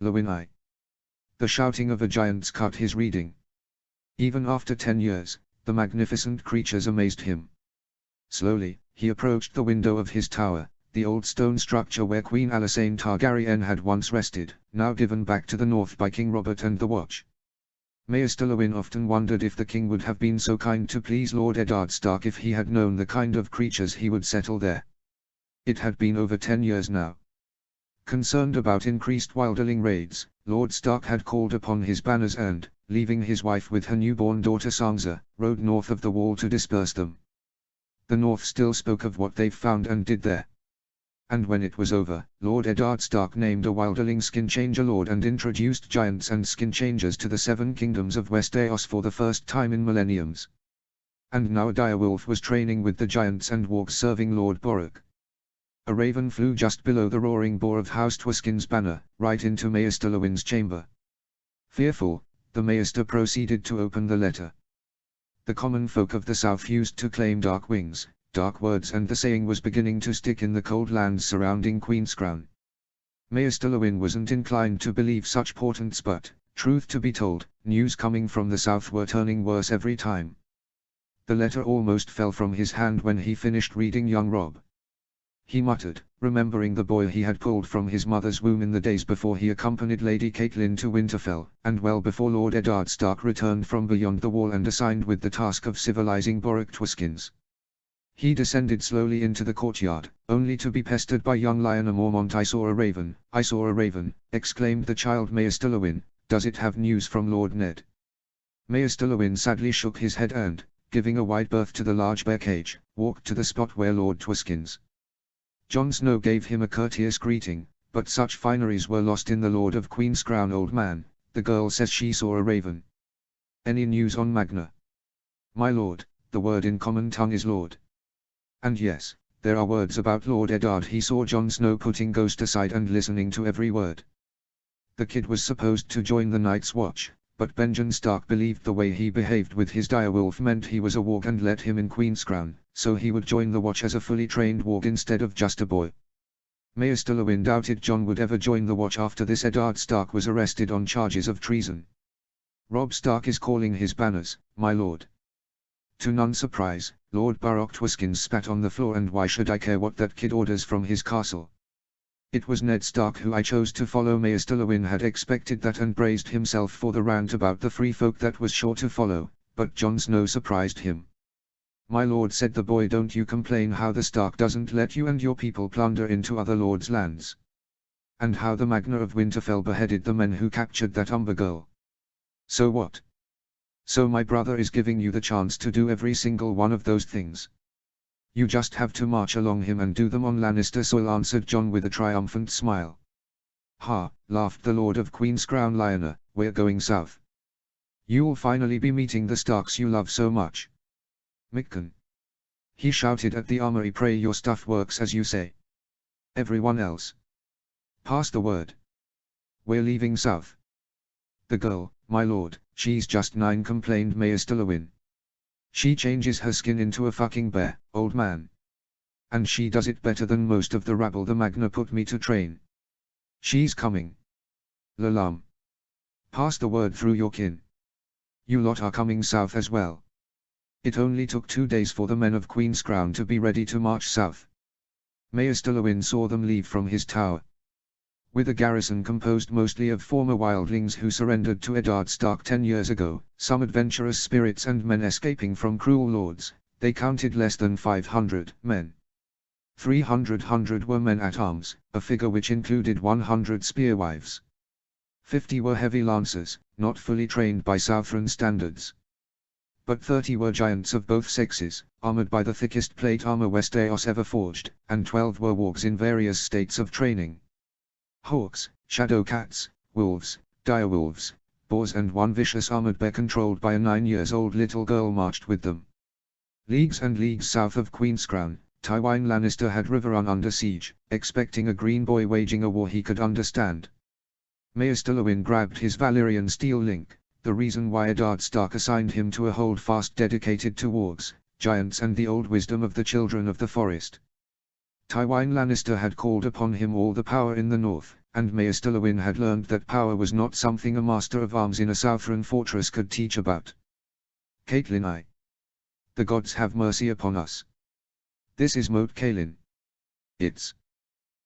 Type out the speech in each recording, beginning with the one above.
Lewin. The shouting of the giants cut his reading. Even after 10 years, the magnificent creatures amazed him. Slowly, he approached the window of his tower, the old stone structure where Queen Alysanne Targaryen had once rested, now given back to the north by King Robert and the Watch. Maester Lewin often wondered if the king would have been so kind to please Lord Eddard Stark if he had known the kind of creatures he would settle there. It had been over 10 years now. Concerned about increased wilderling raids, Lord Stark had called upon his banners and, leaving his wife with her newborn daughter Sansa, rode north of the wall to disperse them. The north still spoke of what they've found and did there. And when it was over, Lord Eddard Stark named a wilderling skin-changer lord and introduced giants and skin-changers to the 7 kingdoms of Westeros for the first time in millenniums. And now a direwolf was training with the giants and wargs serving Lord Borrock. A raven flew just below the roaring boar of House Twiskin's banner, right into Maester Lewin's chamber. Fearful, the Maester proceeded to open the letter. The common folk of the south used to claim dark wings, dark words, and the saying was beginning to stick in the cold lands surrounding Queen's Crown. Maester Lewin wasn't inclined to believe such portents, but, truth to be told, news coming from the south were turning worse every time. The letter almost fell from his hand when he finished reading young Robb. He muttered, remembering the boy he had pulled from his mother's womb in the days before he accompanied Lady Catelyn to Winterfell, and well before Lord Eddard Stark returned from beyond the wall and assigned with the task of civilizing Borrock Twiskins. He descended slowly into the courtyard, only to be pestered by young Lyanna Mormont. "I saw a raven, I saw a raven," exclaimed the child. "Maester Lewin, does it have news from Lord Ned?" Maester Lewin sadly shook his head and, giving a wide berth to the large bear cage, walked to the spot where Lord Twiskins. Jon Snow gave him a courteous greeting, but such fineries were lost in the Lord of Queen's Crown. "Old man, the girl says she saw a raven. Any news on Magna?" "My lord, the word in common tongue is lord. And yes, there are words about Lord Eddard." He saw Jon Snow putting Ghost aside and listening to every word. The kid was supposed to join the Night's Watch, but Benjen Stark believed the way he behaved with his direwolf meant he was a warg and let him in Queen's Crown, so he would join the Watch as a fully trained warg instead of just a boy. Maester Lewin doubted Jon would ever join the Watch after this. Eddard Stark was arrested on charges of treason. "Robb Stark is calling his banners, my lord." To none's surprise, Lord Borrock Twiskins spat on the floor. "And why should I care what that kid orders from his castle? It was Ned Stark who I chose to follow." Maester Lewin had expected that and braced himself for the rant about the free folk that was sure to follow, but Jon Snow surprised him. "My lord," said the boy, "don't you complain how the Stark doesn't let you and your people plunder into other lords' lands. And how the Magna of Winterfell beheaded the men who captured that Umber girl. So what? So my brother is giving you the chance to do every single one of those things. You just have to march along him and do them on Lannister soil," answered Jon with a triumphant smile. "Ha," laughed the Lord of Queen's Crown. "Lyanna, we're going south. You'll finally be meeting the Starks you love so much." "Micken," he shouted at the armory, "pray your stuff works as you say. Everyone else, pass the word. We're leaving south." "The girl, my lord, she's just 9, complained Maester Lewin. "She changes her skin into a fucking bear, old man. And she does it better than most of the rabble the Magna put me to train. She's coming. Lalam. Pass the word through your kin. You lot are coming south as well." It only took 2 days for the men of Queen's Crown to be ready to march south. Maester Lewin saw them leave from his tower. With a garrison composed mostly of former wildlings who surrendered to Eddard Stark 10 years ago, some adventurous spirits and men escaping from cruel lords, they counted less than 500 men. 300 were men at arms, a figure which included 100 spearwives. 50 were heavy lancers, not fully trained by Southron standards. But 30 were giants of both sexes, armored by the thickest plate armor Westeros ever forged, and 12 were wargs in various states of training. Hawks, shadow cats, wolves, direwolves, boars and one vicious armored bear controlled by a 9-year-old little girl marched with them. Leagues and leagues south of Queen's Crown, Tywin Lannister had Riverrun under siege, expecting a green boy waging a war he could understand. Maester Lewin grabbed his Valyrian steel link, the reason why Eddard Stark assigned him to a holdfast dedicated to wargs, giants and the old wisdom of the children of the forest. Tywin Lannister had called upon him all the power in the north, and Maester Lewin had learned that power was not something a master of arms in a southern fortress could teach about. Caitlin, the gods have mercy upon us. This is Moat Cailin. It's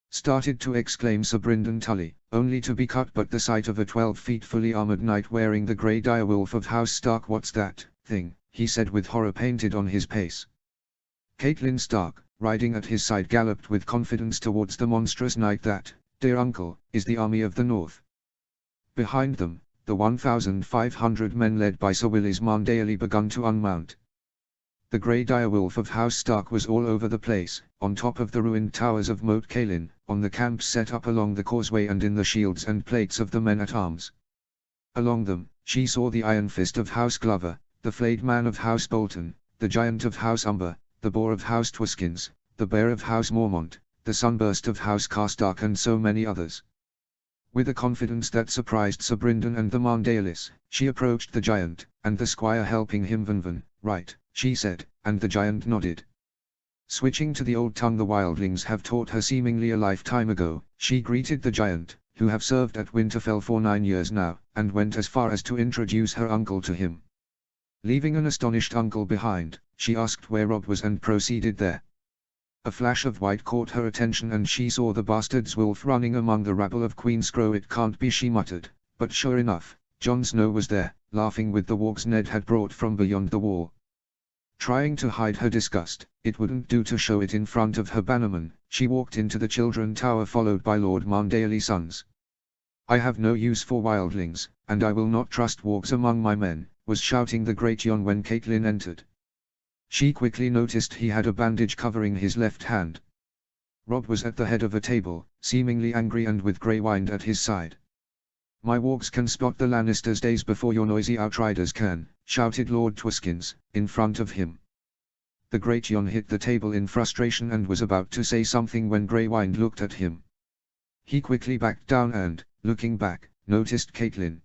started to exclaim Sir Brynden Tully, only to be cut but the sight of a 12-feet fully armored knight wearing the grey direwolf of House Stark. What's that thing? He said with horror painted on his face. Caitlin Stark, riding at his side, galloped with confidence towards the monstrous knight. That, dear uncle, is the army of the north. Behind them, the 1,500 men led by Sir Willis Marndale begun to unmount. The grey direwolf of House Stark was all over the place, on top of the ruined towers of Moat Cailin, on the camps set up along the causeway and in the shields and plates of the men-at-arms. Along them, she saw the iron fist of House Glover, the flayed man of House Bolton, the giant of House Umber, the boar of House Twiskins, the bear of House Mormont, the sunburst of House Carstark and so many others. With a confidence that surprised Sir Brynden and the Marndales, she approached the giant, and the squire helping him. Van, right, she said, and the giant nodded. Switching to the old tongue the wildlings have taught her seemingly a lifetime ago, she greeted the giant, who have served at Winterfell for 9 years now, and went as far as to introduce her uncle to him. Leaving an astonished uncle behind, she asked where Robb was and proceeded there. A flash of white caught her attention and she saw the bastard's wolf running among the rabble of Queenscrow. It can't be, she muttered, but sure enough, Jon Snow was there, laughing with the wargs Ned had brought from beyond the wall. Trying to hide her disgust, it wouldn't do to show it in front of her bannerman, she walked into the Children Tower followed by Lord Marndale's sons. I have no use for wildlings, and I will not trust wargs among my men, was shouting the great Jon when Caitlin entered. She quickly noticed he had a bandage covering his left hand. Robb was at the head of a table, seemingly angry and with grey wine at his side. My wargs can spot the Lannisters days before your noisy outriders can, shouted Lord Twiskins, in front of him. The great Jon hit the table in frustration and was about to say something when Greywind looked at him. He quickly backed down and, looking back, noticed Caitlin.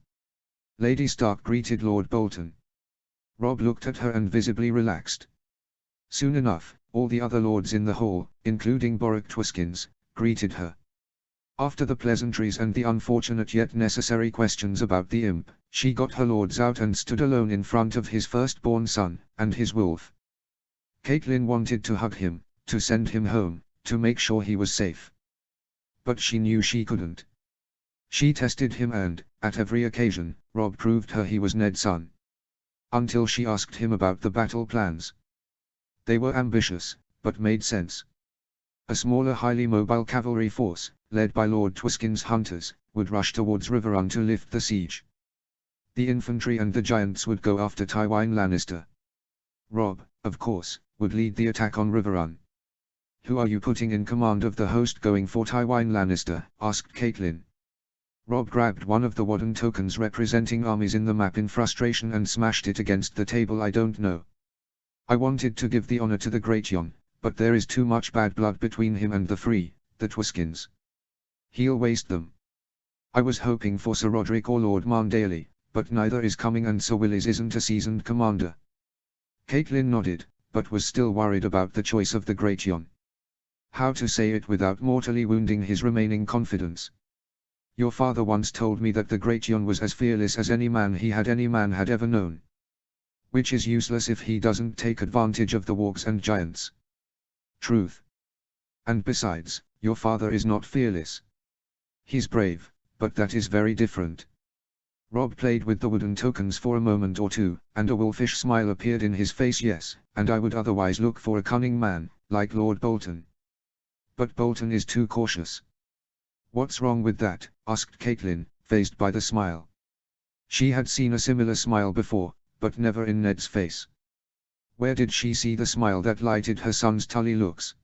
Lady Stark greeted Lord Bolton. Robb looked at her and visibly relaxed. Soon enough, all the other lords in the hall, including Boric Twiskins, greeted her. After the pleasantries and the unfortunate yet necessary questions about the imp, she got her lords out and stood alone in front of his firstborn son, and his wolf. Caitlin wanted to hug him, to send him home, to make sure he was safe. But she knew she couldn't. She tested him and, at every occasion, Robb proved her he was Ned's son. Until she asked him about the battle plans. They were ambitious, but made sense. A smaller highly mobile cavalry force, led by Lord Twiskin's hunters, would rush towards Riverrun to lift the siege. The infantry and the giants would go after Tywin Lannister. Robb, of course, would lead the attack on Riverrun. Who are you putting in command of the host going for Tywin Lannister? Asked Caitlin. Robb grabbed one of the wooden tokens representing armies in the map in frustration and smashed it against the table. I don't know. I wanted to give the honor to the great Jon, but there is too much bad blood between him and the Twiskins. He'll waste them. I was hoping for Sir Roderick or Lord Marndale, but neither is coming and Sir Willis isn't a seasoned commander. Caitlin nodded, but was still worried about the choice of the great Jon. How to say it without mortally wounding his remaining confidence? Your father once told me that the great Jon was as fearless as any man had ever known. Which is useless if he doesn't take advantage of the wargs and giants. Truth. And besides, your father is not fearless. He's brave, but that is very different. Robb played with the wooden tokens for a moment or two, and a wolfish smile appeared in his face. Yes, and I would otherwise look for a cunning man, like Lord Bolton. But Bolton is too cautious. What's wrong with that? Asked Caitlin, fazed by the smile. She had seen a similar smile before, but never in Ned's face. Where did she see the smile that lighted her son's Tully looks?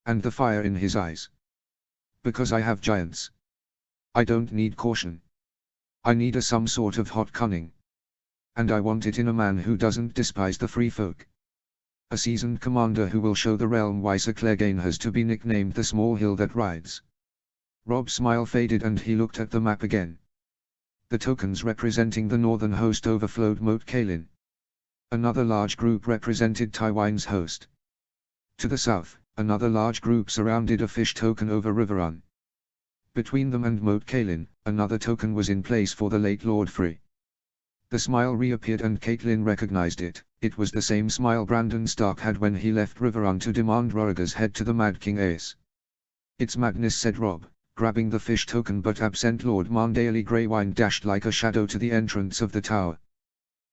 And the fire in his eyes? Because I have giants. I don't need caution. I need some sort of hot cunning. And I want it in a man who doesn't despise the free folk. A seasoned commander who will show the realm why Sir Clegane has to be nicknamed the small hill that rides. Robb's smile faded and he looked at the map again. The tokens representing the northern host overflowed Moat Cailin. Another large group represented Tywin's host. To the south, another large group surrounded a fish token over Riverrun. Between them and Moat Cailin, another token was in place for the late Lord Frey. The smile reappeared and Caitlin recognized it. It was the same smile Brandon Stark had when he left Riverrun to demand Roriger's head to the Mad King Ace. "It's madness," said Robb, grabbing the fish token, but absent Lord Marndale Greywine dashed like a shadow to the entrance of the tower.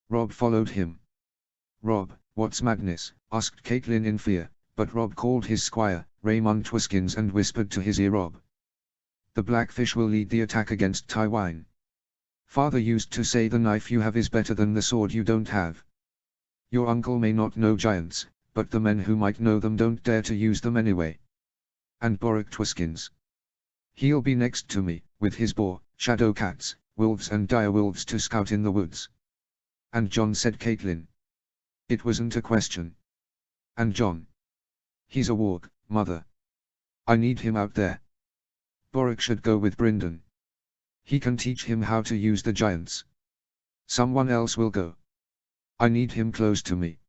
Robb followed him. "Robb, what's madness?" asked Caitlin in fear, but Robb called his squire, Raymond Twiskins, and whispered to his ear, "Robb, the Blackfish will lead the attack against Tywine. Father used to say the knife you have is better than the sword you don't have. Your uncle may not know giants, but the men who might know them don't dare to use them anyway. And Boric Twiskins. He'll be next to me, with his boar, shadow cats, wolves and direwolves to scout in the woods." "And John," said Caitlin. It wasn't a question. "And John? He's a warg, mother. I need him out there. Boric should go with Brynden. He can teach him how to use the giants. Someone else will go. I need him close to me."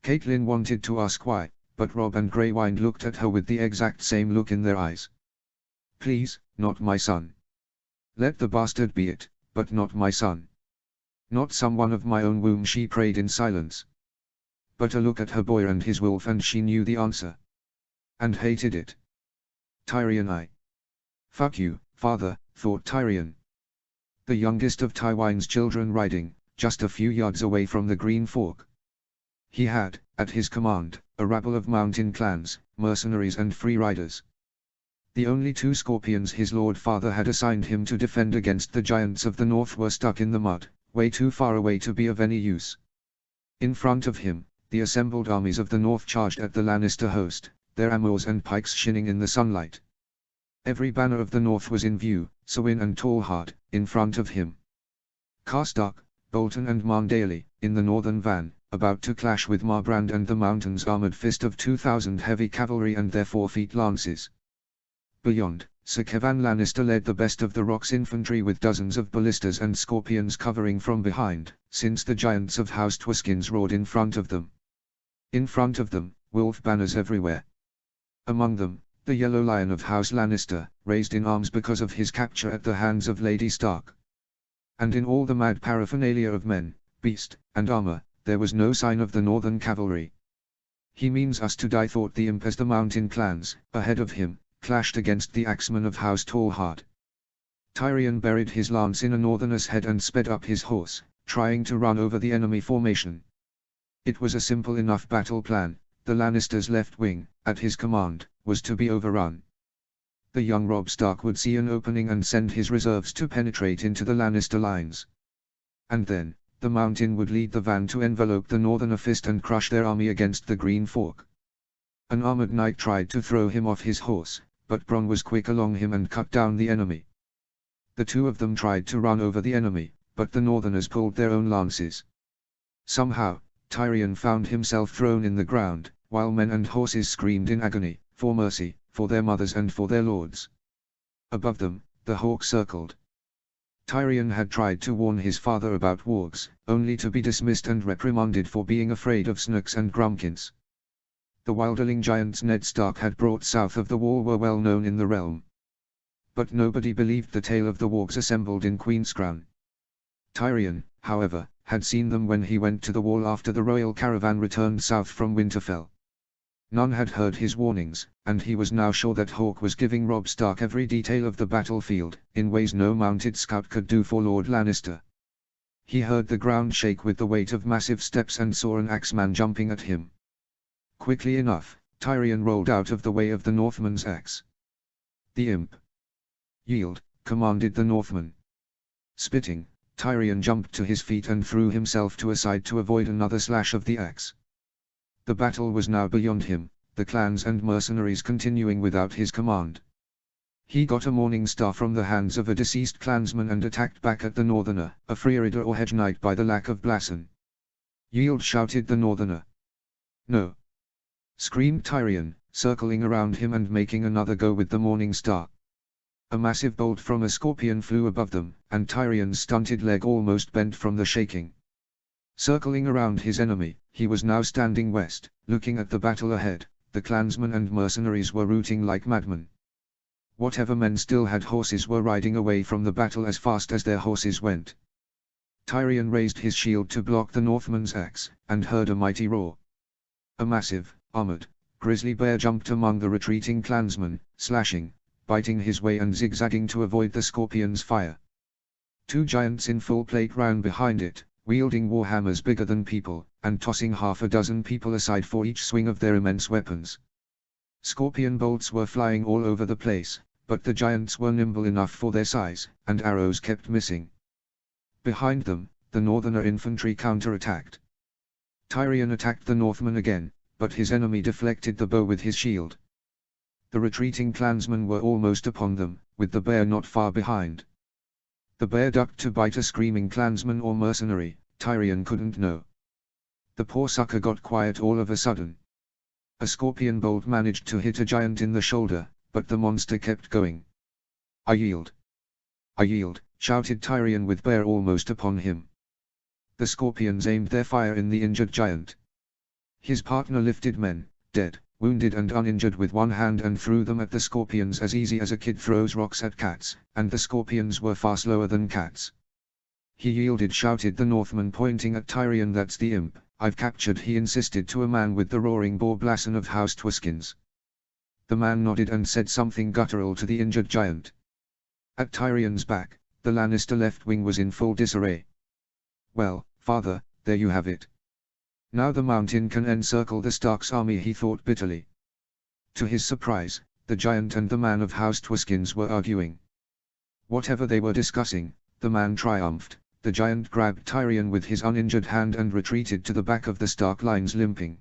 Caitlin wanted to ask why, but Robb and Greywine looked at her with the exact same look in their eyes. "Please, not my son. Let the bastard be it, but not my son. Not someone of my own womb," she prayed in silence. But a look at her boy and his wolf and she knew the answer. And hated it. Tyrion. Fuck you, father, thought Tyrion. The youngest of Tywine's children riding, just a few yards away from the Green Fork. He had, at his command, a rabble of mountain clans, mercenaries and free riders. The only two scorpions his lord father had assigned him to defend against the giants of the north were stuck in the mud, way too far away to be of any use. In front of him, the assembled armies of the north charged at the Lannister host, their amours and pikes shining in the sunlight. Every banner of the north was in view, Sewin and Tallhart, in front of him. Karstark, Bolton and Marndale, in the northern van, about to clash with Marbrand and the Mountain's armoured fist of 2,000 heavy cavalry and their 4-feet lances. Beyond, Sir Kevan Lannister led the best of the Rock's infantry with dozens of ballistas and scorpions covering from behind, since the giants of House Twiskins roared in front of them. In front of them, wolf banners everywhere. Among them, the Yellow Lion of House Lannister, raised in arms because of his capture at the hands of Lady Stark. And in all the mad paraphernalia of men, beast, and armor, there was no sign of the northern cavalry. "He means us to die," thought the imp as the mountain clans, ahead of him, clashed against the axemen of House Tallhart. Tyrion buried his lance in a northerner's head and sped up his horse, trying to run over the enemy formation. It was a simple enough battle plan. The Lannisters' left wing, at his command, was to be overrun. The young Robb Stark would see an opening and send his reserves to penetrate into the Lannister lines. And then, the Mountain would lead the van to envelope the northerner fist and crush their army against the Green Fork. An armored knight tried to throw him off his horse, but Bronn was quick along him and cut down the enemy. The two of them tried to run over the enemy, but the northerners pulled their own lances. Somehow, Tyrion found himself thrown in the ground, while men and horses screamed in agony, for mercy, for their mothers and for their lords. Above them, the hawk circled. Tyrion had tried to warn his father about wargs, only to be dismissed and reprimanded for being afraid of snooks and grumpkins. The wilderling giants Ned Stark had brought south of the wall were well known in the realm. But nobody believed the tale of the wargs assembled in Queenscrown. Tyrion, however, had seen them when he went to the wall after the royal caravan returned south from Winterfell. None had heard his warnings, and he was now sure that Hawke was giving Robb Stark every detail of the battlefield, in ways no mounted scout could do for Lord Lannister. He heard the ground shake with the weight of massive steps and saw an axeman jumping at him. Quickly enough, Tyrion rolled out of the way of the Northman's axe. The imp. "Yield," commanded the Northman. Spitting, Tyrion jumped to his feet and threw himself to a side to avoid another slash of the axe. The battle was now beyond him, the clans and mercenaries continuing without his command. He got a morning star from the hands of a deceased clansman and attacked back at the northerner, a Freeridor or hedge knight by the lack of Blassen. "Yield," shouted the northerner. "No!" screamed Tyrion, circling around him and making another go with the morning star. A massive bolt from a scorpion flew above them, and Tyrion's stunted leg almost bent from the shaking. Circling around his enemy, he was now standing west, looking at the battle ahead. The clansmen and mercenaries were rooting like madmen. Whatever men still had horses were riding away from the battle as fast as their horses went. Tyrion raised his shield to block the Northman's axe, and heard a mighty roar. A massive, armored, grizzly bear jumped among the retreating clansmen, slashing, biting his way and zigzagging to avoid the scorpion's fire. Two giants in full plate ran behind it, wielding warhammers bigger than people, and tossing half a dozen people aside for each swing of their immense weapons. Scorpion bolts were flying all over the place, but the giants were nimble enough for their size, and arrows kept missing. Behind them, the Northerner infantry counterattacked. Tyrion attacked the Northman again, but his enemy deflected the bow with his shield. The retreating clansmen were almost upon them, with the bear not far behind. The bear ducked to bite a screaming clansman or mercenary, Tyrion couldn't know. The poor sucker got quiet all of a sudden. A scorpion bolt managed to hit a giant in the shoulder, but the monster kept going. "I yield! I yield!" shouted Tyrion with bear almost upon him. The scorpions aimed their fire in the injured giant. His partner lifted men, dead, wounded and uninjured with one hand and threw them at the scorpions as easy as a kid throws rocks at cats, and the scorpions were far slower than cats. "He yielded," shouted the Northman pointing at Tyrion. "That's the imp I've captured," he insisted to a man with the roaring boar blazon of House Twiskins. The man nodded and said something guttural to the injured giant. At Tyrion's back, the Lannister left wing was in full disarray. "Well, father, there you have it. Now the mountain can encircle the Stark's army," he thought bitterly. To his surprise, the giant and the man of House Twiskins were arguing. Whatever they were discussing, the man triumphed. The giant grabbed Tyrion with his uninjured hand and retreated to the back of the Stark lines limping.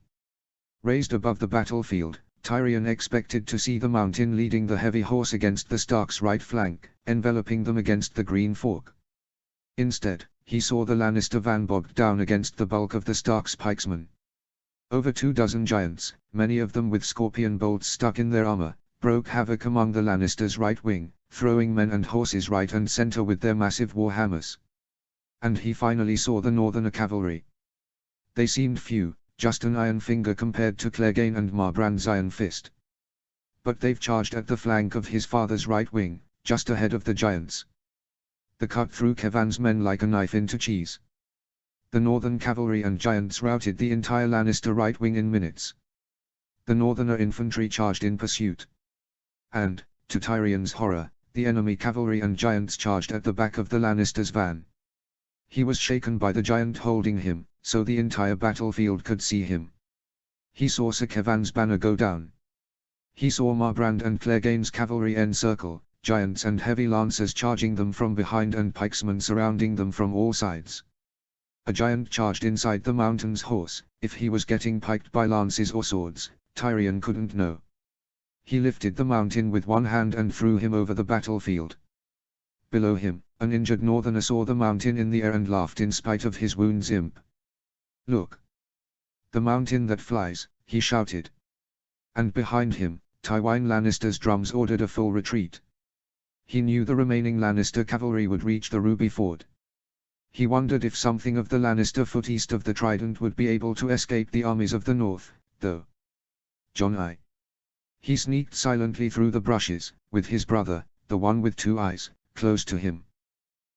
Raised above the battlefield, Tyrion expected to see the mountain leading the heavy horse against the Stark's right flank, enveloping them against the Green Fork. Instead, he saw the Lannister van bogged down against the bulk of the Stark's pikesmen. Over 24 giants, many of them with scorpion bolts stuck in their armor, broke havoc among the Lannisters' right wing, throwing men and horses right and center with their massive warhammers. And he finally saw the Northerner cavalry. They seemed few, just an iron finger compared to Clegane and Marbrand's iron fist. But they've charged at the flank of his father's right wing, just ahead of the giants. They cut through Kevan's men like a knife into cheese. The Northern cavalry and giants routed the entire Lannister right wing in minutes. The Northerner infantry charged in pursuit. And, to Tyrion's horror, the enemy cavalry and giants charged at the back of the Lannister's van. He was shaken by the giant holding him, so the entire battlefield could see him. He saw Sir Kevan's banner go down. He saw Marbrand and Clegane's cavalry encircle, giants and heavy lancers charging them from behind and pikesmen surrounding them from all sides. A giant charged inside the mountain's horse. If he was getting piked by lances or swords, Tyrion couldn't know. He lifted the mountain with one hand and threw him over the battlefield. Below him, an injured Northerner saw the mountain in the air and laughed in spite of his wounds. "Imp! Look! The mountain that flies," he shouted. And behind him, Tywin Lannister's drums ordered a full retreat. He knew the remaining Lannister cavalry would reach the Ruby Ford. He wondered if something of the Lannister foot east of the Trident would be able to escape the armies of the north, though. Jon I. He sneaked silently through the brushes, with his brother, the one with two eyes, close to him.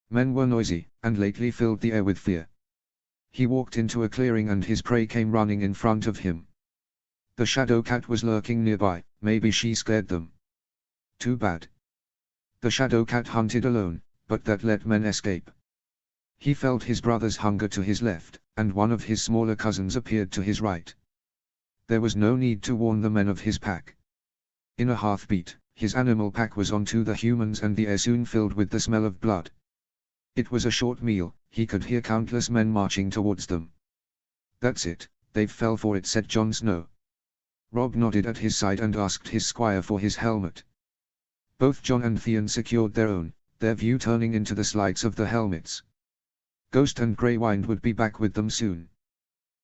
Men were noisy, and lately filled the air with fear. He walked into a clearing and his prey came running in front of him. The shadow cat was lurking nearby. Maybe she scared them. Too bad. The shadow cat hunted alone, but that let men escape. He felt his brother's hunger to his left, and one of his smaller cousins appeared to his right. There was no need to warn the men of his pack. In a heartbeat, his animal pack was onto the humans and the air soon filled with the smell of blood. It was a short meal. He could hear countless men marching towards them. "That's it, they've fell for it," said Jon Snow. Robb nodded at his side and asked his squire for his helmet. Both Jon and Theon secured their own, their view turning into the slights of the helmets. Ghost and Greywind would be back with them soon.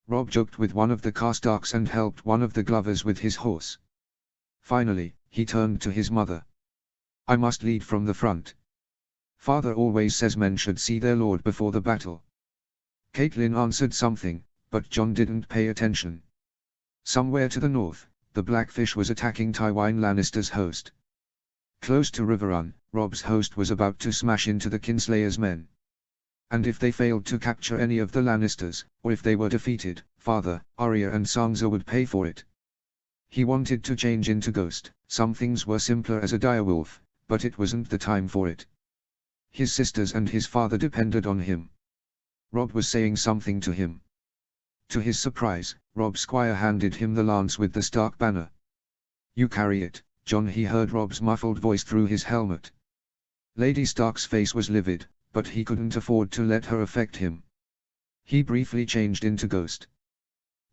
Robb joked with one of the Karstarks and helped one of the Glovers with his horse. Finally, he turned to his mother. "I must lead from the front. Father always says men should see their lord before the battle." Catelyn answered something, but Jon didn't pay attention. Somewhere to the north, the Blackfish was attacking Tywin Lannister's host. Close to Riverrun, Robb's host was about to smash into the Kinslayer's men. And if they failed to capture any of the Lannisters, or if they were defeated, Father, Arya and Sansa would pay for it. He wanted to change into Ghost. Some things were simpler as a direwolf, but it wasn't the time for it. His sisters and his father depended on him. Robb was saying something to him. To his surprise, Robb's squire handed him the lance with the Stark banner. "You carry it, Jon," he heard Robb's muffled voice through his helmet. Lady Stark's face was livid, but he couldn't afford to let her affect him. He briefly changed into Ghost.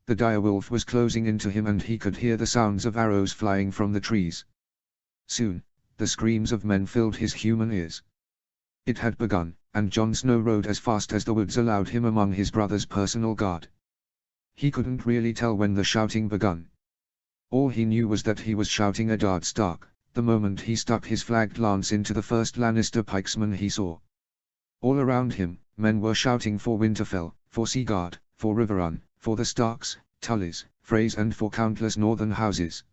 The direwolf was closing into him and he could hear the sounds of arrows flying from the trees. Soon, the screams of men filled his human ears. It had begun, and Jon Snow rode as fast as the woods allowed him among his brother's personal guard. He couldn't really tell when the shouting begun. All he knew was that he was shouting Eddard Stark, the moment he stuck his flagged lance into the first Lannister pikesman he saw. All around him, men were shouting for Winterfell, for Seaguard, for Riverrun, for the Starks, Tullys, Freys and for countless northern houses.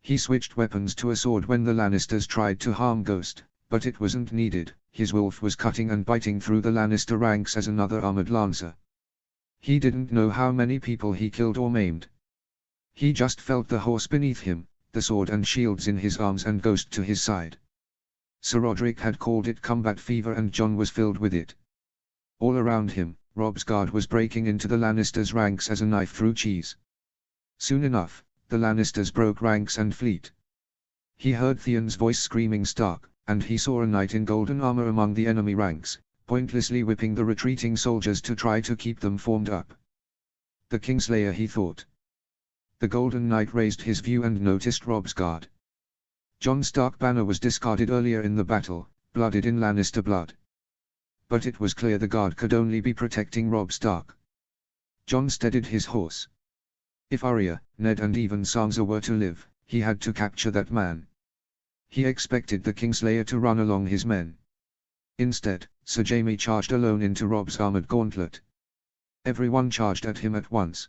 He switched weapons to a sword when the Lannisters tried to harm Ghost, but it wasn't needed. His wolf was cutting and biting through the Lannister ranks as another armored lancer. He didn't know how many people he killed or maimed. He just felt the horse beneath him, the sword and shields in his arms and Ghost to his side. Sir Roderick had called it combat fever and Jon was filled with it. All around him, Robb's guard was breaking into the Lannisters' ranks as a knife through cheese. Soon enough, the Lannisters broke ranks and fleet. He heard Theon's voice screaming Stark, and he saw a knight in golden armor among the enemy ranks, pointlessly whipping the retreating soldiers to try to keep them formed up. The Kingslayer, he thought. The Golden Knight raised his view and noticed Robb's guard. Jon Stark banner was discarded earlier in the battle, blooded in Lannister blood. But it was clear the guard could only be protecting Robb Stark. Jon steadied his horse. If Arya, Ned and even Sansa were to live, he had to capture that man. He expected the Kingslayer to run along his men. Instead, Sir Jaime charged alone into Robb's armored gauntlet. Everyone charged at him at once.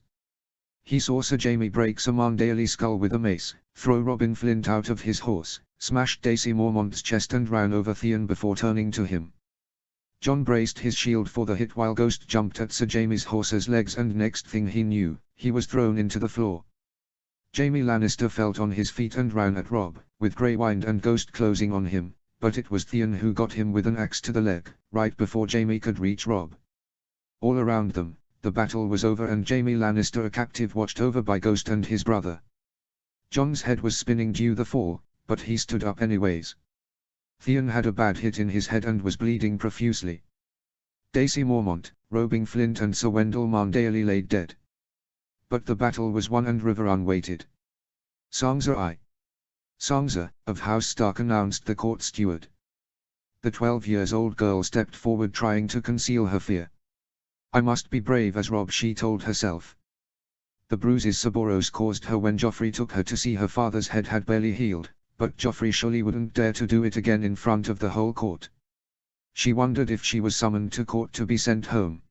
He saw Sir Jaime break Sir Mandaely's skull with a mace, throw Robin Flint out of his horse, smashed Daisy Mormont's chest and ran over Theon before turning to him. Jon braced his shield for the hit while Ghost jumped at Sir Jaime's horse's legs and next thing he knew, he was thrown into the floor. Jaime Lannister felt on his feet and ran at Robb, with Greywind and Ghost closing on him, but it was Theon who got him with an axe to the leg, right before Jaime could reach Robb. All around them, the battle was over and Jaime Lannister a captive watched over by Ghost and his brother. Jon's head was spinning due the fall, but he stood up anyways. Theon had a bad hit in his head and was bleeding profusely. Daisy Mormont, Robin Flint and Sir Wendell Mandaely laid dead. But the battle was won and Riverrun waited. Sansa Sansa, of House Stark, announced the court steward. The 12-year-old girl stepped forward trying to conceal her fear. "I must be brave as Robb," she told herself. The bruises Sir Boros caused her when Joffrey took her to see her father's head had barely healed, but Joffrey surely wouldn't dare to do it again in front of the whole court. She wondered if she was summoned to court to be sent home.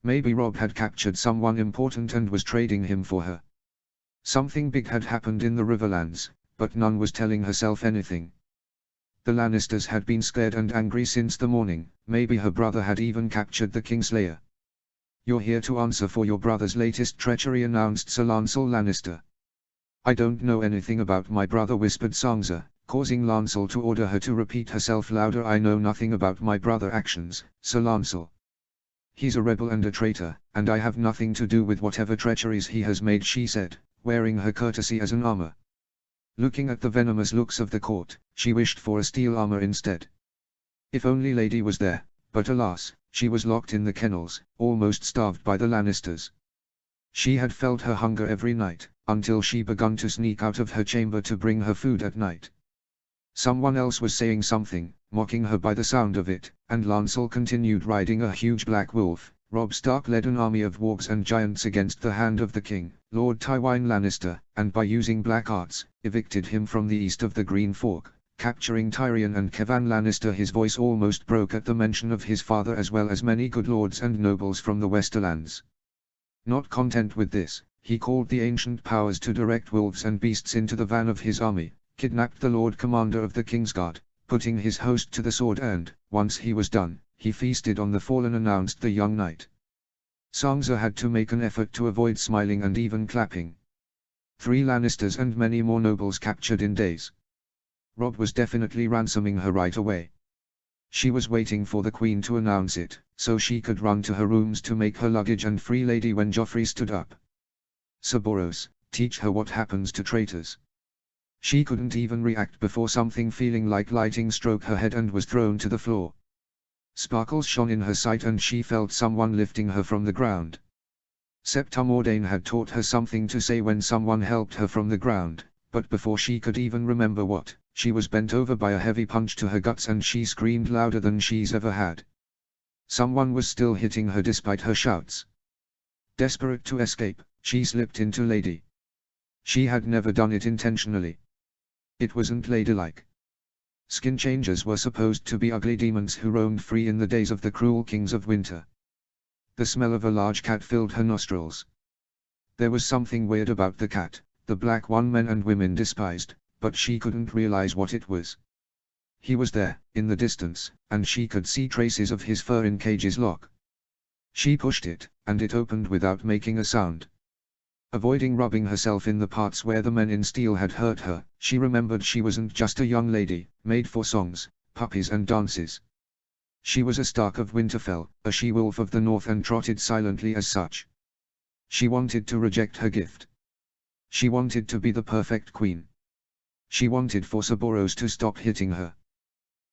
Maybe Robb had captured someone important and was trading him for her. Something big had happened in the Riverlands, but none was telling herself anything. The Lannisters had been scared and angry since the morning. Maybe her brother had even captured the Kingslayer. "You're here to answer for your brother's latest treachery," announced Sir Lancel Lannister. "I don't know anything about my brother," whispered Sansa, causing Lancel to order her to repeat herself louder. "I know nothing about my brother's actions, Sir Lancel. He's a rebel and a traitor, and I have nothing to do with whatever treacheries he has made," she said, wearing her courtesy as an armor. Looking at the venomous looks of the court, she wished for a steel armor instead. If only Lady was there, but alas, she was locked in the kennels, almost starved by the Lannisters. She had felt her hunger every night, until she began to sneak out of her chamber to bring her food at night. Someone else was saying something, mocking her by the sound of it, and Lancel continued riding a huge black wolf. Robb Stark led an army of wargs and giants against the hand of the king, Lord Tywin Lannister, and by using black arts, evicted him from the east of the Green Fork, capturing Tyrion and Kevan Lannister. His voice almost broke at the mention of his father as well as many good lords and nobles from the Westerlands. Not content with this, he called the ancient powers to direct wolves and beasts into the van of his army, kidnapped the Lord Commander of the Kingsguard, putting his host to the sword, and, once he was done, he feasted on the fallen, announced the young knight. Sansa had to make an effort to avoid smiling and even clapping. 3 Lannisters and many more nobles captured in days. Robb was definitely ransoming her right away. She was waiting for the Queen to announce it, so she could run to her rooms to make her luggage and free Lady when Joffrey stood up. Cerberus, teach her what happens to traitors. She couldn't even react before something feeling like lightning struck her head and was thrown to the floor. Sparkles shone in her sight and she felt someone lifting her from the ground. Septa Mordane had taught her something to say when someone helped her from the ground, but before she could even remember what, she was bent over by a heavy punch to her guts and she screamed louder than she's ever had. Someone was still hitting her despite her shouts. Desperate to escape, she slipped into Lady. She had never done it intentionally. It wasn't ladylike. Skin changers were supposed to be ugly demons who roamed free in the days of the cruel kings of winter. The smell of a large cat filled her nostrils. There was something weird about the cat, the black one men and women despised, but she couldn't realize what it was. He was there, in the distance, and she could see traces of his fur in Cage's lock. She pushed it, and it opened without making a sound. Avoiding rubbing herself in the parts where the men in steel had hurt her, she remembered she wasn't just a young lady, made for songs, puppies and dances. She was a Stark of Winterfell, a she-wolf of the north, and trotted silently as such. She wanted to reject her gift. She wanted to be the perfect queen. She wanted for Cerberus to stop hitting her.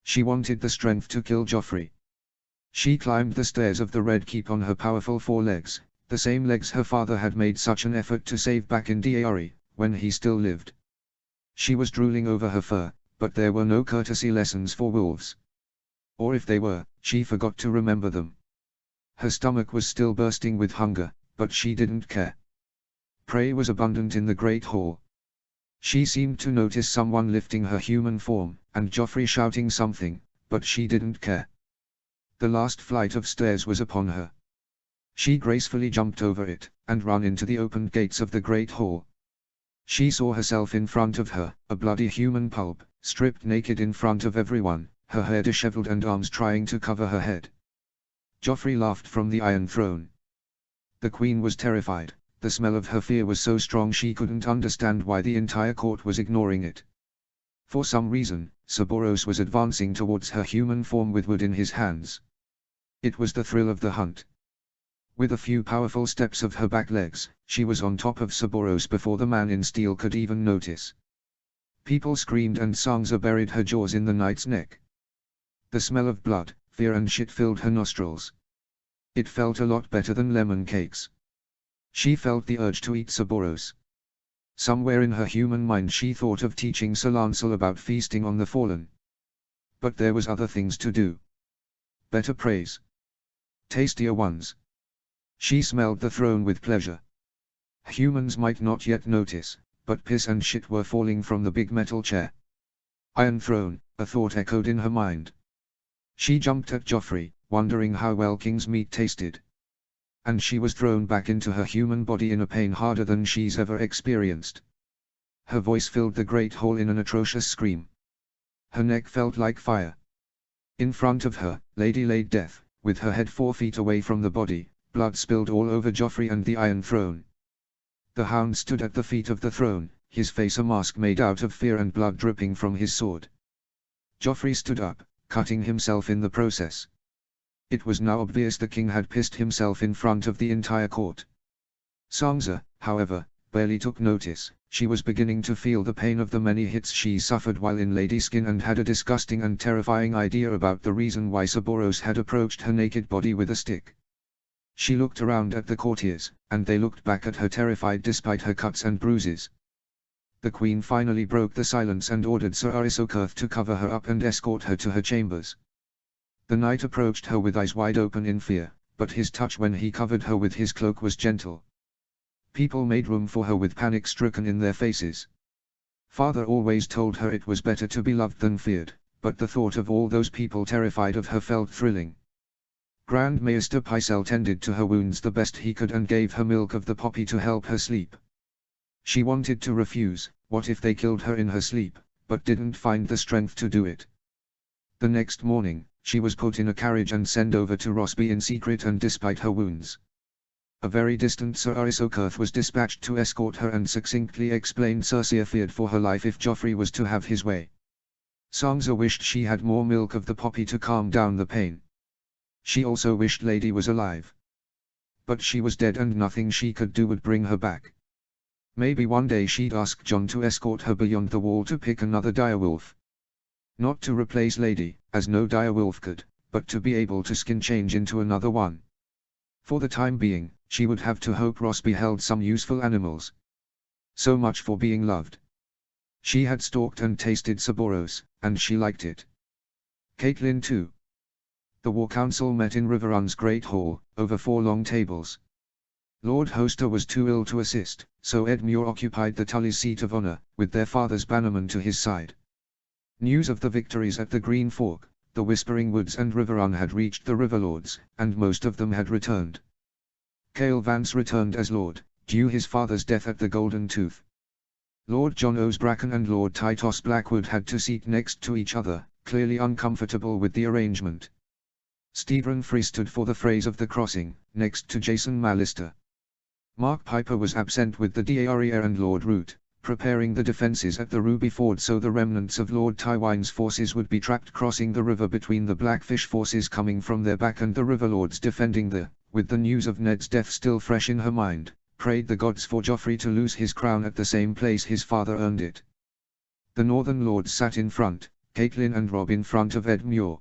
She wanted the strength to kill Joffrey. She climbed the stairs of the Red Keep on her powerful 4 legs, the same legs her father had made such an effort to save back in Diari, when he still lived. She was drooling over her fur, but there were no courtesy lessons for wolves. Or if they were, she forgot to remember them. Her stomach was still bursting with hunger, but she didn't care. Prey was abundant in the Great Hall. She seemed to notice someone lifting her human form, and Joffrey shouting something, but she didn't care. The last flight of stairs was upon her. She gracefully jumped over it, and ran into the opened gates of the Great Hall. She saw herself in front of her, a bloody human pulp, stripped naked in front of everyone, her hair disheveled and arms trying to cover her head. Joffrey laughed from the Iron Throne. The Queen was terrified, the smell of her fear was so strong she couldn't understand why the entire court was ignoring it. For some reason, Cerberus was advancing towards her human form with wood in his hands. It was the thrill of the hunt. With a few powerful steps of her back legs, she was on top of Cerberus before the man in steel could even notice. People screamed and Sansa buried her jaws in the knight's neck. The smell of blood, fear and shit filled her nostrils. It felt a lot better than lemon cakes. She felt the urge to eat Cerberus. Somewhere in her human mind she thought of teaching Sir Lancel about feasting on the fallen. But there was other things to do. Better praise. Tastier ones. She smelled the throne with pleasure. Humans might not yet notice, but piss and shit were falling from the big metal chair. Iron Throne, a thought echoed in her mind. She jumped at Joffrey, wondering how well king's meat tasted. And she was thrown back into her human body in a pain harder than she's ever experienced. Her voice filled the great hall in an atrocious scream. Her neck felt like fire. In front of her, Lady laid death, with her head 4 feet away from the body. Blood spilled all over Joffrey and the Iron Throne. The Hound stood at the feet of the throne, his face a mask made out of fear and blood dripping from his sword. Joffrey stood up, cutting himself in the process. It was now obvious the king had pissed himself in front of the entire court. Sansa, however, barely took notice. She was beginning to feel the pain of the many hits she suffered while in Lady Skin and had a disgusting and terrifying idea about the reason why Cerberus had approached her naked body with a stick. She looked around at the courtiers, and they looked back at her terrified despite her cuts and bruises. The Queen finally broke the silence and ordered Sir Aris Oakhurst to cover her up and escort her to her chambers. The knight approached her with eyes wide open in fear, but his touch when he covered her with his cloak was gentle. People made room for her with panic stricken in their faces. Father always told her it was better to be loved than feared, but the thought of all those people terrified of her felt thrilling. Grand Maester Pycelle tended to her wounds the best he could and gave her milk of the poppy to help her sleep. She wanted to refuse, what if they killed her in her sleep, but didn't find the strength to do it. The next morning, she was put in a carriage and sent over to Rosby in secret and despite her wounds. A very distant Sir Arisokerth was dispatched to escort her and succinctly explained Cersei feared for her life if Joffrey was to have his way. Sansa wished she had more milk of the poppy to calm down the pain. She also wished Lady was alive. But she was dead and nothing she could do would bring her back. Maybe one day she'd ask Jon to escort her beyond the wall to pick another direwolf. Not to replace Lady, as no direwolf could, but to be able to skin change into another one. For the time being, she would have to hope Rosby held some useful animals. So much for being loved. She had stalked and tasted Saboros, and she liked it. Catelyn too. The War Council met in Riverrun's Great Hall, over 4 long tables. Lord Hoster was too ill to assist, so Ed Muir occupied the Tully's seat of honor, with their father's bannerman to his side. News of the victories at the Green Fork, the Whispering Woods and Riverrun had reached the Riverlords, and most of them had returned. Cale Vance returned as Lord, due his father's death at the Golden Tooth. Lord John Osbracken and Lord Tytos Blackwood had to seat next to each other, clearly uncomfortable with the arrangement. Stephen Free stood for the phrase of the crossing, next to Jason Mallister. Mark Piper was absent with the Dare and Lord Root, preparing the defences at the Ruby Ford so the remnants of Lord Tywin's forces would be trapped crossing the river between the Blackfish forces coming from their back and the Riverlords defending the, with the news of Ned's death still fresh in her mind, prayed the gods for Joffrey to lose his crown at the same place his father earned it. The Northern Lords sat in front, Catelyn and Robb in front of Ed Muir.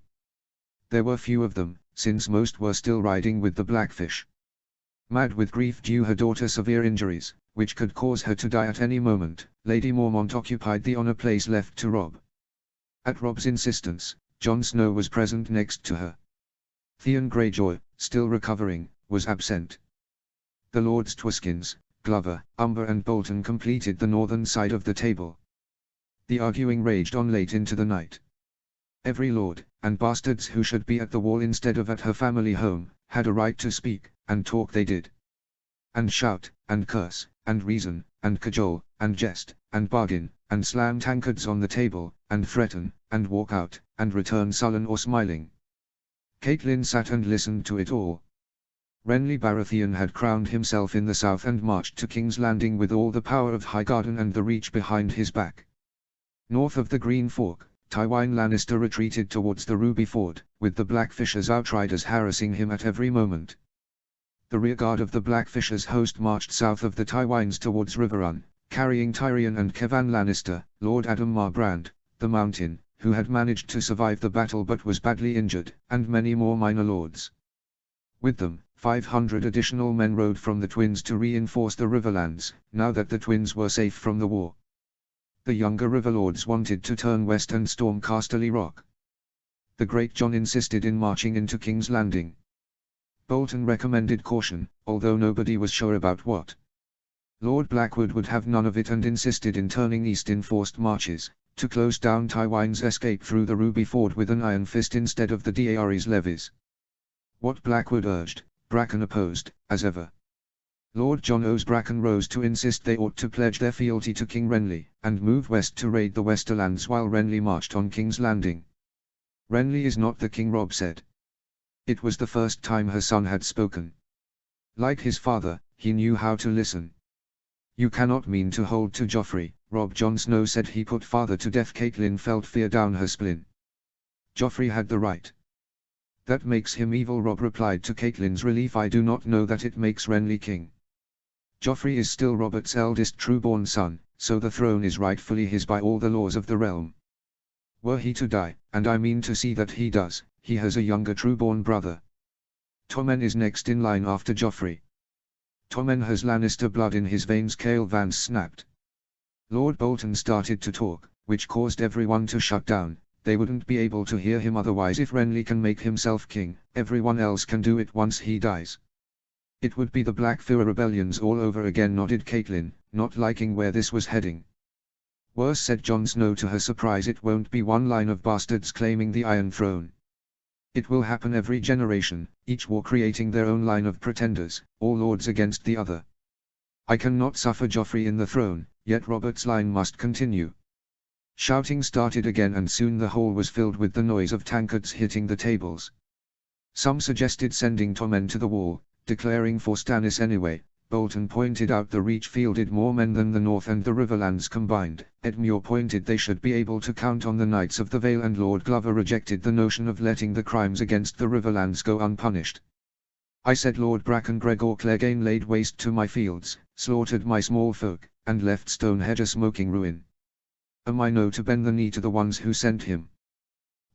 There were few of them, since most were still riding with the Blackfish. Mad with grief due her daughter severe injuries, which could cause her to die at any moment, Lady Mormont occupied the honor place left to Robb. At Robb's insistence, Jon Snow was present next to her. Theon Greyjoy, still recovering, was absent. The Lords Twiskins, Glover, Umber and Bolton completed the northern side of the table. The arguing raged on late into the night. Every lord, and bastards who should be at the wall instead of at her family home, had a right to speak, and talk they did. And shout, and curse, and reason, and cajole, and jest, and bargain, and slam tankards on the table, and threaten, and walk out, and return sullen or smiling. Catelyn sat and listened to it all. Renly Baratheon had crowned himself in the south and marched to King's Landing with all the power of Highgarden and the Reach behind his back. North of the Green Fork, Tywin Lannister retreated towards the Ruby Ford, with the Blackfish's outriders harassing him at every moment. The rearguard of the Blackfish's host marched south of the Tywins towards Riverrun, carrying Tyrion and Kevan Lannister, Lord Adam Marbrand, the Mountain, who had managed to survive the battle but was badly injured, and many more minor lords. With them, 500 additional men rode from the Twins to reinforce the Riverlands, now that the Twins were safe from the war. The younger Riverlords wanted to turn west and storm Casterly Rock. The Great John insisted in marching into King's Landing. Bolton recommended caution, although nobody was sure about what. Lord Blackwood would have none of it and insisted in turning east in forced marches, to close down Tywin's escape through the Ruby Ford with an iron fist instead of the Daenerys levies. What Blackwood urged, Bracken opposed, as ever. Lord John Osbracken rose to insist they ought to pledge their fealty to King Renly, and move west to raid the Westerlands while Renly marched on King's Landing. Renly is not the king, Robb said. It was the first time her son had spoken. Like his father, he knew how to listen. You cannot mean to hold to Joffrey, Robb. Jon Snow said he put father to death. Catelyn felt fear down her spine. Joffrey had the right. That makes him evil, Robb replied to Catelyn's relief. I do not know that it makes Renly king. Joffrey is still Robert's eldest true-born son, so the throne is rightfully his by all the laws of the realm. Were he to die, and I mean to see that he does, he has a younger true-born brother. Tommen is next in line after Joffrey. Tommen has Lannister blood in his veins, Cale Vance snapped. Lord Bolton started to talk, which caused everyone to shut down. They wouldn't be able to hear him otherwise. If Renly can make himself king, everyone else can do it once he dies. It would be the Blackfyre rebellions all over again, nodded Catelyn, not liking where this was heading. Worse, said Jon Snow to her surprise, it won't be one line of bastards claiming the Iron Throne. It will happen every generation, each war creating their own line of pretenders, all lords against the other. I cannot suffer Joffrey in the throne, yet Robert's line must continue. Shouting started again and soon the hall was filled with the noise of tankards hitting the tables. Some suggested sending Tommen to the wall, declaring for Stannis anyway. Bolton pointed out the Reach fielded more men than the North and the Riverlands combined. Edmure pointed they should be able to count on the Knights of the Vale, and Lord Glover rejected the notion of letting the crimes against the Riverlands go unpunished. I said Lord Bracken Gregor Clegane laid waste to my fields, slaughtered my small folk, and left Stonehenge a smoking ruin. Am I no to bend the knee to the ones who sent him?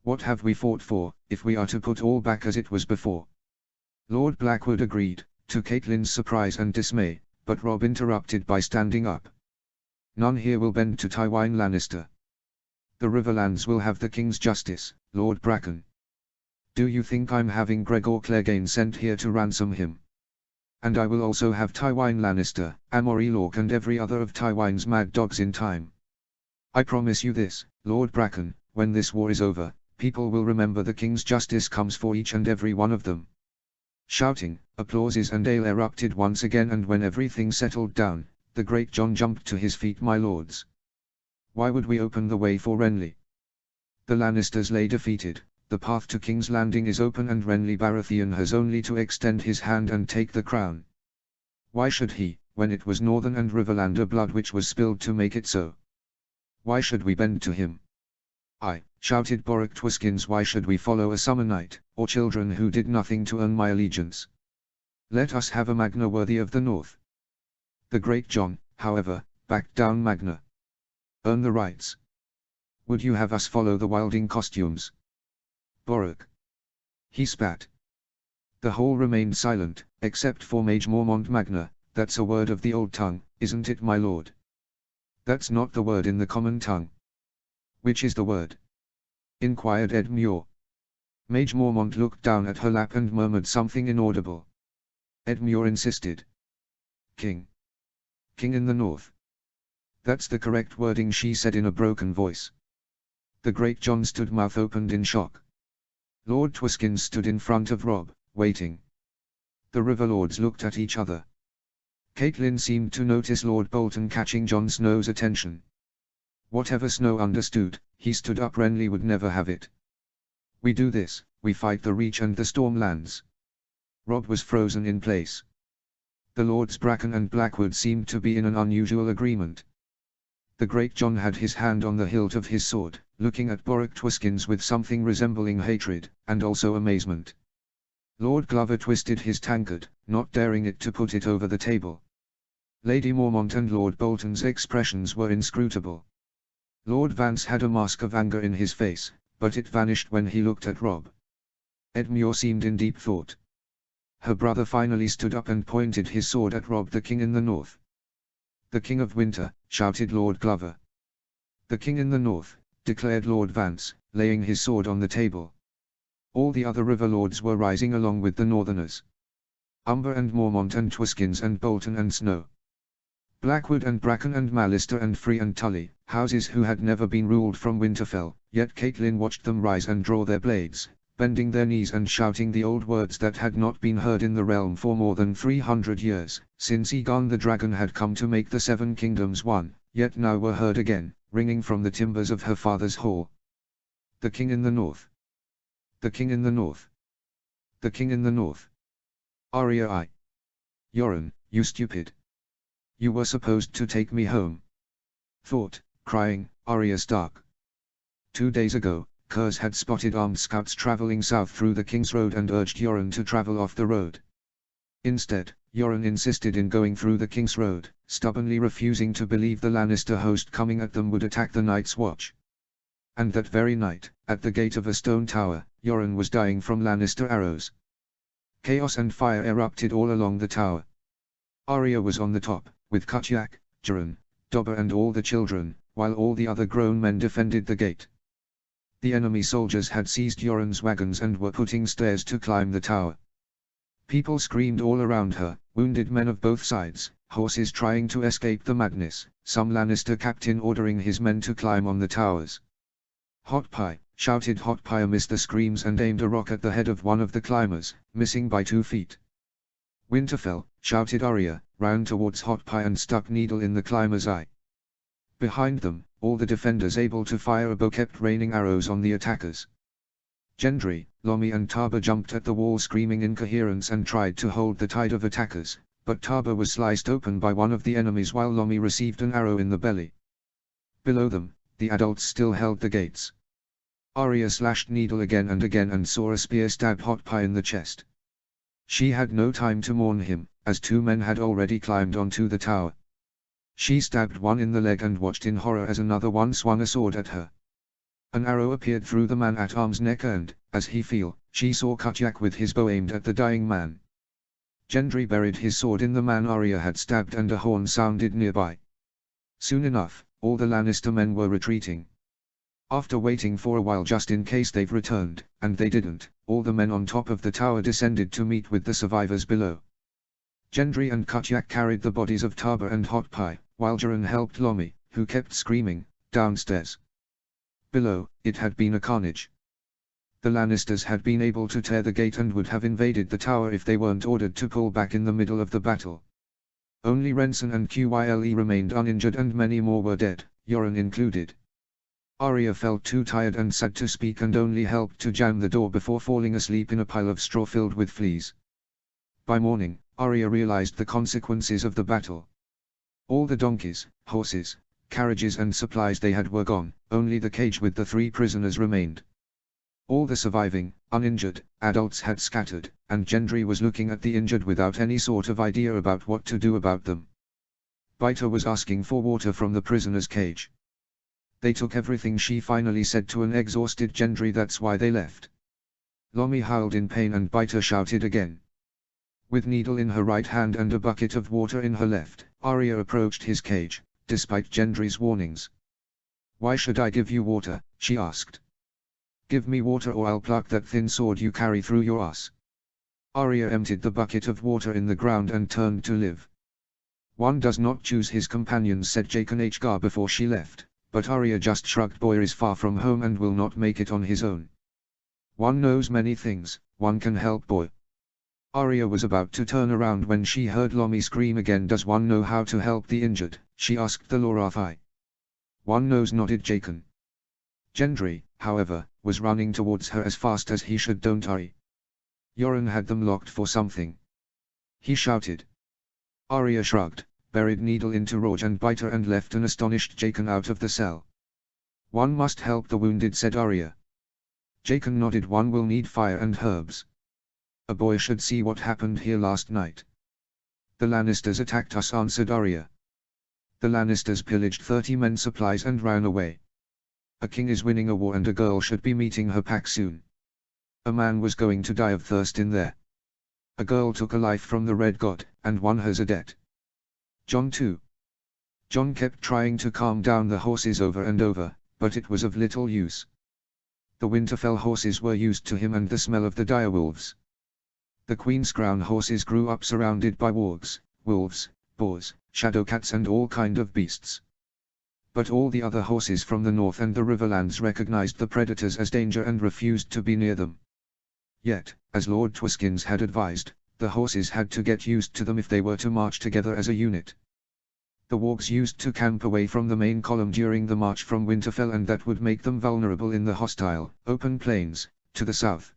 What have we fought for, if we are to put all back as it was before? Lord Blackwood agreed, to Catelyn's surprise and dismay, but Robb interrupted by standing up. None here will bend to Tywin Lannister. The Riverlands will have the King's justice, Lord Bracken. Do you think I'm having Gregor Clegane sent here to ransom him? And I will also have Tywin Lannister, Amory Lorke and every other of Tywin's mad dogs in time. I promise you this, Lord Bracken, when this war is over, people will remember the King's justice comes for each and every one of them. Shouting, applauses and ale erupted once again, and when everything settled down, the Great John jumped to his feet. My lords, why would we open the way for Renly? The Lannisters lay defeated, the path to King's Landing is open, and Renly Baratheon has only to extend his hand and take the crown. Why should he, when it was Northern and Riverlander blood which was spilled to make it so? Why should we bend to him? I, shouted Boric Twiskins, why should we follow a summer knight, or children who did nothing to earn my allegiance? Let us have a Magna worthy of the North. The Great John, however, backed down. Magna. Earn the rights. Would you have us follow the wilding costumes? Boric. He spat. The whole remained silent, except for Mage Mormont. Magna, that's a word of the old tongue, isn't it, my lord? That's not the word in the common tongue. Which is the word? Inquired Edmure. Mage Mormont looked down at her lap and murmured something inaudible. Edmure insisted. King. King in the North. That's the correct wording, she said in a broken voice. The Great John stood mouth opened in shock. Lord Twiskins stood in front of Robb, waiting. The Riverlords looked at each other. Catelyn seemed to notice Lord Bolton catching Jon Snow's attention. Whatever Snow understood, he stood up. Renly would never have it. We do this, we fight the Reach and the Stormlands. Robb was frozen in place. The Lords Bracken and Blackwood seemed to be in an unusual agreement. The Great John had his hand on the hilt of his sword, looking at Boric Twiskins with something resembling hatred, and also amazement. Lord Glover twisted his tankard, not daring it to put it over the table. Lady Mormont and Lord Bolton's expressions were inscrutable. Lord Vance had a mask of anger in his face, but it vanished when he looked at Robb. Edmure seemed in deep thought. Her brother finally stood up and pointed his sword at Robb. The King in the North. The King of Winter, shouted Lord Glover. The King in the North, declared Lord Vance, laying his sword on the table. All the other Riverlords were rising along with the Northerners. Umber and Mormont and Twiskins and Bolton and Snow. Blackwood and Bracken and Mallister and Free and Tully, houses who had never been ruled from Winterfell, yet Catelyn watched them rise and draw their blades, bending their knees and shouting the old words that had not been heard in the realm for more than 300 years, since Aegon the Dragon had come to make the Seven Kingdoms one, yet now were heard again, ringing from the timbers of her father's hall. The King in the North. The King in the North. The King in the North. Arya I. Yoren, you stupid. You were supposed to take me home. Thought, crying, Arya Stark. 2 days ago, Kurz had spotted armed scouts traveling south through the King's Road and urged Yoren to travel off the road. Instead, Yoren insisted in going through the King's Road, stubbornly refusing to believe the Lannister host coming at them would attack the Night's Watch. And that very night, at the gate of a stone tower, Yoren was dying from Lannister arrows. Chaos and fire erupted all along the tower. Arya was on the top, with Kutyak, Joran, Dobber and all the children, while all the other grown men defended the gate. The enemy soldiers had seized Yoren's wagons and were putting stairs to climb the tower. People screamed all around her, wounded men of both sides, horses trying to escape the madness, some Lannister captain ordering his men to climb on the towers. Hot Pie, shouted Hot Pie amidst the screams and aimed a rock at the head of one of the climbers, missing by 2 feet. Winterfell, shouted Arya, round towards Hot Pie and stuck needle in the climber's eye. Behind them, all the defenders able to fire a bow kept raining arrows on the attackers. Gendry, Lomi and Taba jumped at the wall screaming incoherence and tried to hold the tide of attackers, but Taba was sliced open by one of the enemies while Lomi received an arrow in the belly. Below them, the adults still held the gates. Arya slashed Needle again and saw a spear stab Hot Pie in the chest. She had no time to mourn him, as two men had already climbed onto the tower. She stabbed one in the leg and watched in horror as another one swung a sword at her. An arrow appeared through the man-at-arms neck and, as he fell, she saw Kutyak with his bow aimed at the dying man. Gendry buried his sword in the man Arya had stabbed and a horn sounded nearby. Soon enough, all the Lannister men were retreating. After waiting for a while just in case they've returned, and they didn't, all the men on top of the tower descended to meet with the survivors below. Gendry and Kutyak carried the bodies of Taba and Hot Pie, while Joran helped Lomi, who kept screaming, downstairs. Below, it had been a carnage. The Lannisters had been able to tear the gate and would have invaded the tower if they weren't ordered to pull back in the middle of the battle. Only Renson and Qyle remained uninjured and many more were dead, Yoren included. Arya felt too tired and sad to speak and only helped to jam the door before falling asleep in a pile of straw filled with fleas. By morning, Arya realized the consequences of the battle. All the donkeys, horses, carriages and supplies they had were gone, only the cage with the 3 prisoners remained. All the surviving, uninjured, adults had scattered, and Gendry was looking at the injured without any sort of idea about what to do about them. Biter was asking for water from the prisoner's cage. They took everything, she finally said to an exhausted Gendry. That's why they left. Lomi howled in pain and Biter shouted again. With Needle in her right hand and a bucket of water in her left, Arya approached his cage, despite Gendry's warnings. Why should I give you water, she asked. Give me water or I'll pluck that thin sword you carry through your ass. Arya emptied the bucket of water in the ground and turned to live. One does not choose his companions, said Jaqen Hgar before she left, but Arya just shrugged. Boy is far from home and will not make it on his own. One knows many things, one can help boy. Arya was about to turn around when she heard Lomi scream again. Does one know how to help the injured, she asked the Lorathi. One knows, nodded Jaqen. Gendry, however, was running towards her as fast as he should. Don't hurry. Yoren had them locked for something. He shouted. Arya shrugged, buried Needle into Rorge and Biter and left an astonished Jaqen out of the cell. One must help the wounded, said Arya. Jaqen nodded. One will need fire and herbs. A boy should see what happened here last night. The Lannisters attacked us, answered Arya. The Lannisters pillaged 30 men's supplies and ran away. A king is winning a war and a girl should be meeting her pack soon. A man was going to die of thirst in there. A girl took a life from the Red God, and one has a debt. Jon too. Jon kept trying to calm down the horses over and over, but it was of little use. The Winterfell horses were used to him and the smell of the direwolves. The Queen's Crown horses grew up surrounded by wargs, wolves, boars, shadowcats and all kind of beasts. But all the other horses from the north and the Riverlands recognized the predators as danger and refused to be near them. Yet, as Lord Twiskins had advised, the horses had to get used to them if they were to march together as a unit. The wargs used to camp away from the main column during the march from Winterfell, and that would make them vulnerable in the hostile, open plains, to the south.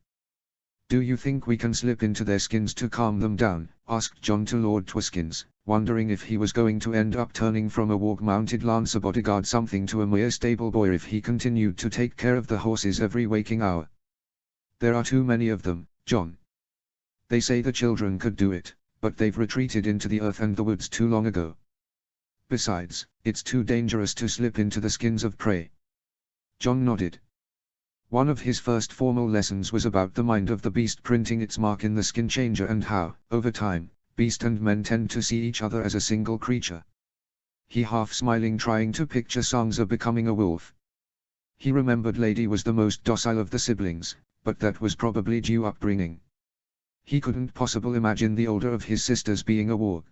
Do you think we can slip into their skins to calm them down, asked Jon to Lord Twiskins, wondering if he was going to end up turning from a warg-mounted lancer bodyguard something to a mere stable boy if he continued to take care of the horses every waking hour. There are too many of them, Jon. They say the children could do it, but they've retreated into the earth and the woods too long ago. Besides, it's too dangerous to slip into the skins of prey. Jon nodded. One of his first formal lessons was about the mind of the beast printing its mark in the skin changer and how, over time, beast and men tend to see each other as a single creature. He half smiling, trying to picture Sansa becoming a wolf. He remembered Lady was the most docile of the siblings, but that was probably due upbringing. He couldn't possibly imagine the older of his sisters being a warg.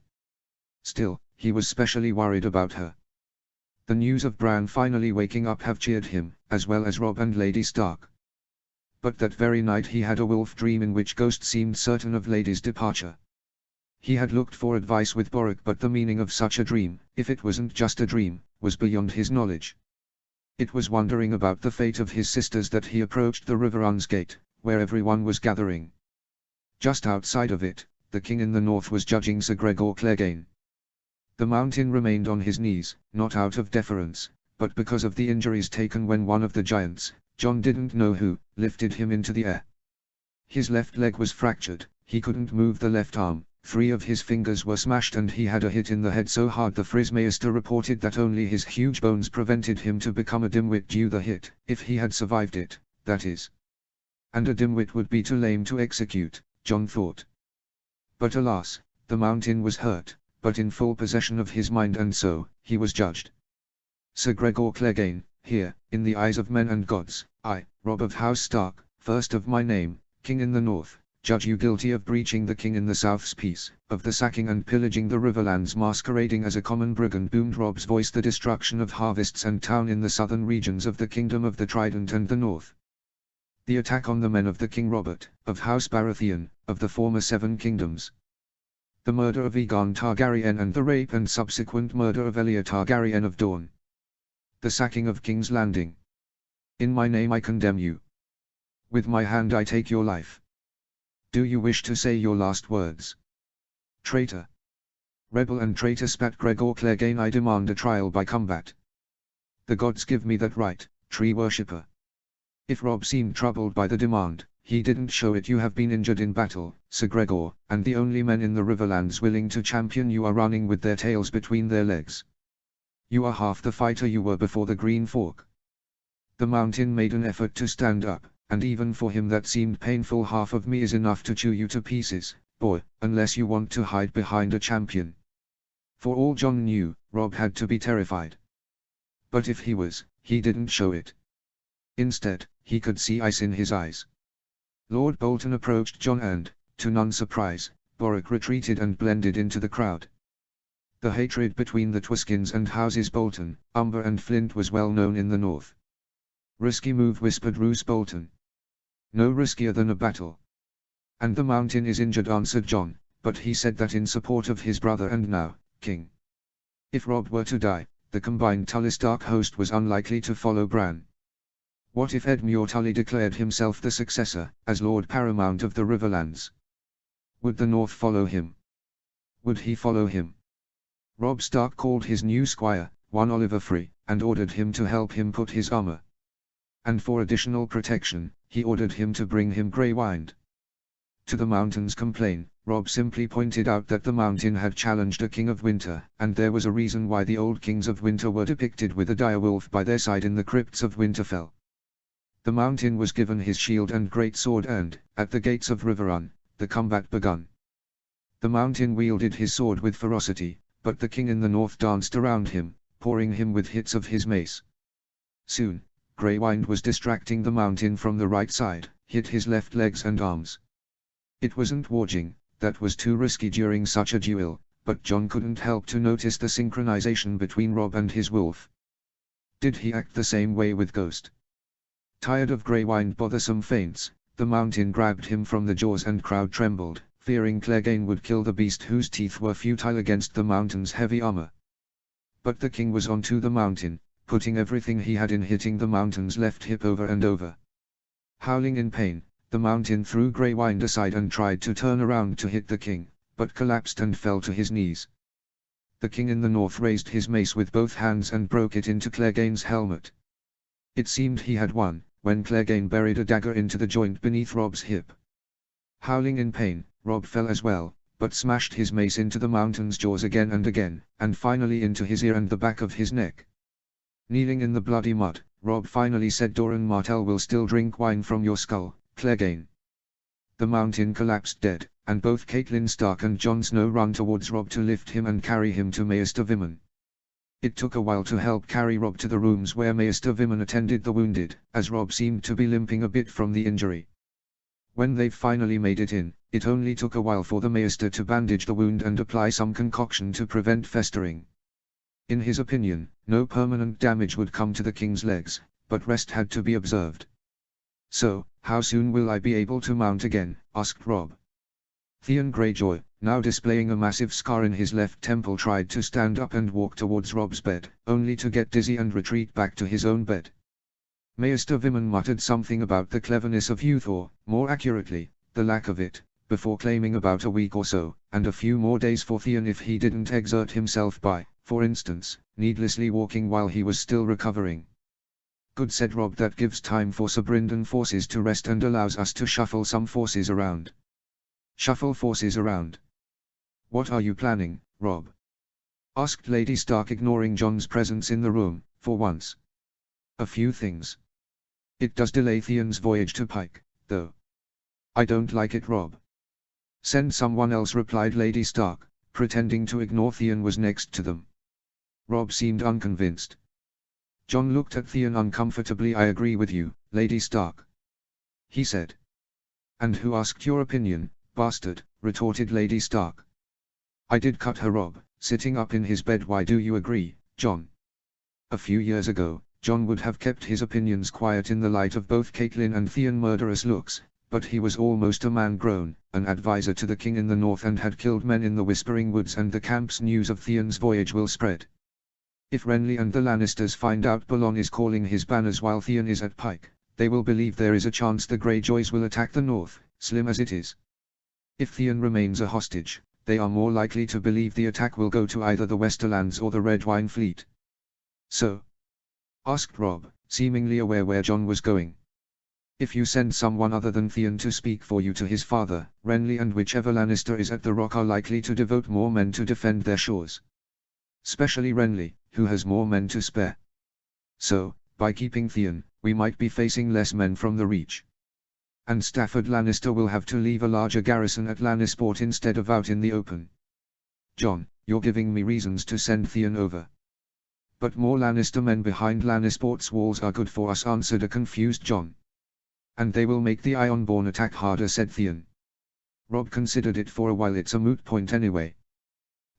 Still, he was specially worried about her. The news of Bran finally waking up have cheered him, as well as Robb and Lady Stark. But that very night he had a wolf dream in which Ghost seemed certain of Lady's departure. He had looked for advice with Boric, but the meaning of such a dream, if it wasn't just a dream, was beyond his knowledge. It was wondering about the fate of his sisters that he approached the Riverrun's gate, where everyone was gathering. Just outside of it, the king in the north was judging Sir Gregor Clegane. The mountain remained on his knees, not out of deference, but because of the injuries taken when one of the giants, John didn't know who, lifted him into the air. His left leg was fractured, he couldn't move the left arm, 3 of his fingers were smashed and he had a hit in the head so hard the Frismeister reported that only his huge bones prevented him to become a dimwit due the hit, if he had survived it, that is. And a dimwit would be too lame to execute, John thought. But alas, the mountain was hurt, but in full possession of his mind and so, he was judged. Sir Gregor Clegane, here, in the eyes of men and gods, I, Rob of House Stark, first of my name, King in the North, judge you guilty of breaching the King in the South's peace, of the sacking and pillaging the Riverlands masquerading as a common brigand boomed Rob's voice the destruction of harvests and town in the southern regions of the Kingdom of the Trident and the North. The attack on the men of the King Robert, of House Baratheon, of the former 7 kingdoms. The murder of Aegon Targaryen and the rape and subsequent murder of Elia Targaryen of Dorne. The sacking of King's Landing. In my name I condemn you. With my hand I take your life. Do you wish to say your last words? Traitor. Rebel and traitor spat Gregor Clegane, I demand a trial by combat. The gods give me that right, tree worshipper. If Rob seemed troubled by the demand, he didn't show it. You have been injured in battle, Sir Gregor, and the only men in the Riverlands willing to champion you are running with their tails between their legs. You are half the fighter you were before the Green Fork. The mountain made an effort to stand up, and even for him that seemed painful. Half of me is enough to chew you to pieces, boy, unless you want to hide behind a champion. For all John knew, Rob had to be terrified. But if he was, he didn't show it. Instead, he could see ice in his eyes. Lord Bolton approached John and, to none's surprise, Boric retreated and blended into the crowd. The hatred between the Twiskins and Houses Bolton, Umber and Flint was well known in the north. Risky move, whispered Roose Bolton. No riskier than a battle. And the mountain is injured, answered John, but he said that in support of his brother and now, king. If Rob were to die, the combined Tully Stark host was unlikely to follow Bran. What if Edmure Tully declared himself the successor, as Lord Paramount of the Riverlands? Would the North follow him? Would he follow him? Robb Stark called his new squire, one Oliver Free, and ordered him to help him put his armor. And for additional protection, he ordered him to bring him grey wind. To the mountain's complaint, Robb simply pointed out that the mountain had challenged a king of winter, and there was a reason why the old kings of winter were depicted with a direwolf by their side in the crypts of Winterfell. The mountain was given his shield and great sword and, at the gates of Riverrun, the combat begun. The mountain wielded his sword with ferocity, but the king in the north danced around him, pouring him with hits of his mace. Soon, grey wind was distracting the mountain from the right side, hit his left legs and arms. It wasn't warging, that was too risky during such a duel, but John couldn't help to notice the synchronization between Robb and his wolf. Did he act the same way with Ghost? Tired of grey wind bothersome feints, the mountain grabbed him from the jaws and crowd trembled, fearing Clegane would kill the beast whose teeth were futile against the mountain's heavy armor. But the king was onto the mountain, putting everything he had in hitting the mountain's left hip over and over. Howling in pain, the mountain threw grey wind aside and tried to turn around to hit the king, but collapsed and fell to his knees. The king in the north raised his mace with both hands and broke it into Clegane's helmet. It seemed he had won, when Clegane buried a dagger into the joint beneath Robb's hip. Howling in pain, Robb fell as well, but smashed his mace into the mountain's jaws again and again, and finally into his ear and the back of his neck. Kneeling in the bloody mud, Robb finally said, Doran Martell will still drink wine from your skull, Clegane. The mountain collapsed dead, and both Catelyn Stark and Jon Snow ran towards Robb to lift him and carry him to Maester Vimen. It took a while to help carry Robb to the rooms where Maester Vimen attended the wounded, as Robb seemed to be limping a bit from the injury. When they finally made it in, it only took a while for the Maester to bandage the wound and apply some concoction to prevent festering. In his opinion, no permanent damage would come to the king's legs, but rest had to be observed. So, how soon will I be able to mount again? Asked Robb. Theon Greyjoy, now displaying a massive scar in his left temple, tried to stand up and walk towards Rob's bed, only to get dizzy and retreat back to his own bed. Maester Vimen muttered something about the cleverness of youth, or, more accurately, the lack of it, before claiming about a week or so, and a few more days for Theon if he didn't exert himself by, for instance, needlessly walking while he was still recovering. Good, said Rob, that gives time for Sabrindan forces to rest and allows us to shuffle some forces around. Shuffle forces around? What are you planning, Rob? Asked Lady Stark, ignoring Jon's presence in the room, for once. A few things. It does delay Theon's voyage to Pike, though. I don't like it, Rob. Send someone else, replied Lady Stark, pretending to ignore Theon was next to them. Rob seemed unconvinced. Jon looked at Theon uncomfortably. I agree with you, Lady Stark, he said. And who asked your opinion, bastard, retorted Lady Stark. I did, cut her Rob, sitting up in his bed. Why do you agree, Jon? A few years ago, Jon would have kept his opinions quiet in the light of both Catelyn and Theon murderous looks, but he was almost a man grown, an advisor to the king in the north, and had killed men in the Whispering Woods, and the camp's news of Theon's voyage will spread. If Renly and the Lannisters find out Balon is calling his banners while Theon is at Pike, they will believe there is a chance the Greyjoys will attack the north, slim as it is. If Theon remains a hostage, they are more likely to believe the attack will go to either the Westerlands or the Red Wine Fleet. So? Asked Rob, seemingly aware where Jon was going. If you send someone other than Theon to speak for you to his father, Renly and whichever Lannister is at the Rock are likely to devote more men to defend their shores. Especially Renly, who has more men to spare. So, by keeping Theon, we might be facing less men from the Reach. And Stafford Lannister will have to leave a larger garrison at Lannisport instead of out in the open. Jon, you're giving me reasons to send Theon over. But more Lannister men behind Lannisport's walls are good for us, answered a confused Jon. And they will make the Ironborn attack harder, said Theon. Rob considered it for a while. It's a moot point anyway.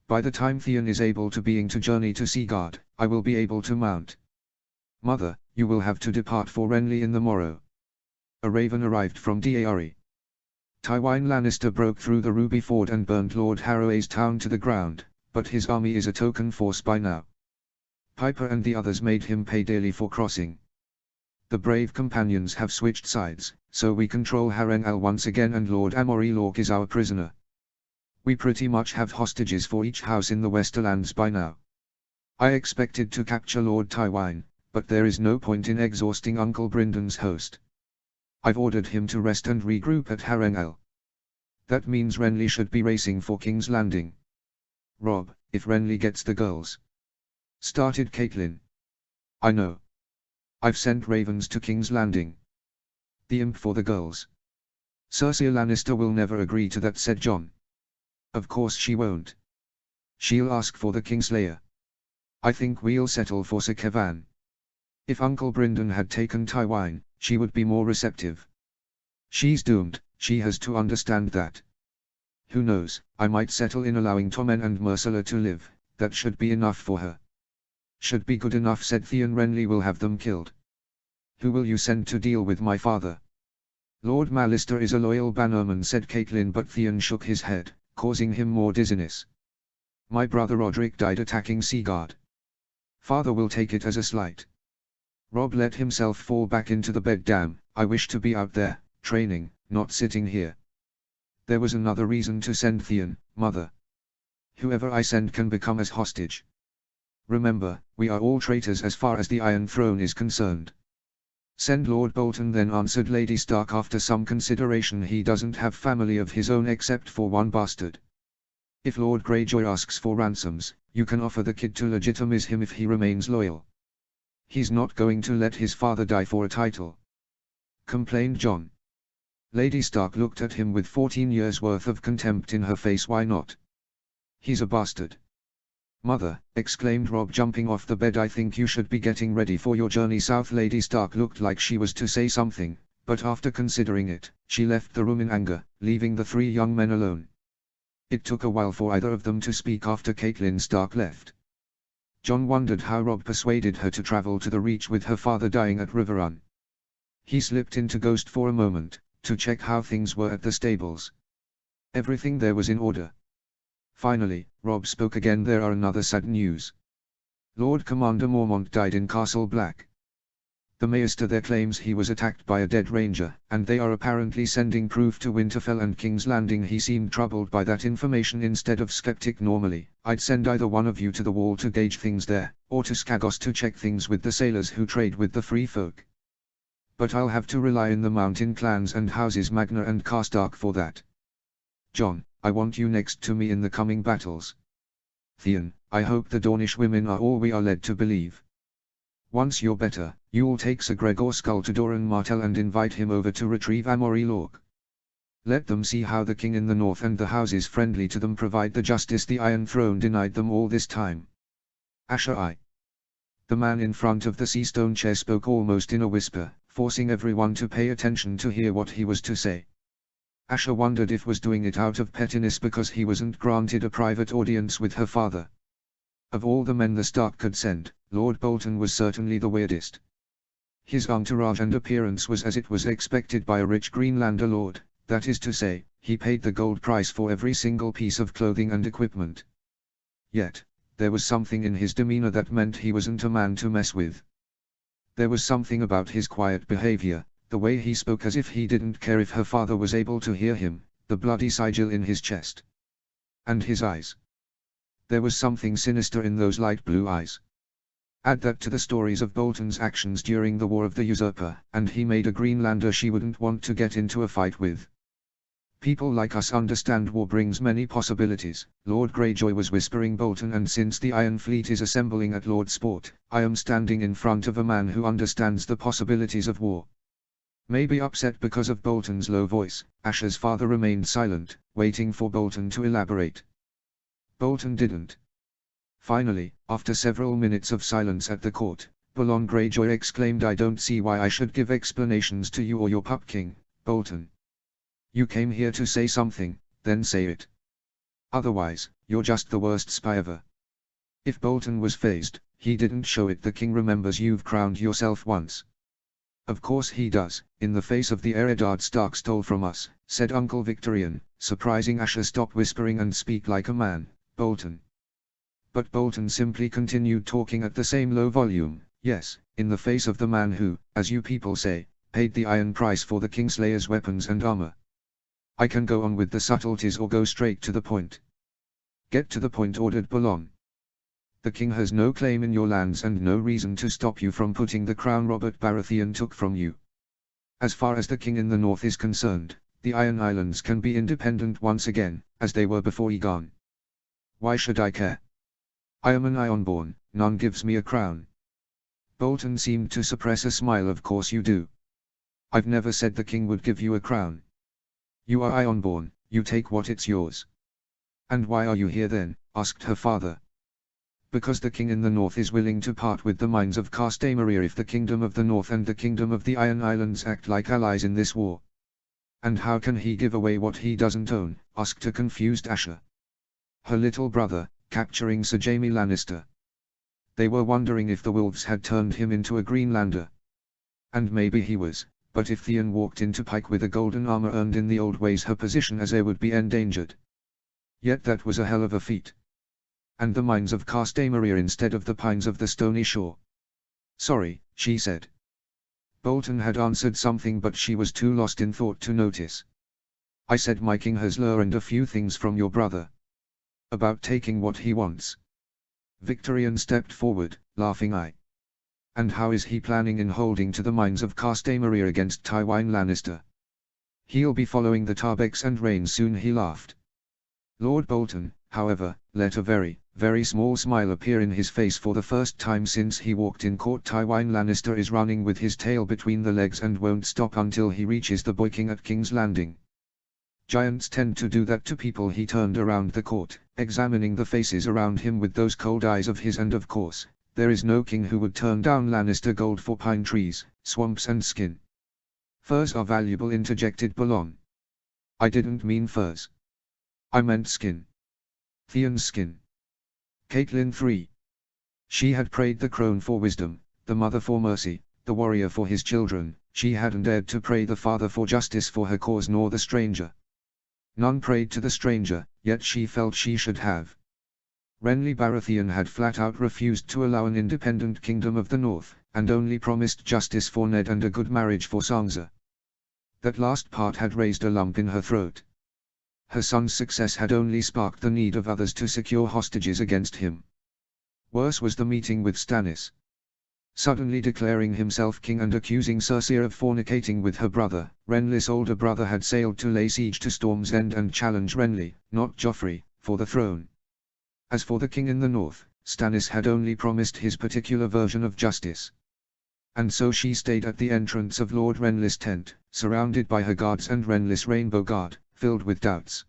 By the time Theon is able to journey to Seaguard, I will be able to mount. Mother, you will have to depart for Renly in the morrow. A raven arrived from Dare. Tywin Lannister broke through the Ruby Ford and burned Lord Harroway's town to the ground, but his army is a token force by now. Piper and the others made him pay dearly for crossing. The brave companions have switched sides, so we control Harrenhal once again, and Lord Amory Lorque is our prisoner. We pretty much have hostages for each house in the Westerlands by now. I expected to capture Lord Tywin, but there is no point in exhausting Uncle Bryndon's host. I've ordered him to rest and regroup at Harrenhal. That means Renly should be racing for King's Landing. Rob, if Renly gets the girls. Started Catelyn. I know. I've sent ravens to King's Landing. The imp for the girls. Cersei Lannister will never agree to that, said Jon. Of course she won't. She'll ask for the Kingslayer. I think we'll settle for Sir Kevan. If Uncle Bryndon had taken Tywin, she would be more receptive. She's doomed, she has to understand that. Who knows, I might settle in allowing Tommen and Myrcella to live, that should be enough for her. Should be good enough, said Theon. Renly will have them killed. Who will you send to deal with my father? Lord Mallister is a loyal bannerman, said Catelyn, but Theon shook his head, causing him more dizziness. My brother Roderick died attacking Seaguard. Father will take it as a slight. Rob let himself fall back into the bed. Damn, I wish to be out there, training, not sitting here. There was another reason to send Theon, Mother. Whoever I send can become as hostage. Remember, we are all traitors as far as the Iron Throne is concerned. Send Lord Bolton then, answered Lady Stark after some consideration. He doesn't have family of his own except for one bastard. If Lord Greyjoy asks for ransoms, you can offer the kid to legitimize him if he remains loyal. He's not going to let his father die for a title, complained Jon. Lady Stark looked at him with 14 years worth of contempt in her face. Why not? He's a bastard. Mother, exclaimed Rob, jumping off the bed, I think you should be getting ready for your journey south. Lady Stark looked like she was to say something, but after considering it, she left the room in anger, leaving the three young men alone. It took a while for either of them to speak after Catelyn Stark left. Jon wondered how Rob persuaded her to travel to the Reach with her father dying at Riverrun. He slipped into Ghost for a moment, to check how things were at the stables. Everything there was in order. Finally, Robb spoke again. There are another sad news. Lord Commander Mormont died in Castle Black. The Maester there claims he was attacked by a dead ranger, and they are apparently sending proof to Winterfell and King's Landing. He seemed troubled by that information instead of skeptic. Normally, I'd send either one of you to the wall to gauge things there, or to Skagos to check things with the sailors who trade with the free folk. But I'll have to rely on the mountain clans and houses Magna and Karstark for that. Jon, I want you next to me in the coming battles. Theon, I hope the Dornish women are all we are led to believe. Once you're better, you'll take Sir Gregor Skull to Doran Martell and invite him over to retrieve Amory Lork. Let them see how the king in the north and the houses friendly to them provide the justice the Iron Throne denied them all this time. Asher I. The man in front of the sea-stone chair spoke almost in a whisper, forcing everyone to pay attention to hear what he was to say. Asher wondered if was doing it out of pettiness because he wasn't granted a private audience with her father. Of all the men the Stark could send, Lord Bolton was certainly the weirdest. His entourage and appearance was as it was expected by a rich Greenlander lord, that is to say, he paid the gold price for every single piece of clothing and equipment. Yet, there was something in his demeanor that meant he wasn't a man to mess with. There was something about his quiet behavior, the way he spoke as if he didn't care if her father was able to hear him, the bloody sigil in his chest. And his eyes. There was something sinister in those light blue eyes. Add that to the stories of Bolton's actions during the War of the Usurper, and he made a Greenlander she wouldn't want to get into a fight with. People like us understand war brings many possibilities, Lord Greyjoy was whispering Bolton, and since the Iron Fleet is assembling at Lordsport, I am standing in front of a man who understands the possibilities of war. Maybe upset because of Bolton's low voice, Asher's father remained silent, waiting for Bolton to elaborate. Bolton didn't. Finally, after several minutes of silence at the court, Balon Greyjoy exclaimed, I don't see why I should give explanations to you or your pup king, Bolton. You came here to say something, then say it. Otherwise, you're just the worst spy ever. If Bolton was fazed, he didn't show it. The king remembers you've crowned yourself once. Of course he does, in the face of the Eredard Stark stole from us, said Uncle Victorian, surprising Asher. Stop whispering and speak like a man, Bolton. But Bolton simply continued talking at the same low volume, yes, in the face of the man who, as you people say, paid the iron price for the Kingslayer's weapons and armor. I can go on with the subtleties or go straight to the point. Get to the point, ordered Balon. The king has no claim in your lands and no reason to stop you from putting the crown Robert Baratheon took from you. As far as the king in the north is concerned, the Iron Islands can be independent once again, as they were before Aegon. Why should I care? I am an Ironborn, none gives me a crown. Bolton seemed to suppress a smile. Of course you do. I've never said the king would give you a crown. You are Ironborn, you take what it's yours. And why are you here then? Asked her father. Because the king in the north is willing to part with the mines of Castamere if the kingdom of the north and the kingdom of the Iron Islands act like allies in this war. And how can he give away what he doesn't own? Asked a confused Asher. Her little brother, capturing Sir Jaime Lannister. They were wondering if the wolves had turned him into a Greenlander. And maybe he was, but if Theon walked into Pike with a golden armor earned in the old ways, her position as heir would be endangered. Yet that was a hell of a feat. And the mines of Castamere instead of the pines of the Stony Shore. Sorry, she said. Bolton had answered something, but she was too lost in thought to notice. I said my king has learned a few things from your brother. About taking what he wants. Victorian stepped forward, laughing. And how is he planning in holding to the mines of Castamere against Tywin Lannister? He'll be following the Tarbecks and Rain soon, he laughed. Lord Bolton, however, let a very, very small smile appear in his face for the first time since he walked in court. Tywin Lannister is running with his tail between the legs and won't stop until he reaches the Boy King at King's Landing. Giants tend to do that to people. He turned around the court, examining the faces around him with those cold eyes of his, and of course, there is no king who would turn down Lannister gold for pine trees, swamps and skin. Furs are valuable, interjected Balon. I didn't mean furs. I meant skin. Theon's skin. Catelyn 3. She had prayed the crone for wisdom, the mother for mercy, the warrior for his children. She hadn't dared to pray the father for justice for her cause, nor the stranger. None prayed to the stranger, yet she felt she should have. Renly Baratheon had flat out refused to allow an independent kingdom of the north, and only promised justice for Ned and a good marriage for Sansa. That last part had raised a lump in her throat. Her son's success had only sparked the need of others to secure hostages against him. Worse was the meeting with Stannis. Suddenly declaring himself king and accusing Cersei of fornicating with her brother, Renly's older brother had sailed to lay siege to Storm's End and challenge Renly, not Joffrey, for the throne. As for the king in the north, Stannis had only promised his particular version of justice. And so she stayed at the entrance of Lord Renly's tent, surrounded by her guards and Renly's Rainbow Guard, filled with doubts.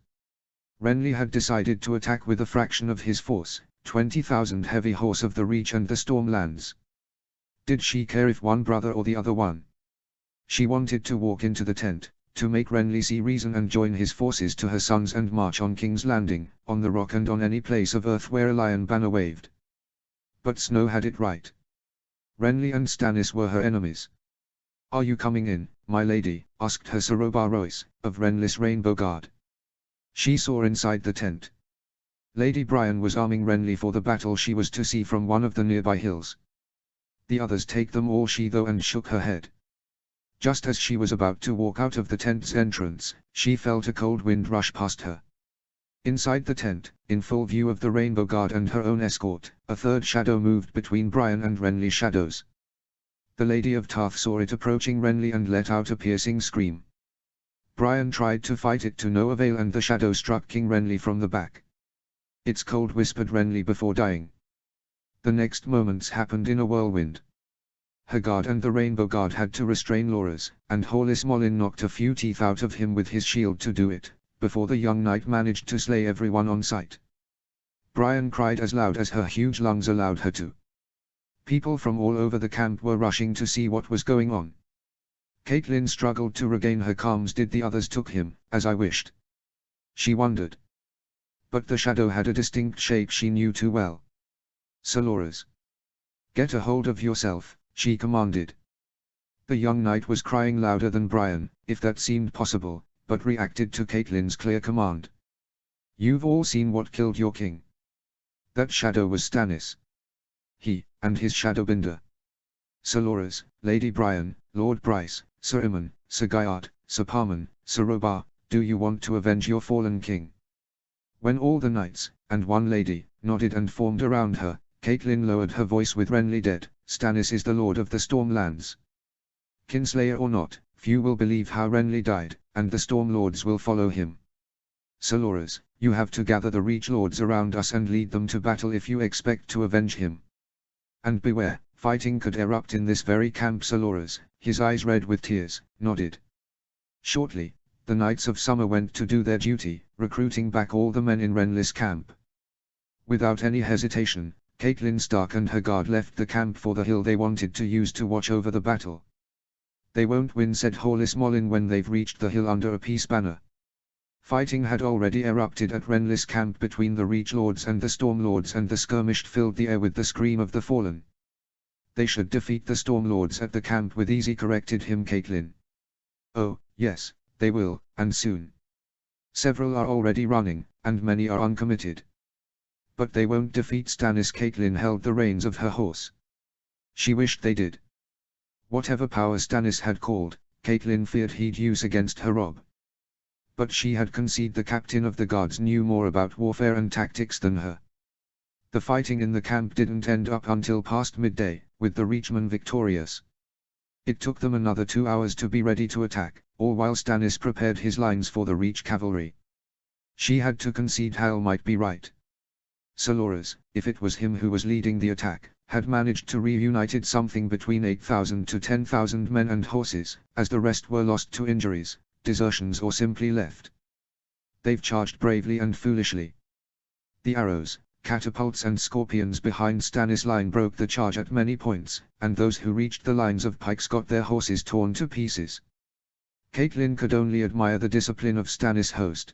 Renly had decided to attack with a fraction of his force, 20,000 heavy horse of the Reach and the Stormlands. Did she care if one brother or the other won? She wanted to walk into the tent, to make Renly see reason and join his forces to her sons and march on King's Landing, on the rock and on any place of earth where a lion banner waved. But Snow had it right. Renly and Stannis were her enemies. "Are you coming in, my lady?" asked her Sir Robar Royce, of Renly's Rainbow Guard. She saw inside the tent. Lady Brienne was arming Renly for the battle she was to see from one of the nearby hills. "The others take them all," she though, and shook her head. Just as she was about to walk out of the tent's entrance, she felt a cold wind rush past her. Inside the tent, in full view of the Rainbow Guard and her own escort, a third shadow moved between Brian and Renly's shadows. The Lady of Tarth saw it approaching Renly and let out a piercing scream. Brian tried to fight it to no avail, and the shadow struck King Renly from the back. "It's cold," whispered Renly before dying. The next moments happened in a whirlwind. Her guard and the Rainbow Guard had to restrain Loras, and Horlis Mollin knocked a few teeth out of him with his shield to do it, before the young knight managed to slay everyone on sight. Brian cried as loud as her huge lungs allowed her to. People from all over the camp were rushing to see what was going on. Catelyn struggled to regain her calm. "Did the others took him, as I wished?" she wondered. But the shadow had a distinct shape she knew too well. "Sir Loras, get a hold of yourself," she commanded. The young knight was crying louder than Brian, if that seemed possible, but reacted to Catelyn's clear command. "You've all seen what killed your king." That shadow was Stannis. He, and his shadowbinder. Sir Loras, Lady Brian, Lord Bryce, Sir Aemon, Sir Gyart, Sir Parman, Sir Robar, do you want to avenge your fallen king? When all the knights, and one lady, nodded and formed around her, Catelyn lowered her voice. "With Renly dead, Stannis is the lord of the Stormlands. Kinslayer or not, few will believe how Renly died, and the Storm Lords will follow him. Sir Loras, you have to gather the Reach Lords around us and lead them to battle if you expect to avenge him. And beware, fighting could erupt in this very camp." Sir Loras, his eyes red with tears, nodded. Shortly, the Knights of Summer went to do their duty, recruiting back all the men in Renly's camp. Without any hesitation, Catelyn Stark and her guard left the camp for the hill they wanted to use to watch over the battle. "They won't win," said Horlis Mollin when they've reached the hill under a peace banner. Fighting had already erupted at Renly's camp between the Reach Lords and the Storm Lords, and the skirmish filled the air with the scream of the fallen. "They should defeat the Storm Lords at the camp with ease," corrected him Catelyn. "Oh, yes, they will, and soon. Several are already running, and many are uncommitted. But they won't defeat Stannis." Catelyn held the reins of her horse. She wished they did. Whatever power Stannis had called, Catelyn feared he'd use against her Rob. But she had conceded the captain of the guards knew more about warfare and tactics than her. The fighting in the camp didn't end up until past midday, with the Reachmen victorious. It took them another 2 hours to be ready to attack, all while Stannis prepared his lines for the Reach cavalry. She had to concede Hal might be right. Sir Loras, if it was him who was leading the attack, had managed to reunited something between 8,000 to 10,000 men and horses, as the rest were lost to injuries, desertions, or simply left. They've charged bravely and foolishly. The arrows, catapults and scorpions behind Stannis' line broke the charge at many points, and those who reached the lines of pikes got their horses torn to pieces. Catelyn could only admire the discipline of Stannis' host.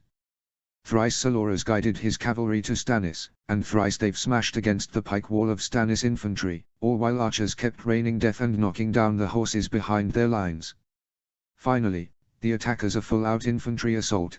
Thrice Sir Loras guided his cavalry to Stannis, and thrice they've smashed against the pike wall of Stannis' infantry, all while archers kept raining death and knocking down the horses behind their lines. Finally, the attackers, a full-out infantry assault,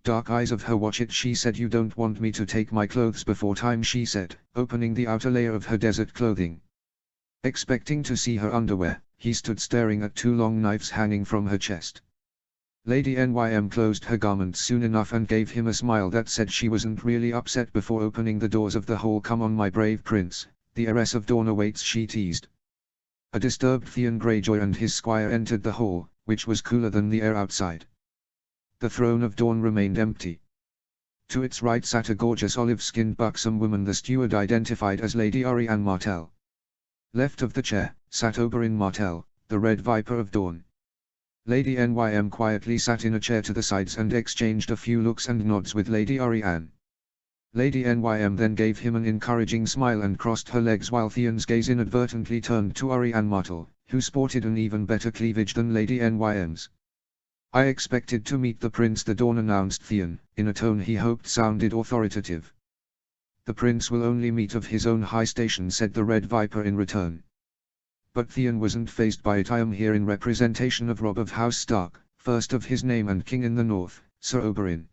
Dark eyes of her watch it, she said. You don't want me to take my clothes before time, she said, opening the outer layer of her desert clothing. Expecting to see her underwear, he stood staring at two long knives hanging from her chest. Lady Nym closed her garments soon enough and gave him a smile that said she wasn't really upset before opening the doors of the hall. Come on, my brave prince, the heiress of Dawn awaits, she teased. A disturbed Theon Greyjoy and his squire entered the hall, which was cooler than the air outside. The throne of Dawn remained empty. To its right sat a gorgeous olive-skinned buxom woman the steward identified as Lady Orianne Martell. Left of the chair, sat Oberyn Martell, the Red Viper of Dawn. Lady Nym quietly sat in a chair to the sides and exchanged a few looks and nods with Lady Orianne. Lady Nym then gave him an encouraging smile and crossed her legs while Theon's gaze inadvertently turned to Orianne Martell, who sported an even better cleavage than Lady Nym's. I expected to meet the prince, the Dawn announced Theon, in a tone he hoped sounded authoritative. The prince will only meet of his own high station, said the Red Viper in return. But Theon wasn't fazed by it. I am here in representation of Robb of House Stark, first of his name and king in the north, Sir Oberyn.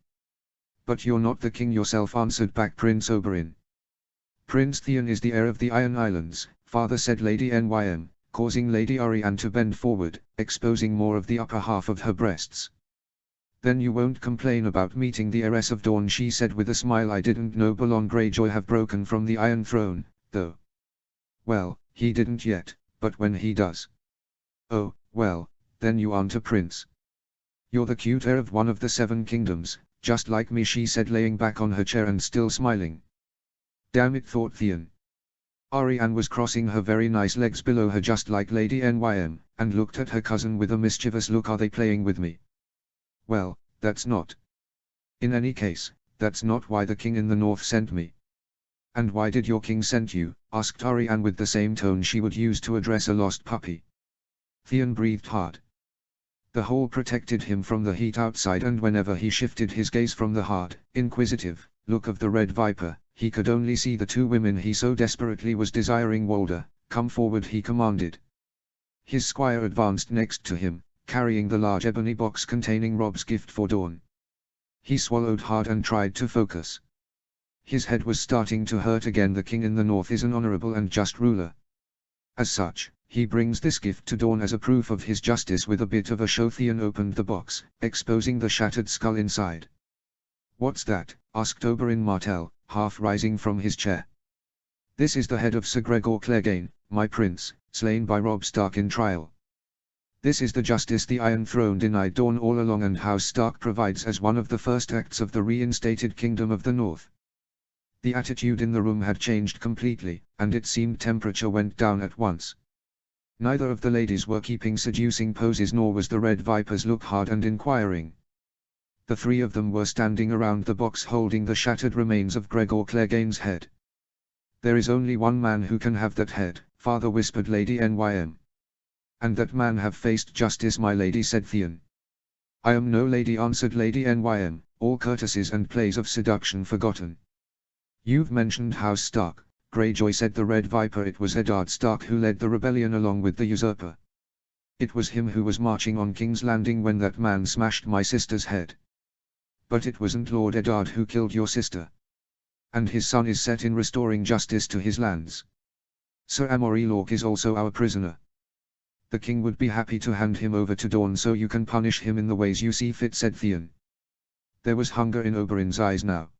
But you're not the king yourself, answered back Prince Oberyn. Prince Theon is the heir of the Iron Islands, father, said Lady Nym, causing Lady Orianne to bend forward, exposing more of the upper half of her breasts. Then you won't complain about meeting the heiress of Dawn, she said with a smile. I didn't know Balon Greyjoy have broken from the Iron Throne, though. Well, he didn't yet, but when he does. Oh, well, then you aren't a prince. You're the cute heir of one of the 7 kingdoms, just like me, she said, laying back on her chair and still smiling. Damn it, thought Theon. Orianne was crossing her very nice legs below her just like Lady Nym, and looked at her cousin with a mischievous look. Are they playing with me? Well, that's not. In any case, that's not why the king in the north sent me. And why did your king send you? Asked Orianne with the same tone she would use to address a lost puppy. Theon breathed hard. The hole protected him from the heat outside, and whenever he shifted his gaze from the hard, inquisitive look of the Red Viper, he could only see the 2 women he so desperately was desiring. Walder, come forward, he commanded. His squire advanced next to him, carrying the large ebony box containing Robb's gift for Dawn. He swallowed hard and tried to focus. His head was starting to hurt again. The king in the north is an honorable and just ruler. As such, he brings this gift to Dawn as a proof of his justice. With a bit of a show, Theon opened the box, exposing the shattered skull inside. What's that? Asked Oberyn Martell, half rising from his chair. This is the head of Sir Gregor Clegane, my prince, slain by Robb Stark in trial. This is the justice the Iron Throne denied Dawn all along, and House Stark provides as one of the first acts of the reinstated Kingdom of the North. The attitude in the room had changed completely, and it seemed temperature went down at once. Neither of the ladies were keeping seducing poses, nor was the Red Viper's look hard and inquiring. The 3 of them were standing around the box holding the shattered remains of Gregor Clegane's head. There is only one man who can have that head, father, whispered Lady Nym. And that man have faced justice, my lady, said Theon. I am no lady, answered Lady Nym, all courtesies and plays of seduction forgotten. You've mentioned House Stark, Greyjoy, said the Red Viper. It was Eddard Stark who led the rebellion along with the usurper. It was him who was marching on King's Landing when that man smashed my sister's head. But it wasn't Lord Eddard who killed your sister. And his son is set in restoring justice to his lands. Sir Amory Lorke is also our prisoner. The king would be happy to hand him over to Dawn so you can punish him in the ways you see fit, said Theon. There was hunger in Oberyn's eyes now.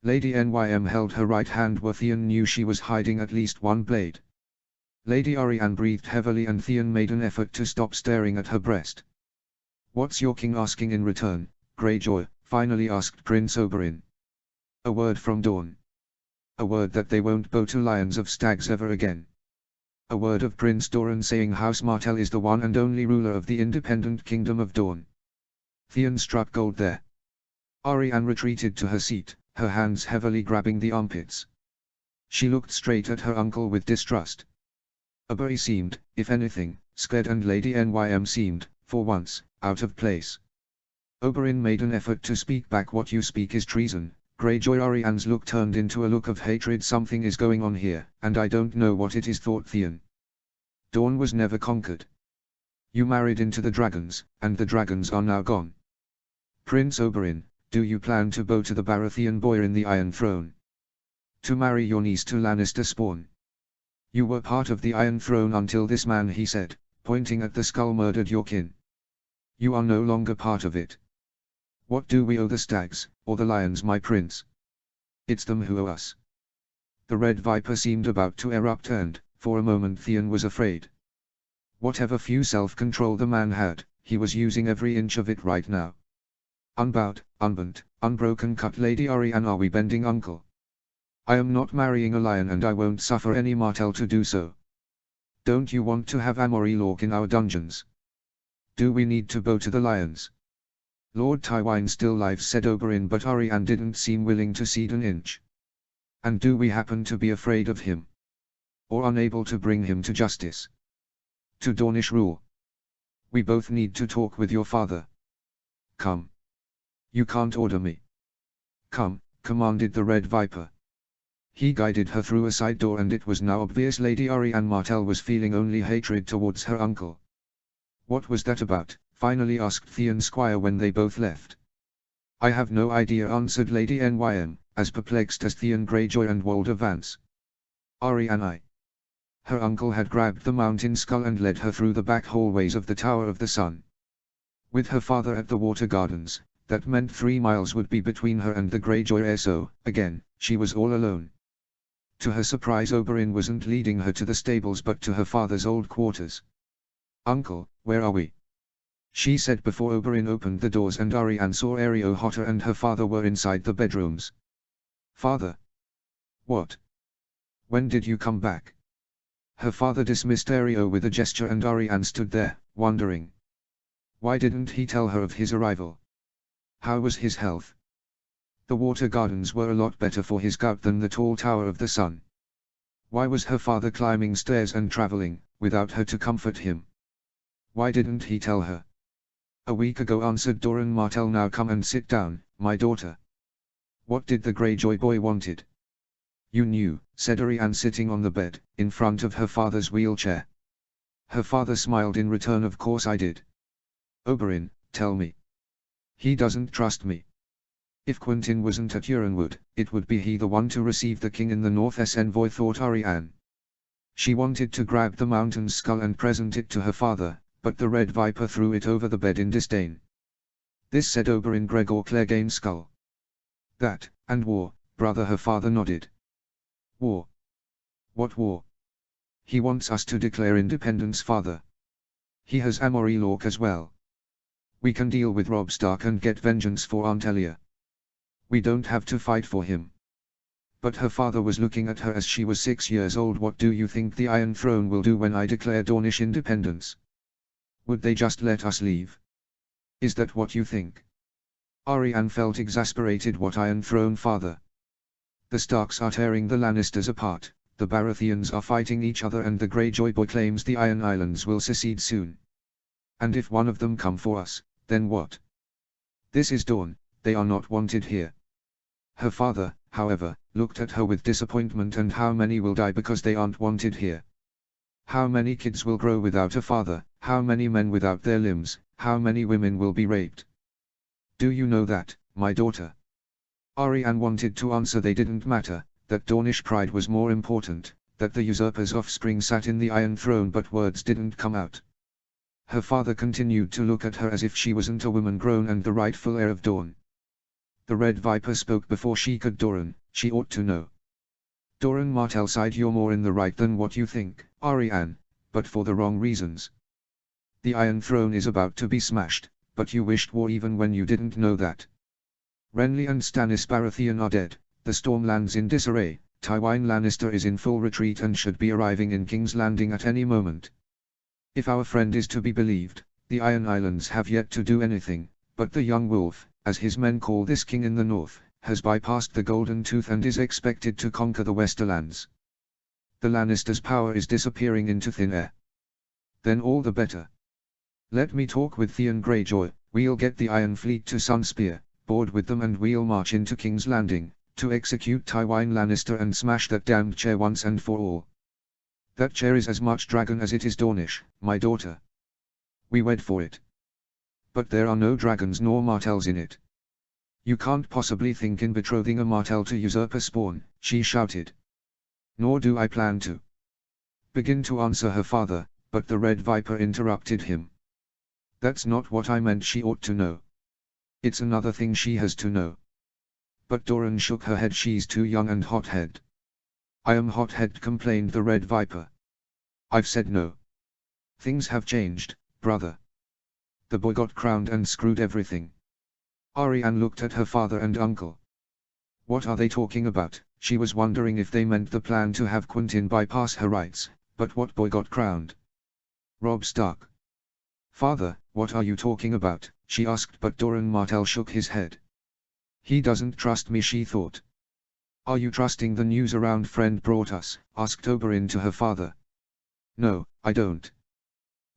Lady Nym held her right hand where Theon knew she was hiding at least one blade. Lady Orianne breathed heavily and Theon made an effort to stop staring at her breast. What's your king asking in return, Greyjoy? Finally asked Prince Oberyn. A word from Dawn. A word that they won't bow to lions of stags ever again. A word of Prince Doran saying House Martell is the one and only ruler of the independent Kingdom of Dawn. Theon struck gold there. Orianne retreated to her seat, her hands heavily grabbing the armpits. She looked straight at her uncle with distrust. Oberyn seemed, if anything, scared, and Lady Nym seemed, for once, out of place. Oberyn made an effort to speak back. What you speak is treason, Greyjoy. Orianne's look turned into a look of hatred. Something is going on here, and I don't know what it is, thought Theon. Dawn was never conquered. You married into the dragons, and the dragons are now gone. Prince Oberyn, Do you plan to bow to the Baratheon boy in the Iron Throne? To marry your niece to Lannister spawn? You were part of the Iron Throne until this man, he said, pointing at the skull, murdered your kin. You are no longer part of it. What do we owe the stags, or the lions, my prince? It's them who owe us. The Red Viper seemed about to erupt and, for a moment Theon was afraid. Whatever few self-control the man had, he was using every inch of it right now. Unbowed, unbent, unbroken cut Lady Orianne, are we bending, uncle? I am not marrying a lion and I won't suffer any Martell to do so. Don't you want to have Amory Lorke in our dungeons? Do we need to bow to the lions? Lord Tywine still lives, said Oberyn, but Orianne didn't seem willing to cede an inch. And do we happen to be afraid of him? Or unable to bring him to justice? To Dornish rule? We both need to talk with your father. Come. You can't order me. Come, commanded the Red Viper. He guided her through a side door, and it was now obvious Lady Orianne Martell was feeling only hatred towards her uncle. What was that about? Finally asked Theon Squire when they both left. I have no idea, answered Lady Nym, as perplexed as Theon Greyjoy and Walder Vance. Orianne. Her uncle had grabbed the mountain skull and led her through the back hallways of the Tower of the Sun. With her father at the Water Gardens, that meant 3 miles would be between her and the Greyjoy heir, so, again, she was all alone. To her surprise, Oberyn wasn't leading her to the stables but to her father's old quarters. Uncle, where are we? She said before Oberyn opened the doors and Orianne saw Areo Hotter and her father were inside the bedrooms. Father? What? When did you come back? Her father dismissed Areo with a gesture and Orianne stood there, wondering. Why didn't he tell her of his arrival? How was his health? The Water Gardens were a lot better for his gout than the tall Tower of the Sun. Why was her father climbing stairs and traveling, without her to comfort him? Why didn't he tell her? A week ago, answered Doran Martell. Now come and sit down, my daughter. What did the Greyjoy boy wanted? You knew, said Orianne, sitting on the bed, in front of her father's wheelchair. Her father smiled in return. Of course I did. Oberyn, tell me. He doesn't trust me. If Quentyn wasn't at Euronwood, it would be he the one to receive the king in the north, as envoy, thought Orianne. She wanted to grab the mountain skull and present it to her father, but the Red Viper threw it over the bed in disdain. This, said Oberyn, Gregor Clegane's skull. That, and war, brother. Her father nodded. War? What war? He wants us to declare independence, father. He has Amory Lorke as well. We can deal with Robb Stark and get vengeance for Aunt Elia. We don't have to fight for him. But her father was looking at her as she was 6 years old. What do you think the Iron Throne will do when I declare Dornish independence? Would they just let us leave? Is that what you think? Orianne felt exasperated. What Iron Throne, father? The Starks are tearing the Lannisters apart, the Baratheons are fighting each other, and the Greyjoy boy claims the Iron Islands will secede soon. And if one of them come for us, then what? This is Dorne, they are not wanted here. Her father, however, looked at her with disappointment. And how many will die because they aren't wanted here? How many kids will grow without a father? How many men without their limbs? How many women will be raped? Do you know that, my daughter? Orianne wanted to answer they didn't matter, that Dornish pride was more important, that the usurper's offspring sat in the Iron Throne, but words didn't come out. Her father continued to look at her as if she wasn't a woman grown and the rightful heir of Dorne. The Red Viper spoke before she could. Doran, she ought to know. Doran Martell sighed. You're more in the right than what you think, Orianne, but for the wrong reasons. The Iron Throne is about to be smashed, but you wished war even when you didn't know that. Renly and Stannis Baratheon are dead, the Stormlands in disarray, Tywine Lannister is in full retreat and should be arriving in King's Landing at any moment. If our friend is to be believed, the Iron Islands have yet to do anything, but the young wolf, as his men call this king in the north, has bypassed the Golden Tooth and is expected to conquer the Westerlands. The Lannisters' power is disappearing into thin air. Then all the better. Let me talk with Theon Greyjoy. We'll get the Iron Fleet to Sunspear, board with them, and we'll march into King's Landing, to execute Tywine Lannister and smash that damned chair once and for all. That chair is as much dragon as it is Dornish, my daughter. We wed for it. But there are no dragons nor Martells in it. You can't possibly think in betrothing a Martell to usurper spawn, she shouted. Nor do I plan to. Begin to answer her father, but the Red Viper interrupted him. That's not what I meant. She ought to know. It's another thing she has to know. But Doran shook her head. She's too young and hot-headed. I am hot-headed, complained the Red Viper. I've said no. Things have changed, brother. The boy got crowned and screwed everything. Ariane looked at her father and uncle. What are they talking about? She was wondering if they meant the plan to have Quentin bypass her rights, but what boy got crowned? Robb Stark. Father, what are you talking about? She asked, but Doran Martell shook his head. He doesn't trust me, she thought. Are you trusting the news around friend brought us? Asked Oberyn to her father. No, I don't.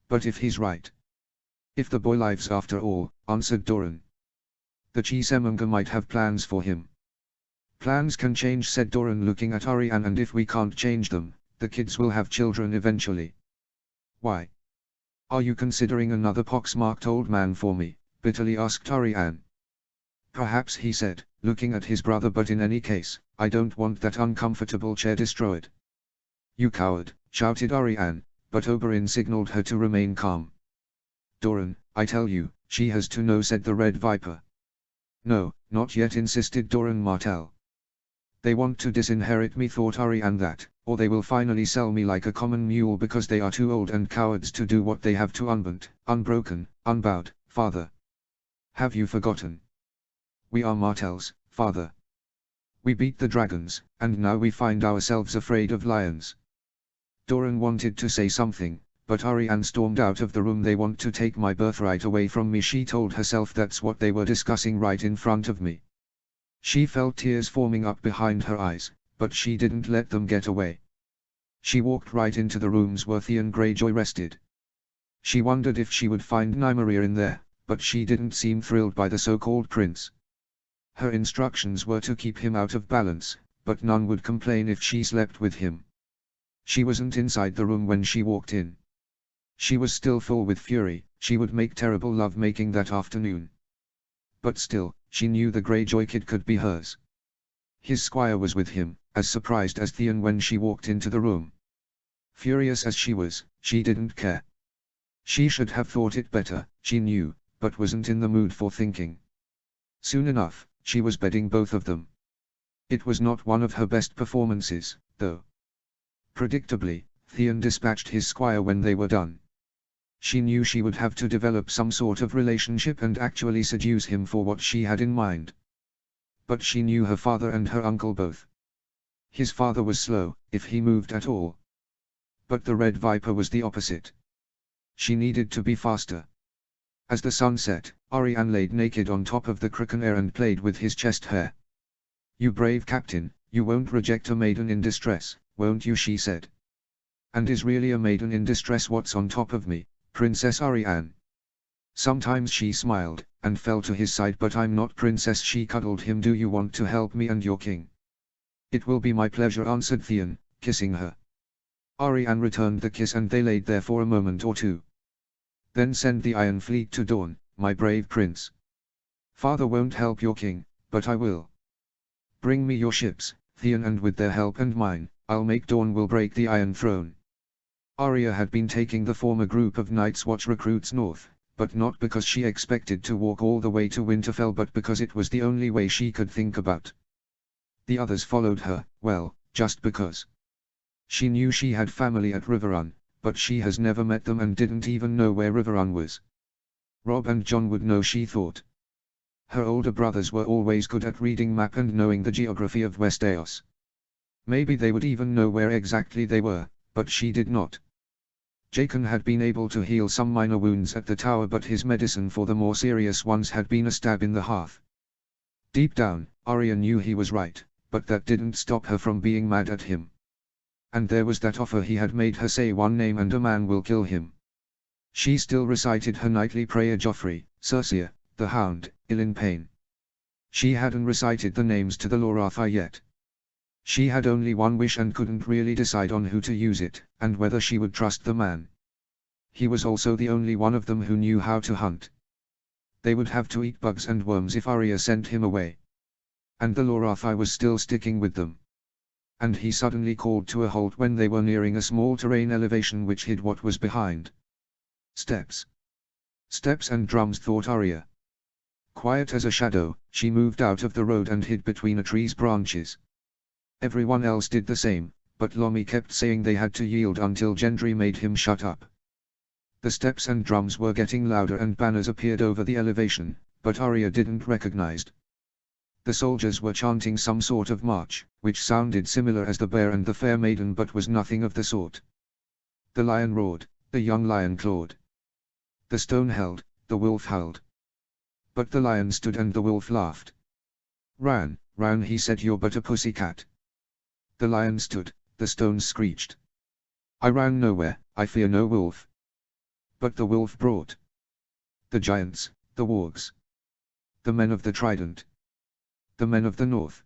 But if he's right. If the boy lives after all, answered Doran. The Cheesemonger might have plans for him. Plans can change, said Doran, looking at Ariane, and if we can't change them, the kids will have children eventually. Why? Are you considering another pox-marked old man for me? Bitterly asked Ariane. Perhaps, he said, looking at his brother, but in any case, I don't want that uncomfortable chair destroyed. You coward, shouted Ariane, but Oberyn signaled her to remain calm. Doran, I tell you, she has to know, said the Red Viper. No, not yet, insisted Doran Martell. They want to disinherit me, thought Ariane, that, or they will finally sell me like a common mule because they are too old and cowards to do what they have to, unbent, unbroken, unbowed. Father. Have you forgotten? We are Martells, father. We beat the dragons, and now we find ourselves afraid of lions. Doran wanted to say something, but Ariane stormed out of the room. They want to take my birthright away from me, she told herself. That's what they were discussing right in front of me. She felt tears forming up behind her eyes, but she didn't let them get away. She walked right into the rooms where Theon Greyjoy rested. She wondered if she would find Nymeria in there, but she didn't seem thrilled by the so-called prince. Her instructions were to keep him out of balance, but none would complain if she slept with him. She wasn't inside the room when she walked in. She was still full with fury. She would make terrible love-making that afternoon. But still, she knew the Greyjoy kid could be hers. His squire was with him, as surprised as Theon when she walked into the room. Furious as she was, she didn't care. She should have thought it better, she knew, but wasn't in the mood for thinking. Soon enough, she was bedding both of them. It was not one of her best performances, though. Predictably, Theon dispatched his squire when they were done. She knew she would have to develop some sort of relationship and actually seduce him for what she had in mind. But she knew her father and her uncle both. His father was slow, if he moved at all. But the Red Viper was the opposite. She needed to be faster. As the sun set, Ariane laid naked on top of the Crickenair and played with his chest hair. You brave captain, you won't reject a maiden in distress, won't you, she said. And is really a maiden in distress what's on top of me, Princess Ariane? Sometimes she smiled, and fell to his side. But I'm not princess, she cuddled him. Do you want to help me and your king? It will be my pleasure, answered Theon, kissing her. Ariane returned the kiss and they laid there for a moment or two. Then send the Iron Fleet to Dawn, my brave prince. Father won't help your king, but I will. Bring me your ships, Theon, and with their help and mine, I'll make Dawn will break the Iron Throne. Arya had been taking the former group of Night's Watch recruits north, but not because she expected to walk all the way to Winterfell, but because it was the only way she could think about. The others followed her, well, just because. She knew she had family at Riverrun, but she has never met them and didn't even know where Riverrun was. Robb and Jon would know, she thought. Her older brothers were always good at reading map and knowing the geography of Westeros. Maybe they would even know where exactly they were, but she did not. Jaqen had been able to heal some minor wounds at the tower, but his medicine for the more serious ones had been a stab in the hearth. Deep down, Arya knew he was right, but that didn't stop her from being mad at him. And there was that offer he had made her: say one name and a man will kill him. She still recited her nightly prayer: Joffrey, Cersei, the Hound, Ilyn Payne. She hadn't recited the names to the Lorathi yet. She had only one wish and couldn't really decide on who to use it, and whether she would trust the man. He was also the only one of them who knew how to hunt. They would have to eat bugs and worms if Arya sent him away. And the Lorathi was still sticking with them. And he suddenly called to a halt when they were nearing a small terrain elevation which hid what was behind. Steps. Steps and drums, thought Arya. Quiet as a shadow, she moved out of the road and hid between a tree's branches. Everyone else did the same, but Lomi kept saying they had to yield until Gendry made him shut up. The steps and drums were getting louder and banners appeared over the elevation, but Arya didn't recognize. The soldiers were chanting some sort of march, which sounded similar as the Bear and the Fair Maiden but was nothing of the sort. The lion roared, the young lion clawed. The stone held, the wolf howled. But the lion stood and the wolf laughed. "Ran, ran," he said, "you're but a pussycat." The lion stood, the stones screeched. "I ran nowhere, I fear no wolf." But the wolf brought the giants, the wargs, the men of the trident, the men of the north.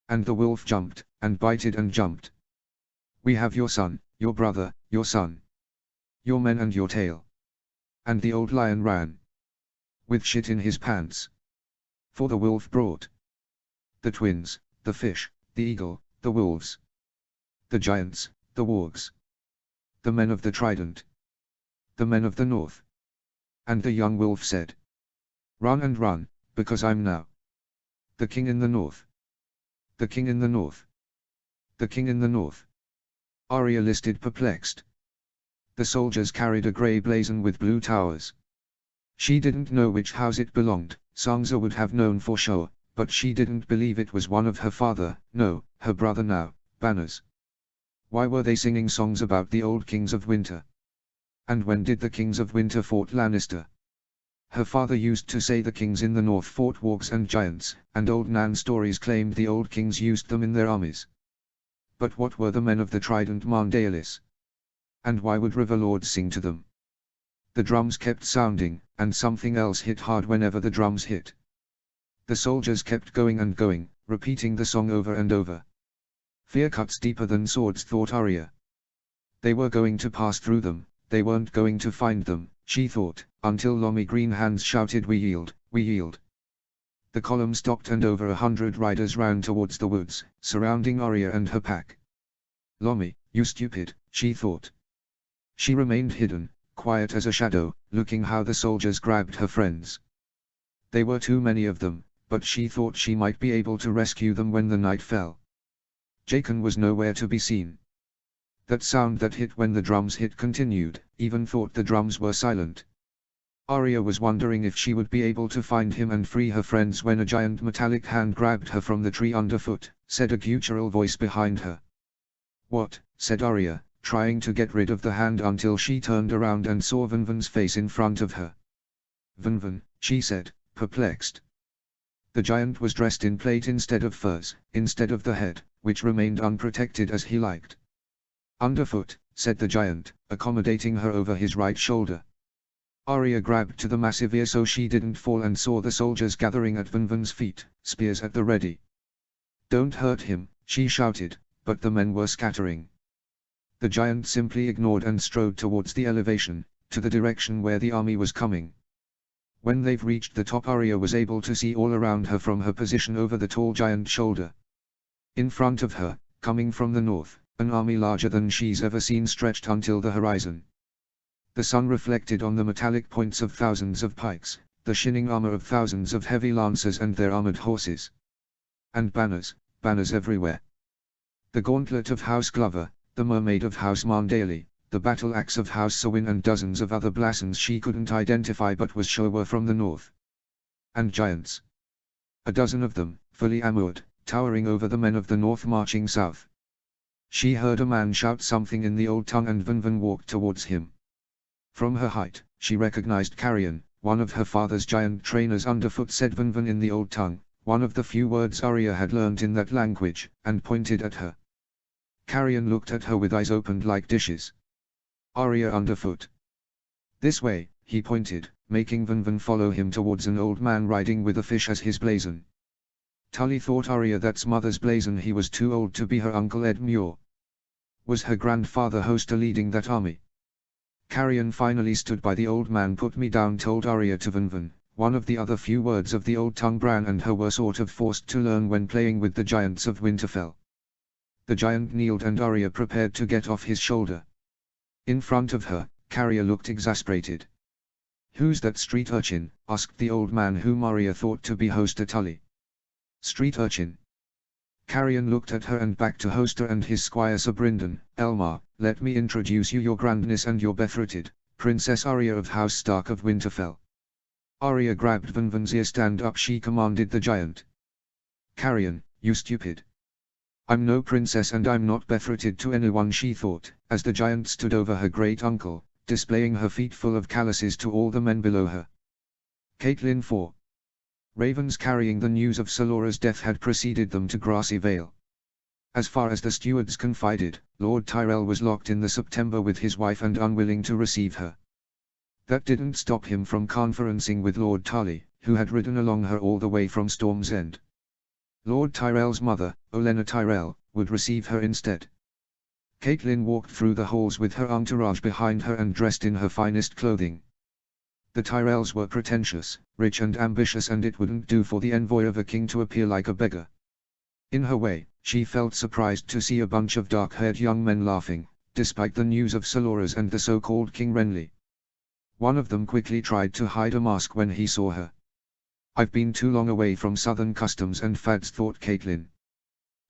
And the wolf jumped, and bited and jumped. "We have your son, your brother, your son, your men and your tail." And the old lion ran with shit in his pants. For the wolf brought the twins, the fish, the eagle, the wolves, the giants, the wargs, the men of the trident, the men of the north. And the young wolf said, "Run and run, because I'm now the king in the north. The king in the north. The king in the north." Arya listed, perplexed. The soldiers carried a grey blazon with blue towers. She didn't know which house it belonged. Sansa would have known for sure, but she didn't believe it was one of her father, no, her brother now, Banner's. Why were they singing songs about the old kings of winter? And when did the kings of winter fought Lannister? Her father used to say the kings in the north fought wargs and giants, and old Nan stories claimed the old kings used them in their armies. But what were the men of the trident Mandaelis? And why would river lords sing to them? The drums kept sounding, and something else hit hard whenever the drums hit. The soldiers kept going and going, repeating the song over and over. Fear cuts deeper than swords, thought Arya. They were going to pass through them, they weren't going to find them, she thought, until Lomi Green Hands shouted, "We yield, we yield." The column stopped and over 100 riders ran towards the woods, surrounding Arya and her pack. "Lomi, you stupid," she thought. She remained hidden, quiet as a shadow, looking how the soldiers grabbed her friends. They were too many of them, but she thought she might be able to rescue them when the night fell. Jaqen was nowhere to be seen. That sound that hit when the drums hit continued, even thought the drums were silent. Arya was wondering if she would be able to find him and free her friends when a giant metallic hand grabbed her from the tree underfoot, said a guttural voice behind her. "What?" said Arya, trying to get rid of the hand until she turned around and saw Vinvin's face in front of her. "Vinvin," she said, perplexed. The giant was dressed in plate instead of furs, instead of the head, which remained unprotected as he liked. "Underfoot," said the giant, accommodating her over his right shoulder. Arya grabbed to the massive ear so she didn't fall and saw the soldiers gathering at Vinvin's feet, spears at the ready. "Don't hurt him," she shouted, but the men were scattering. The giant simply ignored and strode towards the elevation, to the direction where the army was coming. When they've reached the top, Arya was able to see all around her from her position over the tall giant's shoulder. In front of her, coming from the north, an army larger than she's ever seen stretched until the horizon. The sun reflected on the metallic points of thousands of pikes, the shining armor of thousands of heavy lancers and their armored horses. And banners, banners everywhere. The gauntlet of House Glover, the mermaid of House Mandaeli, the battle axe of House Sawin and dozens of other blasons she couldn't identify but was sure were from the north. And giants. A dozen of them, fully armored, towering over the men of the north marching south. She heard a man shout something in the old tongue and Vinvin walked towards him. From her height, she recognized Carrion, one of her father's giant trainers. "Underfoot," said Vinvin in the old tongue, one of the few words Arya had learned in that language, and pointed at her. Carrion looked at her with eyes opened like dishes. "Arya Underfoot." "This way," he pointed, making Vinvin follow him towards an old man riding with a fish as his blazon. Tully thought Arya that's mother's blazon. He was too old to be her uncle Ed Muir. Was her grandfather Hoster leading that army? Carrion finally stood by the old man. "Put me down," told Arya to Vinvin, One of the other few words of the old tongue Bran and her were sort of forced to learn when playing with the giants of Winterfell. The giant kneeled and Arya prepared to get off his shoulder. In front of her, Carrier looked exasperated. "Who's that street urchin?" asked the old man whom Arya thought to be Hoster Tully. "Street urchin?" Carrion looked at her and back to Hoster and his squire Sir Brynden. "Elmar, let me introduce you your grandness and your betrothed, Princess Arya of House Stark of Winterfell." Arya grabbed Vanvan's ear. "Stand up," she commanded the giant. "Carrion, you stupid. I'm no princess and I'm not betrothed to anyone," she thought, as the giant stood over her great uncle, displaying her feet full of calluses to all the men below her. Catelyn 4. Ravens carrying the news of Salora's death had preceded them to Grassy Vale. As far as the stewards confided, Lord Tyrell was locked in the September with his wife and unwilling to receive her. That didn't stop him from conferencing with Lord Tarley, who had ridden along her all the way from Storm's End. Lord Tyrell's mother, Olenna Tyrell, would receive her instead. Catelyn walked through the halls with her entourage behind her and dressed in her finest clothing. The Tyrells were pretentious, rich and ambitious, and it wouldn't do for the envoy of a king to appear like a beggar. In her way, she felt surprised to see a bunch of dark-haired young men laughing, despite the news of Salora's and the so-called King Renly. One of them quickly tried to hide a mask when he saw her. "I've been too long away from southern customs and fads," thought Catelyn.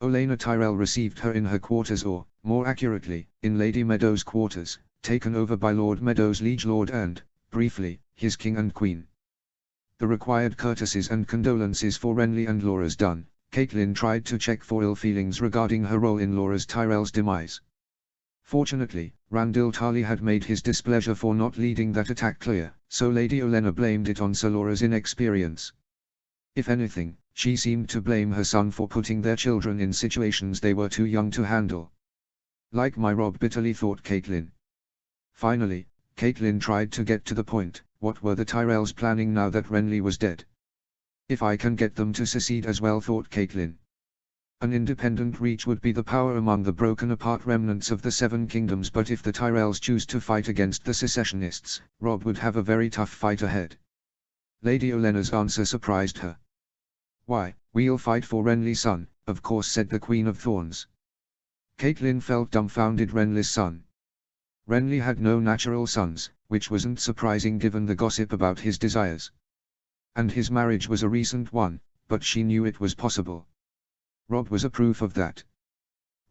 Olenna Tyrell received her in her quarters, or, more accurately, in Lady Meadows' quarters, taken over by Lord Meadows' liege lord and, briefly, his king and queen. The required courtesies and condolences for Renly and Loras done, Catelyn tried to check for ill feelings regarding her role in Loras Tyrell's demise. Fortunately, Randyll Tarly had made his displeasure for not leading that attack clear, so Lady Olenna blamed it on Salora's inexperience. If anything, she seemed to blame her son for putting their children in situations they were too young to handle. "Like my Rob," bitterly thought Catelyn. Finally, Catelyn tried to get to the point. What were the Tyrells planning now that Renly was dead? "If I can get them to secede as well," thought Catelyn. An independent reach would be the power among the broken-apart remnants of the Seven Kingdoms, but if the Tyrells choose to fight against the secessionists, Rob would have a very tough fight ahead. Lady Olenna's answer surprised her. "Why, we'll fight for Renly's son, of course," said the Queen of Thorns. Catelyn felt dumbfounded. Renly's son. Renly had no natural sons, which wasn't surprising given the gossip about his desires. And his marriage was a recent one, but she knew it was possible. Rob was a proof of that.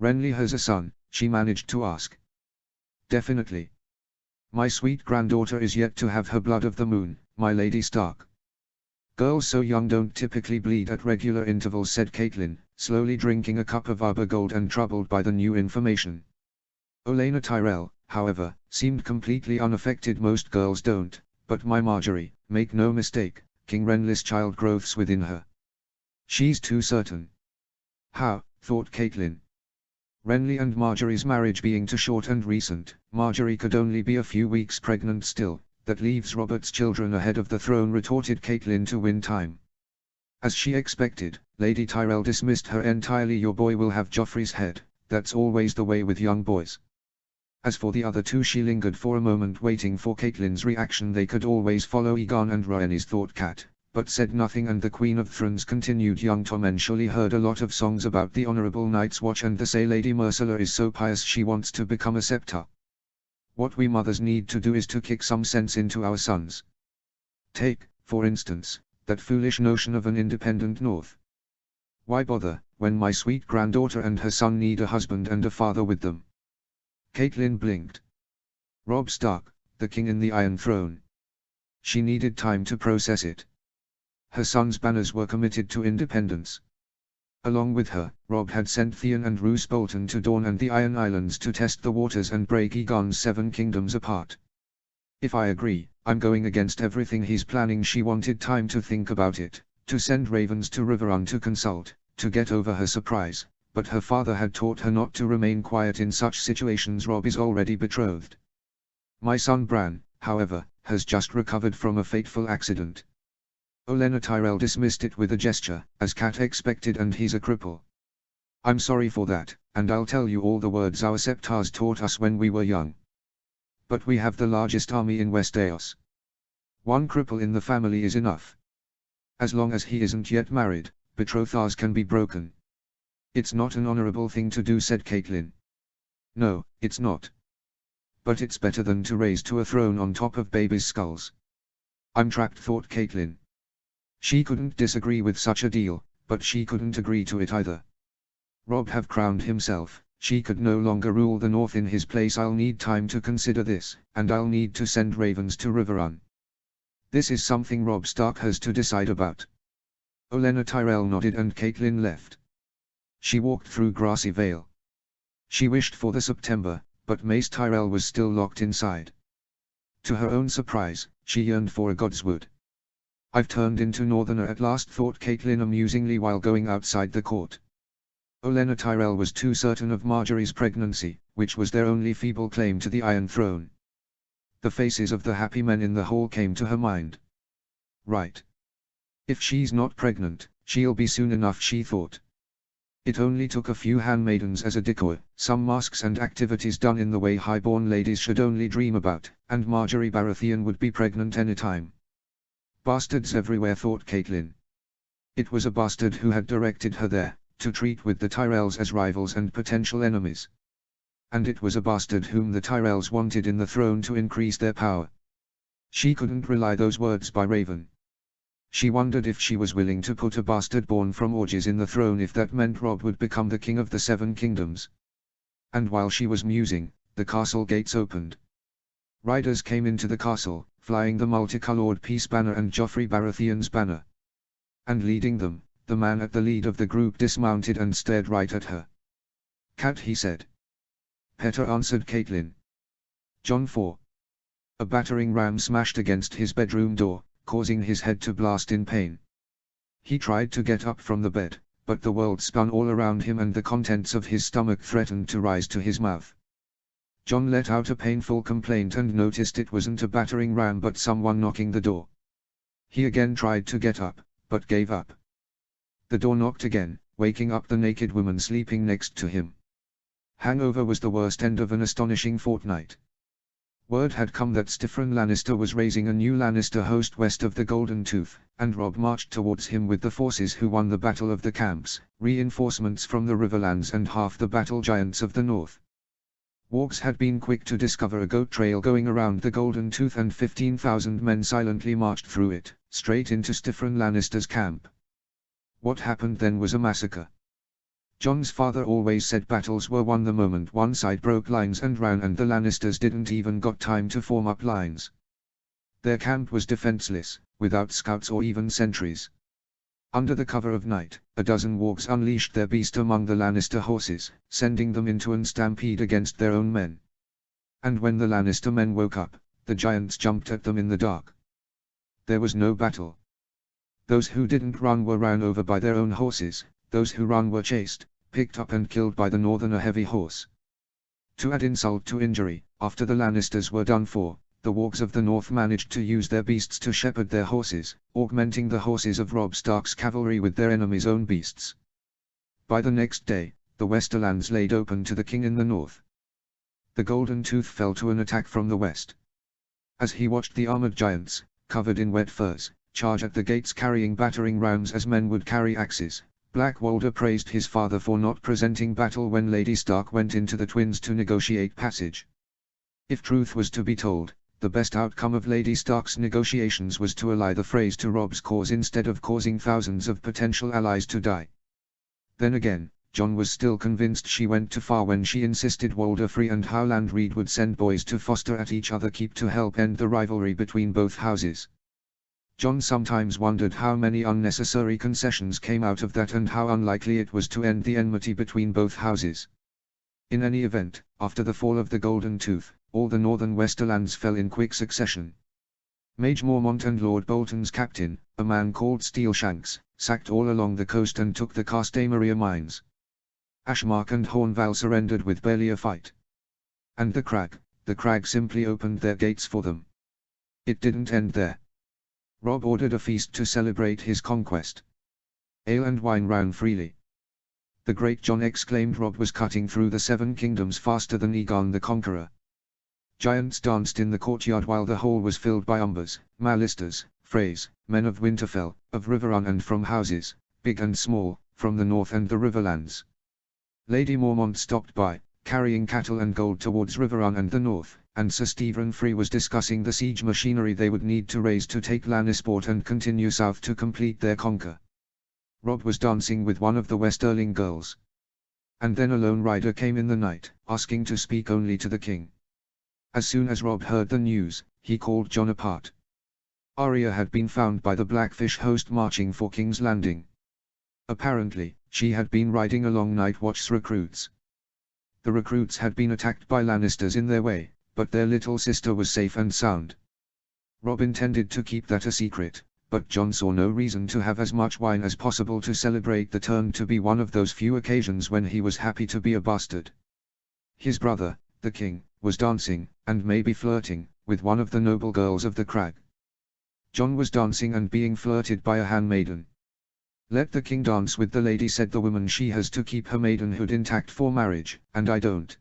"Renly has a son?" she managed to ask. "Definitely. My sweet granddaughter is yet to have her blood of the moon, my Lady Stark." "Girls so young don't typically bleed at regular intervals," said Catelyn, slowly drinking a cup of Gold and troubled by the new information. Olenna Tyrell, however, seemed completely unaffected. "Most girls don't, but my Marjorie, make no mistake, King Renly's child growths within her. She's too certain." "How?" thought Catelyn. Renly and Marjorie's marriage being too short and recent, Marjorie could only be a few weeks pregnant still. "That leaves Robert's children ahead of the throne," retorted Catelyn to win time. As she expected, Lady Tyrell dismissed her entirely. "Your boy will have Joffrey's head, that's always the way with young boys." As for the other two, she lingered for a moment waiting for Catelyn's reaction. They could always follow Egon and Rhaenys, thought Cat, but said nothing, and the Queen of Thrones continued. "Young Tommen surely heard a lot of songs about the Honourable Night's Watch, and they say Lady Myrcella is so pious she wants to become a Septa. What we mothers need to do is to kick some sense into our sons. Take, for instance, that foolish notion of an independent North. Why bother, when my sweet granddaughter and her son need a husband and a father with them?" Catelyn blinked. Robb Stark, the king in the Iron Throne. She needed time to process it. Her son's banners were committed to independence. Along with her, Robb had sent Theon and Roose Bolton to Dorne and the Iron Islands to test the waters and break Aegon's 7 kingdoms apart. "If I agree, I'm going against everything he's planning." She wanted time to think about it, to send ravens to Riverrun to consult, to get over her surprise, but her father had taught her not to remain quiet in such situations. "Robb is already betrothed. My son Bran, however, has just recovered from a fateful accident." Olenna Tyrell dismissed it with a gesture, as Cat expected, "and he's a cripple. I'm sorry for that, and I'll tell you all the words our Septars taught us when we were young. But we have the largest army in Westeros. One cripple in the family is enough. As long as he isn't yet married, betrothals can be broken. It's not an honorable thing to do, said Caitlin. No, it's not. But it's better than to raise to a throne on top of babies' skulls. I'm trapped, thought Caitlin. She couldn't disagree with such a deal, but she couldn't agree to it either. Rob have crowned himself, she could no longer rule the North in his place. I'll need time to consider this, and I'll need to send ravens to Riverrun. This is something Robb Stark has to decide about. Olenna Tyrell nodded and Caitlin left. She walked through Grassy Vale. She wished for the September, but Mace Tyrell was still locked inside. To her own surprise, she yearned for a Godswood. I've turned into Northerner at last, thought Caitlin amusingly while going outside the court. Olenna Tyrell was too certain of Margaery's pregnancy, which was their only feeble claim to the Iron Throne. The faces of the happy men in the hall came to her mind. Right. If she's not pregnant, she'll be soon enough, she thought. It only took a few handmaidens as a decoy, some masks and activities done in the way highborn ladies should only dream about, and Margaery Baratheon would be pregnant anytime. Bastards everywhere, thought Caitlin. It was a bastard who had directed her there, to treat with the Tyrells as rivals and potential enemies. And it was a bastard whom the Tyrells wanted in the throne to increase their power. She couldn't rely those words by Raven. She wondered if she was willing to put a bastard born from orgies in the throne if that meant Robb would become the king of the Seven Kingdoms. And while she was musing, the castle gates opened. Riders came into the castle, flying the multicolored peace banner and Joffrey Baratheon's banner. And leading them, the man at the lead of the group dismounted and stared right at her. Cat, he said. Petter, answered Caitlin. Jon 4. A battering ram smashed against his bedroom door, causing his head to blast in pain. He tried to get up from the bed, but the world spun all around him and the contents of his stomach threatened to rise to his mouth. Jon let out a painful complaint and noticed it wasn't a battering ram but someone knocking the door. He again tried to get up, but gave up. The door knocked again, waking up the naked woman sleeping next to him. Hangover was the worst end of an astonishing fortnight. Word had come that Steffren Lannister was raising a new Lannister host west of the Golden Tooth, and Robb marched towards him with the forces who won the Battle of the Camps, reinforcements from the Riverlands and half the battle giants of the north. Wargs had been quick to discover a goat trail going around the Golden Tooth and 15,000 men silently marched through it, straight into Steffren Lannister's camp. What happened then was a massacre. Jon's father always said battles were won the moment one side broke lines and ran, and the Lannisters didn't even got time to form up lines. Their camp was defenseless, without scouts or even sentries. Under the cover of night, a dozen wargs unleashed their beast among the Lannister horses, sending them into an stampede against their own men. And when the Lannister men woke up, the giants jumped at them in the dark. There was no battle. Those who didn't run were ran over by their own horses, those who ran were chased, picked up and killed by the Northerner heavy horse. To add insult to injury, after the Lannisters were done for, the Wargs of the North managed to use their beasts to shepherd their horses, augmenting the horses of Robb Stark's cavalry with their enemies' own beasts. By the next day, the Westerlands laid open to the king in the north. The Golden Tooth fell to an attack from the west. As he watched the armored giants, covered in wet furs, charge at the gates carrying battering rams as men would carry axes, Black Walder praised his father for not presenting battle when Lady Stark went into the Twins to negotiate passage. If truth was to be told, the best outcome of Lady Stark's negotiations was to ally the Freys to Robb's cause instead of causing thousands of potential allies to die. Then again, Jon was still convinced she went too far when she insisted Walder Free and Howland Reed would send boys to foster at each other keep to help end the rivalry between both houses. Jon sometimes wondered how many unnecessary concessions came out of that and how unlikely it was to end the enmity between both houses. In any event, after the fall of the Golden Tooth, all the northern Westerlands fell in quick succession. Mage Mormont and Lord Bolton's captain, a man called Steelshanks, sacked all along the coast and took the Castamaria mines. Ashmark and Hornval surrendered with barely a fight. And the Crag simply opened their gates for them. It didn't end there. Robb ordered a feast to celebrate his conquest. Ale and wine ran freely. The great Jon exclaimed. Robb was cutting through the Seven Kingdoms faster than Aegon the Conqueror. Giants danced in the courtyard while the hall was filled by umbers, malisters, freys, men of Winterfell, of Riverrun and from houses, big and small, from the north and the Riverlands. Lady Mormont stopped by, carrying cattle and gold towards Riverrun and the north, and Sir Stephen Free was discussing the siege machinery they would need to raise to take Lannisport and continue south to complete their conquer. Robb was dancing with one of the Westerling girls. And then a lone rider came in the night, asking to speak only to the king. As soon as Robb heard the news, he called Jon apart. Arya had been found by the Blackfish host marching for King's Landing. Apparently, she had been riding along Night Watch's recruits. The recruits had been attacked by Lannisters in their way, but their little sister was safe and sound. Robb intended to keep that a secret, but Jon saw no reason to have as much wine as possible to celebrate the turn to be one of those few occasions when he was happy to be a bastard. His brother, the king, was dancing, and maybe flirting, with one of the noble girls of the crag. Jon was dancing and being flirted by a handmaiden. Let the king dance with the lady, said the woman. She has to keep her maidenhood intact for marriage, and I don't.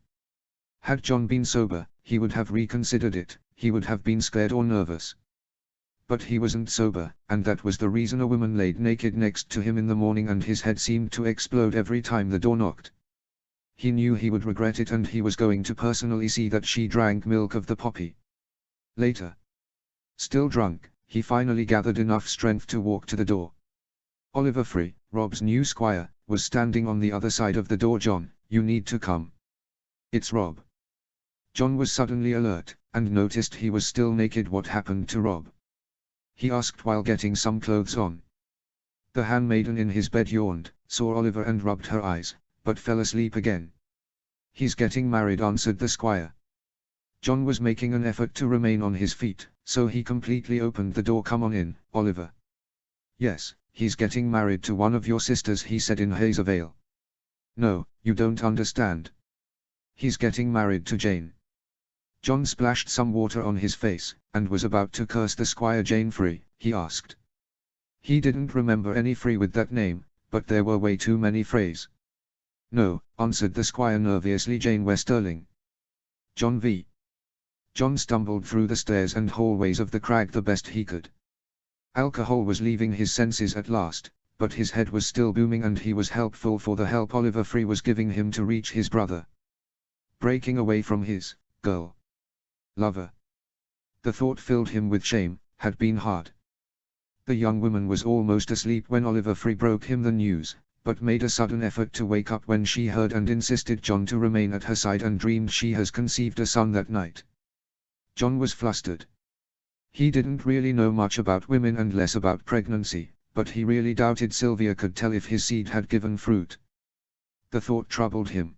Had Jon been sober, he would have reconsidered it, he would have been scared or nervous. But he wasn't sober, and that was the reason a woman laid naked next to him in the morning and his head seemed to explode every time the door knocked. He knew he would regret it and he was going to personally see that she drank milk of the poppy. Later. Still drunk, he finally gathered enough strength to walk to the door. Oliver Free, Robb's new squire, was standing on the other side of the door. Jon, you need to come. It's Robb. Jon was suddenly alert, and noticed he was still naked. What happened to Robb? He asked while getting some clothes on. The handmaiden in his bed yawned, saw Oliver and rubbed her eyes, but fell asleep again. He's getting married, answered the squire. Jon was making an effort to remain on his feet, so he completely opened the door. Come on in, Oliver. Yes, he's getting married to one of your sisters, he said in Hazervale. No, you don't understand. He's getting married to Jane. Jon splashed some water on his face, and was about to curse the squire. Jane Free, he asked. He didn't remember any Free with that name, but there were way too many Freys. No, answered the squire nervously. Jane Westerling. Jon v. Jon stumbled through the stairs and hallways of the crag the best he could. Alcohol was leaving his senses at last, but his head was still booming and he was helpful for the help Oliver Free was giving him to reach his brother. Breaking away from his girl lover. The thought filled him with shame, had been hard. The young woman was almost asleep when Oliver Free broke him the news, but made a sudden effort to wake up when she heard and insisted Jon to remain at her side and dreamed she has conceived a son that night. Jon was flustered. He didn't really know much about women and less about pregnancy, but he really doubted Sylvia could tell if his seed had given fruit. The thought troubled him.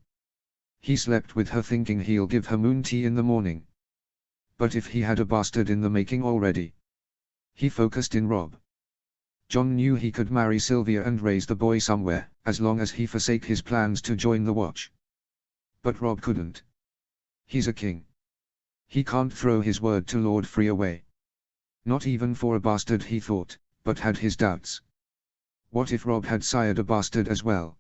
He slept with her thinking he'll give her moon tea in the morning. But if he had a bastard in the making already? He focused in Robb. Jon knew he could marry Sylvia and raise the boy somewhere, as long as he forsake his plans to join the Watch. But Robb couldn't. He's a king. He can't throw his word to Lord Free away. Not even for a bastard, he thought, but had his doubts. What if Robb had sired a bastard as well?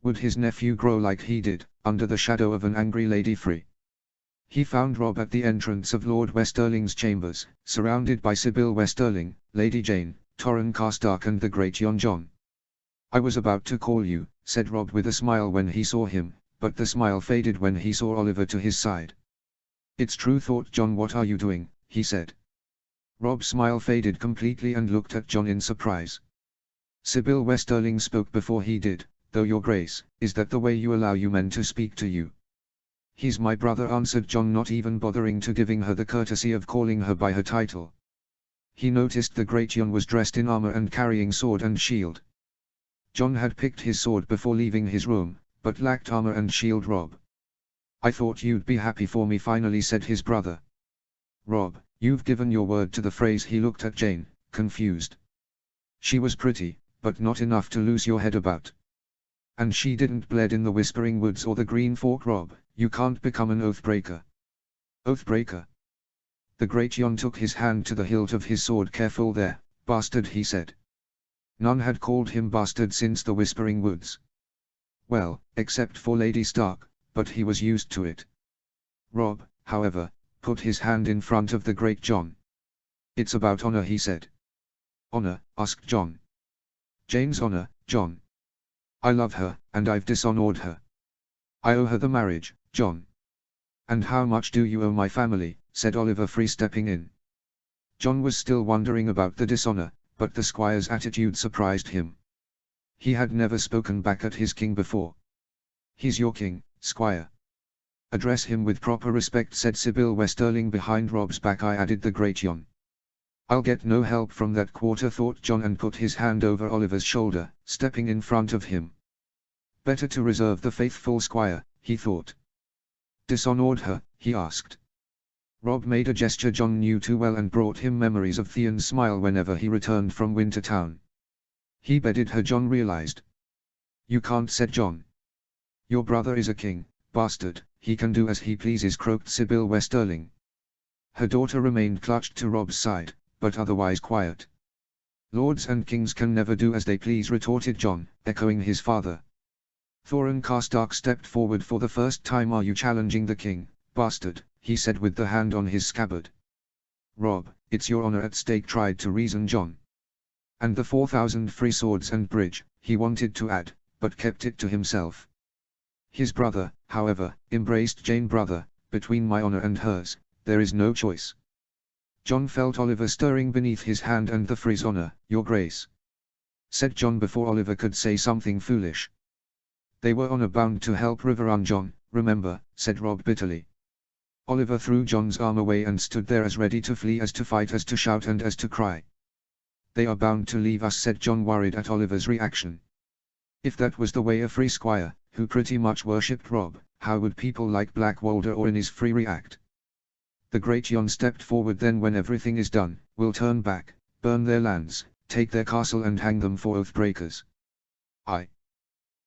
Would his nephew grow like he did, under the shadow of an angry Lady Free? He found Robb at the entrance of Lord Westerling's chambers, surrounded by Sybil Westerling, Lady Jane, Torrhen Karstark and the great Jon. Jon. I was about to call you, said Robb with a smile when he saw him, but the smile faded when he saw Oliver to his side. It's true, thought Jon. What are you doing? He said. Robb's smile faded completely and looked at Jon in surprise. Sybil Westerling spoke before he did, though your grace, is that the way you allow you men to speak to you? He's my brother, answered Jon, not even bothering to giving her the courtesy of calling her by her title. He noticed the great Jon was dressed in armor and carrying sword and shield. Jon had picked his sword before leaving his room, but lacked armor and shield. Robb. I thought you'd be happy for me, finally said his brother. Robb, you've given your word to the phrase. He looked at Jane, confused. She was pretty, but not enough to lose your head about. And she didn't bled in the Whispering Woods or the Green Fork. Robb, you can't become an oathbreaker. Oathbreaker? The great Jon took his hand to the hilt of his sword. Careful there, bastard, he said. None had called him bastard since the Whispering Woods. Well, except for Lady Stark, but he was used to it. Robb, however, put his hand in front of the great John. "It's about honor," he said. "Honor?" asked John. "Jane's honor, John. I love her, and I've dishonored her. I owe her the marriage, John." "And how much do you owe my family?" said Oliver Free, stepping in. John was still wondering about the dishonor, but the squire's attitude surprised him. He had never spoken back at his king before. "He's your king, squire. Address him with proper respect," said Sybil Westerling behind Rob's back. "I," added the great John. "I'll get no help from that quarter," thought John, and put his hand over Oliver's shoulder, stepping in front of him. Better to reserve the faithful squire, he thought. "Dishonored her?" he asked. Rob made a gesture John knew too well and brought him memories of Theon's smile whenever he returned from Wintertown. "He bedded her," John realized. "You can't," said John. "Your brother is a king, bastard, he can do as he pleases," croaked Sybil Westerling. Her daughter remained clutched to Rob's side, but otherwise quiet. "Lords and kings can never do as they please," retorted John, echoing his father. Thorin Karstark stepped forward for the first time. "Are you challenging the king, bastard?" he said with the hand on his scabbard. "Rob, it's your honor at stake," tried to reason John. "And the 4,000 free swords and bridge," he wanted to add, but kept it to himself. His brother, however, embraced Jane. "Brother, between my honor and hers, there is no choice." John felt Oliver stirring beneath his hand. "And the Free's honor, your grace," said John before Oliver could say something foolish. "They were honor bound to help Riverrun, John, remember," said Rob bitterly. Oliver threw John's arm away and stood there as ready to flee as to fight, as to shout and as to cry. "They are bound to leave us," said John, worried at Oliver's reaction. If that was the way a free squire, who pretty much worshipped Rob, how would people like Blackwalder or Innisfree react? The great Jon stepped forward. "Then when everything is done, we'll turn back, burn their lands, take their castle and hang them for oath breakers. Aye.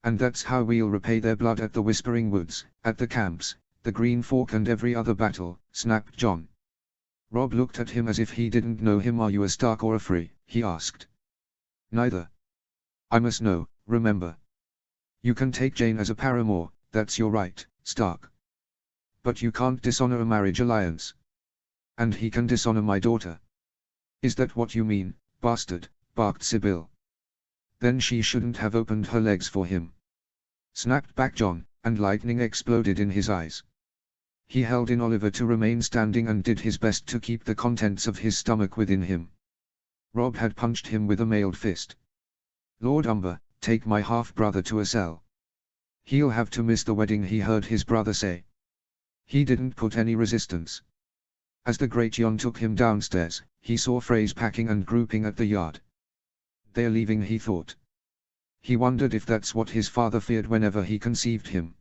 And that's how we'll repay their blood at the Whispering Woods, at the camps, the Green Fork and every other battle," snapped John. Rob looked at him as if he didn't know him. "Are you a Stark or a Free?" he asked. "Neither. I must know, remember. You can take Jane as a paramour, that's your right, Stark. But you can't dishonor a marriage alliance. And he can dishonor my daughter." "Is that what you mean, bastard?" barked Sybil. "Then she shouldn't have opened her legs for him," snapped back John, and lightning exploded in his eyes. He held in Oliver to remain standing and did his best to keep the contents of his stomach within him. Rob had punched him with a mailed fist. "Lord Umber, take my half-brother to a cell. He'll have to miss the wedding," he heard his brother say. He didn't put any resistance. As the great Jon took him downstairs, he saw Freys packing and grouping at the yard. "They're leaving," he thought. He wondered if that's what his father feared whenever he conceived him.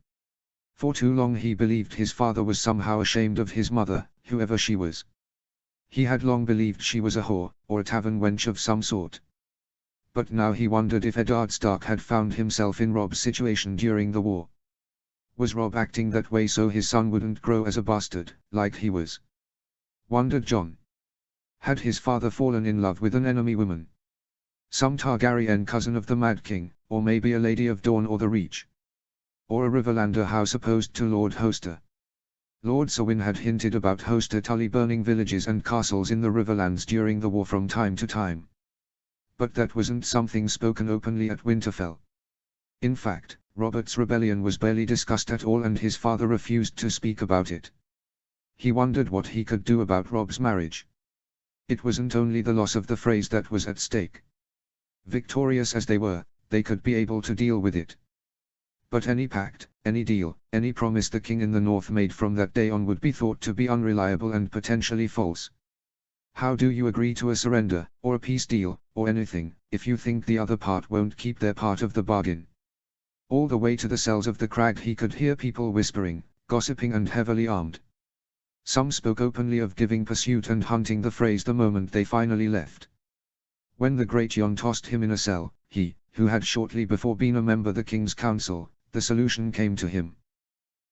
For too long he believed his father was somehow ashamed of his mother, whoever she was. He had long believed she was a whore, or a tavern wench of some sort. But now he wondered if Eddard Stark had found himself in Rob's situation during the war. Was Rob acting that way so his son wouldn't grow as a bastard, like he was? Wondered John. Had his father fallen in love with an enemy woman? Some Targaryen cousin of the Mad King, or maybe a Lady of Dawn or the Reach? Or a Riverlander house opposed to Lord Hoster? Lord Sewin had hinted about Hoster Tully burning villages and castles in the Riverlands during the war from time to time. But that wasn't something spoken openly at Winterfell. In fact, Robert's rebellion was barely discussed at all, and his father refused to speak about it. He wondered what he could do about Rob's marriage. It wasn't only the loss of the Freys that was at stake. Victorious as they were, they could be able to deal with it. But any pact, any deal, any promise the king in the north made from that day on would be thought to be unreliable and potentially false. How do you agree to a surrender, or a peace deal, or anything, if you think the other part won't keep their part of the bargain? All the way to the cells of the crag he could hear people whispering, gossiping and heavily armed. Some spoke openly of giving pursuit and hunting the Freys the moment they finally left. When the great Jon tossed him in a cell, he, who had shortly before been a member of the King's Council, the solution came to him.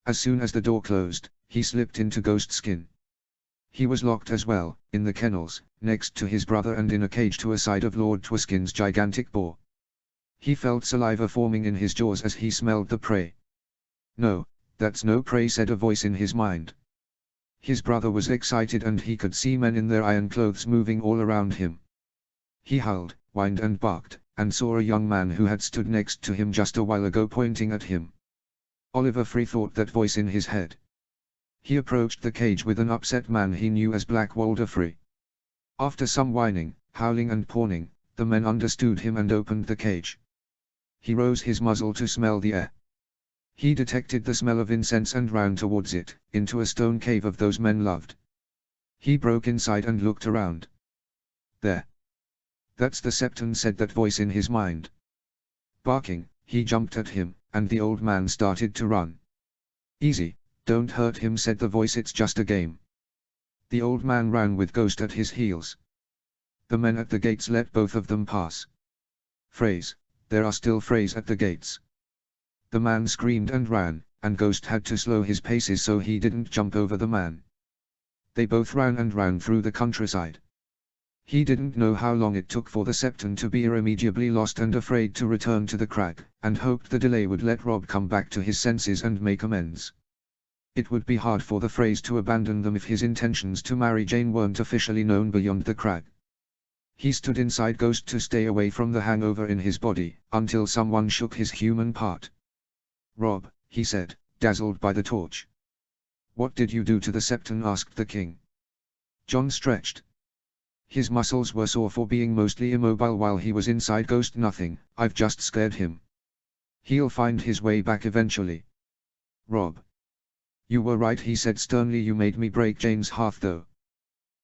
As soon as the door closed, he slipped into ghost skin. He was locked as well, in the kennels, next to his brother and in a cage to a side of Lord Twiskin's gigantic boar. He felt saliva forming in his jaws as he smelled the prey. "No, that's no prey," said a voice in his mind. His brother was excited and he could see men in their iron clothes moving all around him. He howled, whined and barked, and saw a young man who had stood next to him just a while ago pointing at him. Oliver Free thought that voice in his head. He approached the cage with an upset man he knew as Black Walder Free. After some whining, howling and pawning, the men understood him and opened the cage. He rose his muzzle to smell the air. He detected the smell of incense and ran towards it, into a stone cave of those men loved. He broke inside and looked around. There. That's the Septon, said that voice in his mind. Barking, he jumped at him, and the old man started to run. Easy, don't hurt him, said the voice, it's just a game. The old man ran with Ghost at his heels. The men at the gates let both of them pass. Phrase, there are still Freys at the gates. The man screamed and ran, and Ghost had to slow his paces so he didn't jump over the man. They both ran and ran through the countryside. He didn't know how long it took for the Septon to be irremediably lost and afraid to return to the crag, and hoped the delay would let Rob come back to his senses and make amends. It would be hard for the Freys to abandon them if his intentions to marry Jane weren't officially known beyond the crag. He stood inside Ghost to stay away from the hangover in his body, until someone shook his human part. Rob, he said, dazzled by the torch. What did you do to the Septon? Asked the king. John stretched. His muscles were sore for being mostly immobile while he was inside Ghost. Nothing, I've just scared him. He'll find his way back eventually. Rob. You were right, he said sternly, you made me break Jane's heart though.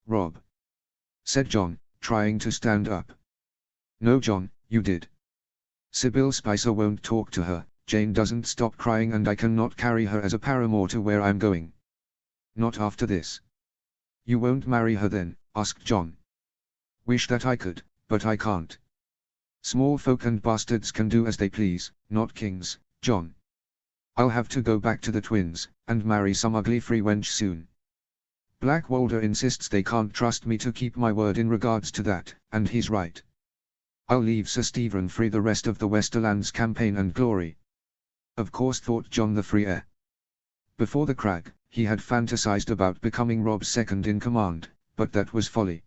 Rob. Said John, trying to stand up. No John, you did. Sybil Spicer won't talk to her, Jane doesn't stop crying and I cannot carry her as a paramour to where I'm going. Not after this. You won't marry her then? Asked John. Wish that I could, but I can't. Small folk and bastards can do as they please, not kings, John. I'll have to go back to the twins, and marry some ugly free wench soon. Black Walder insists they can't trust me to keep my word in regards to that, and he's right. I'll leave Sir Stephen free the rest of the Westerlands campaign and glory. Of course, thought John the free heir. Before the crag, he had fantasized about becoming Rob's second in command, but that was folly.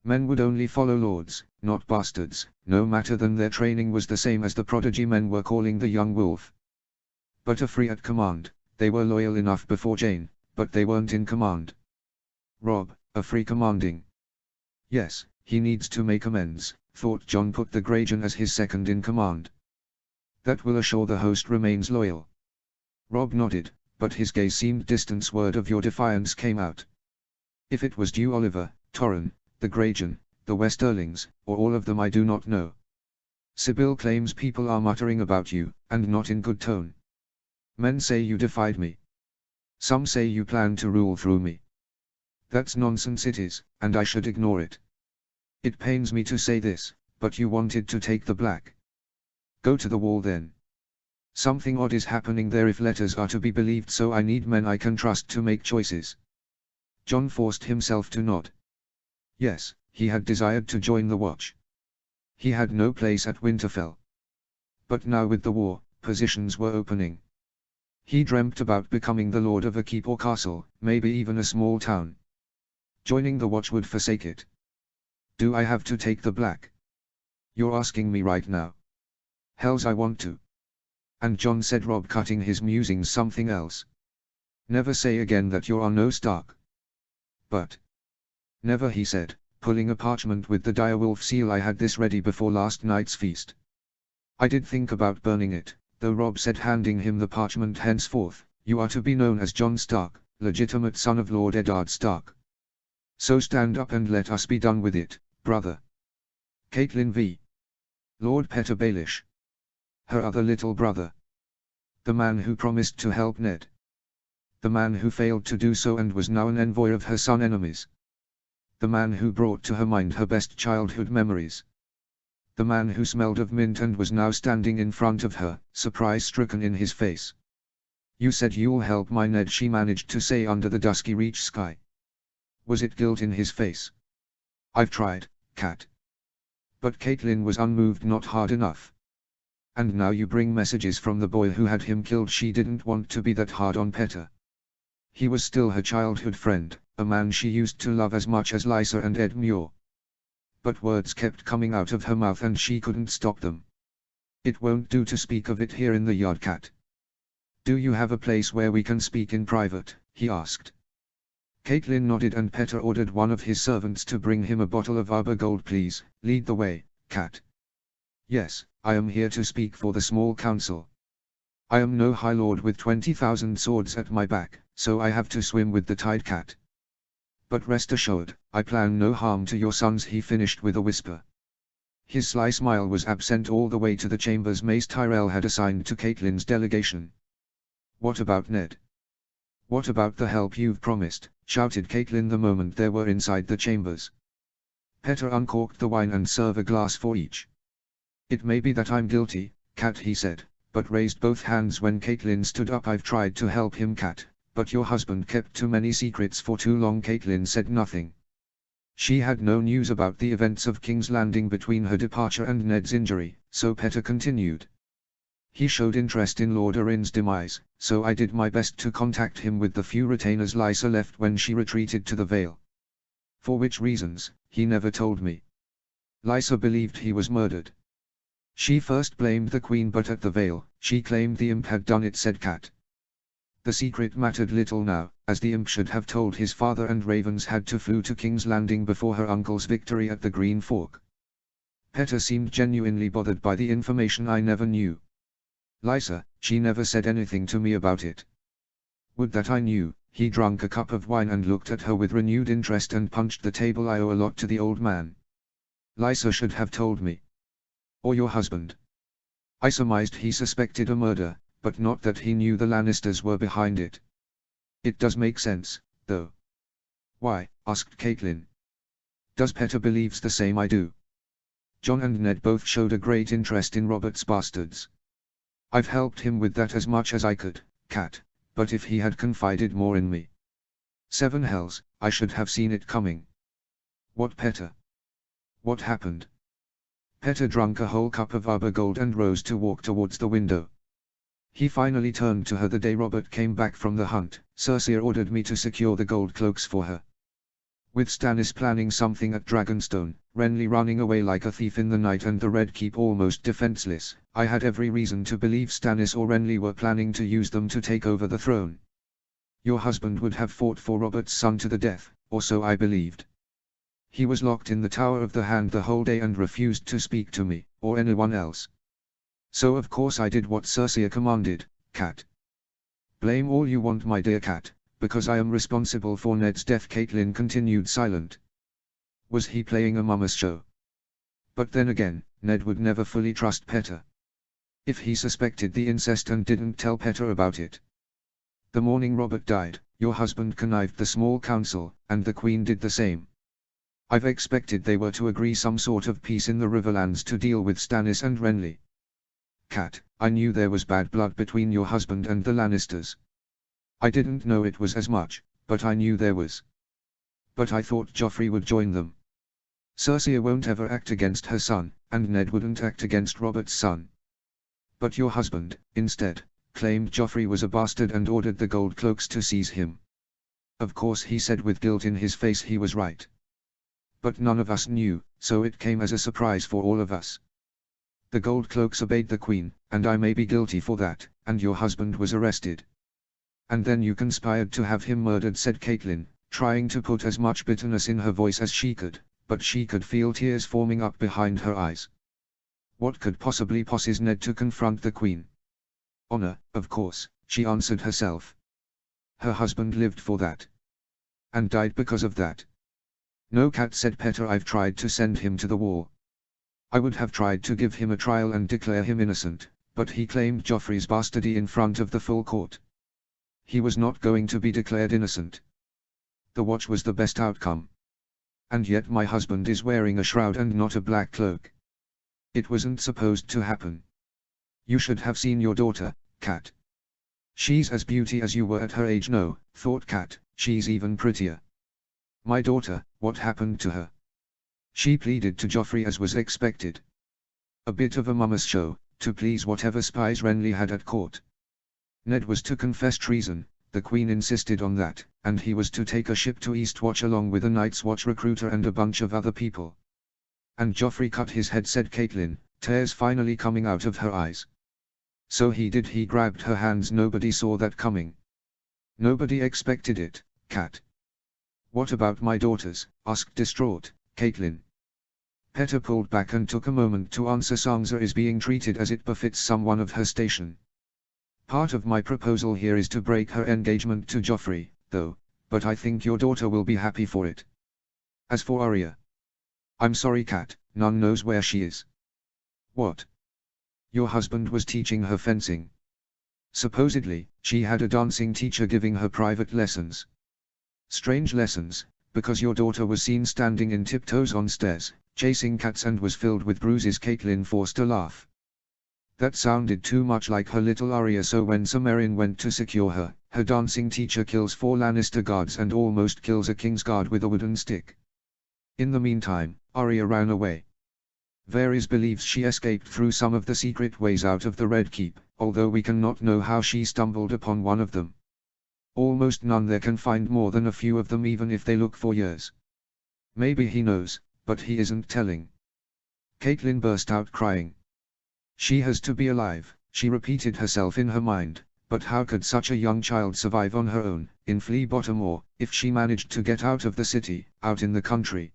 Men would only follow lords, not bastards, no matter than their training was the same as the prodigy men were calling the young wolf. But a free at command, they were loyal enough before Jane, but they weren't in command. Rob, a free commanding. Yes, he needs to make amends, thought John. Put the Greyjohn as his second in command. That will assure the host remains loyal. Rob nodded, but his gaze seemed distant. Word of your defiance came out. If it was due Oliver, Torren, the Greyjohn, the Westerlings, or all of them, I do not know. Sybil claims people are muttering about you, and not in good tone. Men say you defied me. Some say you plan to rule through me. That's nonsense it is, and I should ignore it. It pains me to say this, but you wanted to take the Black. Go to the wall then. Something odd is happening there if letters are to be believed, so I need men I can trust to make choices. John forced himself to nod. Yes, he had desired to join the Watch. He had no place at Winterfell. But now with the war, positions were opening. He dreamt about becoming the lord of a keep or castle, maybe even a small town. Joining the Watch would forsake it. Do I have to take the Black? You're asking me right now. Hells, I want to. And John said, Rob cutting his musings, something else. Never say again that you are no Stark. But. Never, he said, pulling a parchment with the direwolf seal. I had this ready before last night's feast. I did think about burning it, though, Rob said, handing him the parchment. Henceforth, you are to be known as John Stark, legitimate son of Lord Eddard Stark. So stand up and let us be done with it, brother. Catelyn v. Lord Petter Baelish. Her other little brother. The man who promised to help Ned. The man who failed to do so and was now an envoy of her son enemies. The man who brought to her mind her best childhood memories. The man who smelled of mint and was now standing in front of her, surprise-stricken in his face. You said you'll help my Ned, she managed to say under the dusky reach sky. Was it guilt in his face? I've tried, Cat. But Catelyn was unmoved. Not hard enough. And now you bring messages from the boy who had him killed. She didn't want to be that hard on Petter. He was still her childhood friend, a man she used to love as much as Lysa and Ed Muir. But words kept coming out of her mouth and she couldn't stop them. It won't do to speak of it here in the yard, Cat. Do you have a place where we can speak in private? He asked. Caitlin nodded and Petter ordered one of his servants to bring him a bottle of Arbor Gold. Please, lead the way, Cat. Yes, I am here to speak for the small council. I am no high lord with 20,000 swords at my back, so I have to swim with the tide, Cat. But rest assured, I plan no harm to your sons, he finished with a whisper. His sly smile was absent all the way to the chambers Mace Tyrell had assigned to Caitlin's delegation. What about Ned? What about the help you've promised? Shouted Caitlin the moment they were inside the chambers. Petter uncorked the wine and served a glass for each. It may be that I'm guilty, Cat, he said, but raised both hands when Caitlin stood up. I've tried to help him, Cat, but your husband kept too many secrets for too long. Caitlin said nothing. She had no news about the events of King's Landing between her departure and Ned's injury, so Petter continued. He showed interest in Lord Arin's demise, so I did my best to contact him with the few retainers Lysa left when she retreated to the Vale. For which reasons, he never told me. Lysa believed he was murdered. She first blamed the Queen, but at the Vale, she claimed the imp had done it, said Cat. The secret mattered little now, as the imp should have told his father and Ravens had to flew to King's Landing before her uncle's victory at the Green Fork. Petter seemed genuinely bothered by the information I never knew. Lysa, she never said anything to me about it. Would that I knew. He drank a cup of wine and looked at her with renewed interest and punched the table. I owe a lot to the old man. Lysa should have told me. Or your husband. I surmised he suspected a murder, but not that he knew the Lannisters were behind it. It does make sense, though. Why? Asked Caitlin. Does Petter believes the same I do? John and Ned both showed a great interest in Robert's bastards. I've helped him with that as much as I could, Cat, but if he had confided more in me. 7 hells, I should have seen it coming. What, Petter? What happened? Petter drank a whole cup of Arbor Gold and rose to walk towards the window. He finally turned to her. The day Robert came back from the hunt, Cersei ordered me to secure the gold cloaks for her. With Stannis planning something at Dragonstone, Renly running away like a thief in the night and the Red Keep almost defenseless, I had every reason to believe Stannis or Renly were planning to use them to take over the throne. Your husband would have fought for Robert's son to the death, or so I believed. He was locked in the Tower of the Hand the whole day and refused to speak to me, or anyone else. So of course I did what Cersei commanded, Cat. Blame all you want, my dear Cat, because I am responsible for Ned's death. Caitlin continued silent. Was he playing a mama's show? But then again, Ned would never fully trust Petter. If he suspected the incest and didn't tell Petter about it. The morning Robert died, your husband connived the small council, and the Queen did the same. I've expected they were to agree some sort of peace in the Riverlands to deal with Stannis and Renly. Cat, I knew there was bad blood between your husband and the Lannisters. I didn't know it was as much, but I knew there was. But I thought Joffrey would join them. Cersei won't ever act against her son, and Ned wouldn't act against Robert's son. But your husband, instead, claimed Joffrey was a bastard and ordered the gold cloaks to seize him. Of course, he said with guilt in his face he was right. But none of us knew, so it came as a surprise for all of us. The gold cloaks obeyed the Queen, and I may be guilty for that, and your husband was arrested. And then you conspired to have him murdered, said Caitlin, trying to put as much bitterness in her voice as she could, but she could feel tears forming up behind her eyes. What could possibly possess Ned to confront the Queen? Honor, of course, she answered herself. Her husband lived for that. And died because of that. No, Cat, said Petter, I've tried to send him to the wall. I would have tried to give him a trial and declare him innocent, but he claimed Joffrey's bastardy in front of the full court. He was not going to be declared innocent. The watch was the best outcome. And yet my husband is wearing a shroud and not a black cloak. It wasn't supposed to happen. You should have seen your daughter, Cat. She's as beauty as you were at her age. No, thought Cat, she's even prettier. My daughter, what happened to her? She pleaded to Joffrey as was expected. A bit of a mama's show, to please whatever spies Renly had at court. Ned was to confess treason, the Queen insisted on that, and he was to take a ship to Eastwatch along with a Night's Watch recruiter and a bunch of other people. And Joffrey cut his head, said Catelyn, tears finally coming out of her eyes. So he did. He grabbed her hands. Nobody saw that coming. Nobody expected it, Cat. What about my daughters? Asked distraught Catelyn. Petter pulled back and took a moment to answer. Sansa is being treated as it befits someone of her station. Part of my proposal here is to break her engagement to Joffrey, though, but I think your daughter will be happy for it. As for Arya, I'm sorry, Cat, none knows where she is. What? Your husband was teaching her fencing. Supposedly, she had a dancing teacher giving her private lessons. Strange lessons, because your daughter was seen standing in tiptoes on stairs, chasing cats and was filled with bruises. Catelyn forced a laugh. That sounded too much like her little Arya. So when Sumerian went to secure her, her dancing teacher kills 4 Lannister guards and almost kills a Kingsguard with a wooden stick. In the meantime, Arya ran away. Varys believes she escaped through some of the secret ways out of the Red Keep, although we cannot know how she stumbled upon one of them. Almost none there can find more than a few of them even if they look for years. Maybe he knows, but he isn't telling. Catelyn burst out crying. She has to be alive, she repeated herself in her mind, but how could such a young child survive on her own, in Flea Bottom, or, if she managed to get out of the city, out in the country?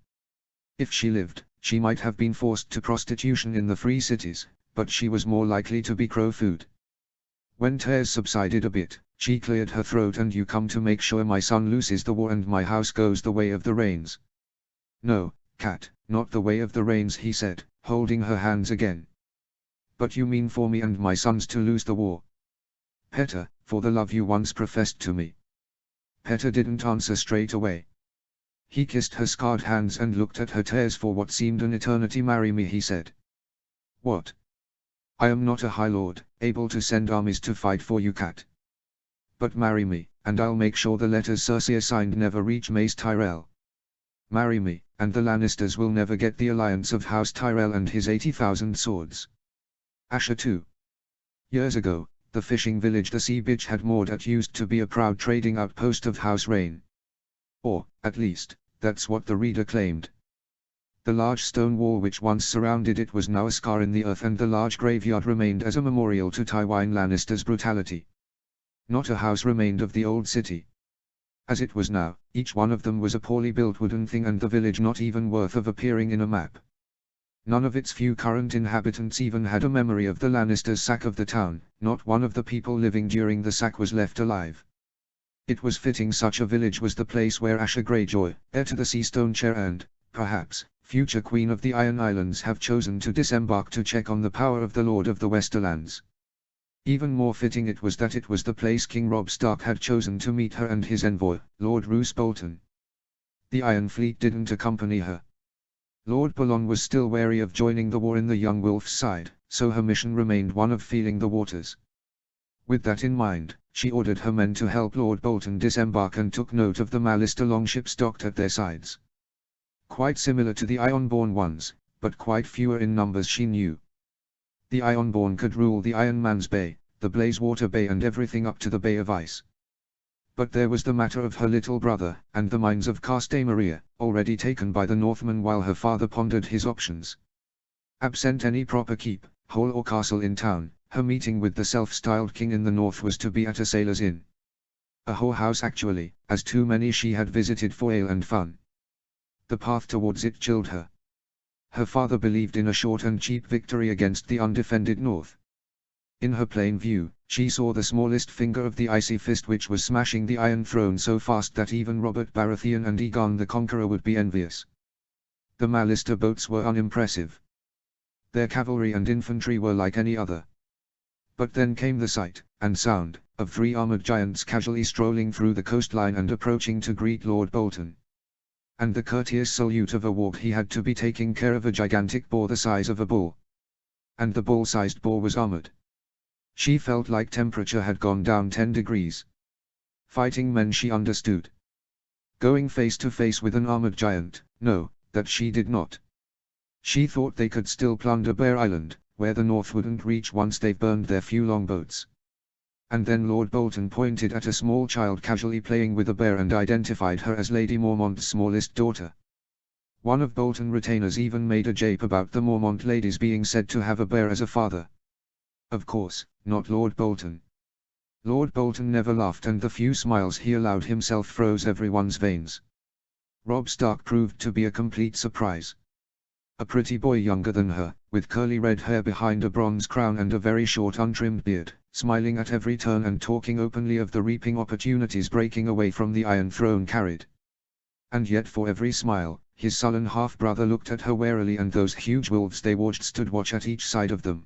If she lived, she might have been forced to prostitution in the free cities, but she was more likely to be crow food. When tears subsided a bit, she cleared her throat. And you come to make sure my son loses the war and my house goes the way of the rains? No, Cat, not the way of the rains, he said, holding her hands again. But you mean for me and my sons to lose the war? Petter, for the love you once professed to me. Petter didn't answer straight away. He kissed her scarred hands and looked at her tears for what seemed an eternity. Marry me, he said. What? I am not a High Lord, able to send armies to fight for you, Cat. But marry me, and I'll make sure the letters Cersei signed never reach Mace Tyrell. Marry me, and the Lannisters will never get the alliance of House Tyrell and his 80,000 swords. Asher 2. Years ago, the fishing village the Sea Bitch had moored at used to be a proud trading outpost of House Rain. Or, at least, that's what the reader claimed. The large stone wall which once surrounded it was now a scar in the earth, and the large graveyard remained as a memorial to Tywin Lannister's brutality. Not a house remained of the old city. As it was now, each one of them was a poorly built wooden thing, and the village not even worth of appearing in a map. None of its few current inhabitants even had a memory of the Lannisters' sack of the town. Not one of the people living during the sack was left alive. It was fitting such a village was the place where Asher Greyjoy, heir to the Seastone chair and, perhaps, future Queen of the Iron Islands, have chosen to disembark to check on the power of the Lord of the Westerlands. Even more fitting it was that it was the place King Robb Stark had chosen to meet her and his envoy, Lord Roose Bolton. The Iron Fleet didn't accompany her. Lord Bolton was still wary of joining the war in the Young Wolf's side, so her mission remained one of feeling the waters. With that in mind, she ordered her men to help Lord Bolton disembark and took note of the Mallister longships docked at their sides. Quite similar to the Ironborn ones, but quite fewer in numbers, she knew. The Ironborn could rule the Iron Man's Bay, the Blazewater Bay, and everything up to the Bay of Ice. But there was the matter of her little brother, and the mines of Castle Maria, already taken by the Northmen while her father pondered his options. Absent any proper keep, hole or castle in town, her meeting with the self-styled king in the north was to be at a sailor's inn. A whorehouse actually, as too many she had visited for ale and fun. The path towards it chilled her. Her father believed in a short and cheap victory against the undefended north. In her plain view, she saw the smallest finger of the icy fist which was smashing the Iron Throne so fast that even Robert Baratheon and Aegon the Conqueror would be envious. The Mallister boats were unimpressive. Their cavalry and infantry were like any other. But then came the sight, and sound, of 3 armored giants casually strolling through the coastline and approaching to greet Lord Bolton. And the courteous salute of a warg he had to be taking care of a gigantic boar the size of a bull. And the bull-sized boar was armored. She felt like temperature had gone down 10 degrees. Fighting men she understood. Going face to face with an armored giant, no, that she did not. She thought they could still plunder Bear Island, where the North wouldn't reach once they've burned their few longboats. And then Lord Bolton pointed at a small child casually playing with a bear and identified her as Lady Mormont's smallest daughter. One of Bolton retainers even made a jape about the Mormont ladies being said to have a bear as a father. Of course, not Lord Bolton. Lord Bolton never laughed, and the few smiles he allowed himself froze everyone's veins. Robb Stark proved to be a complete surprise. A pretty boy younger than her, with curly red hair behind a bronze crown and a very short untrimmed beard, smiling at every turn and talking openly of the reaping opportunities breaking away from the Iron Throne carried. And yet for every smile, his sullen half-brother looked at her warily, and those huge wolves they watched stood watch at each side of them.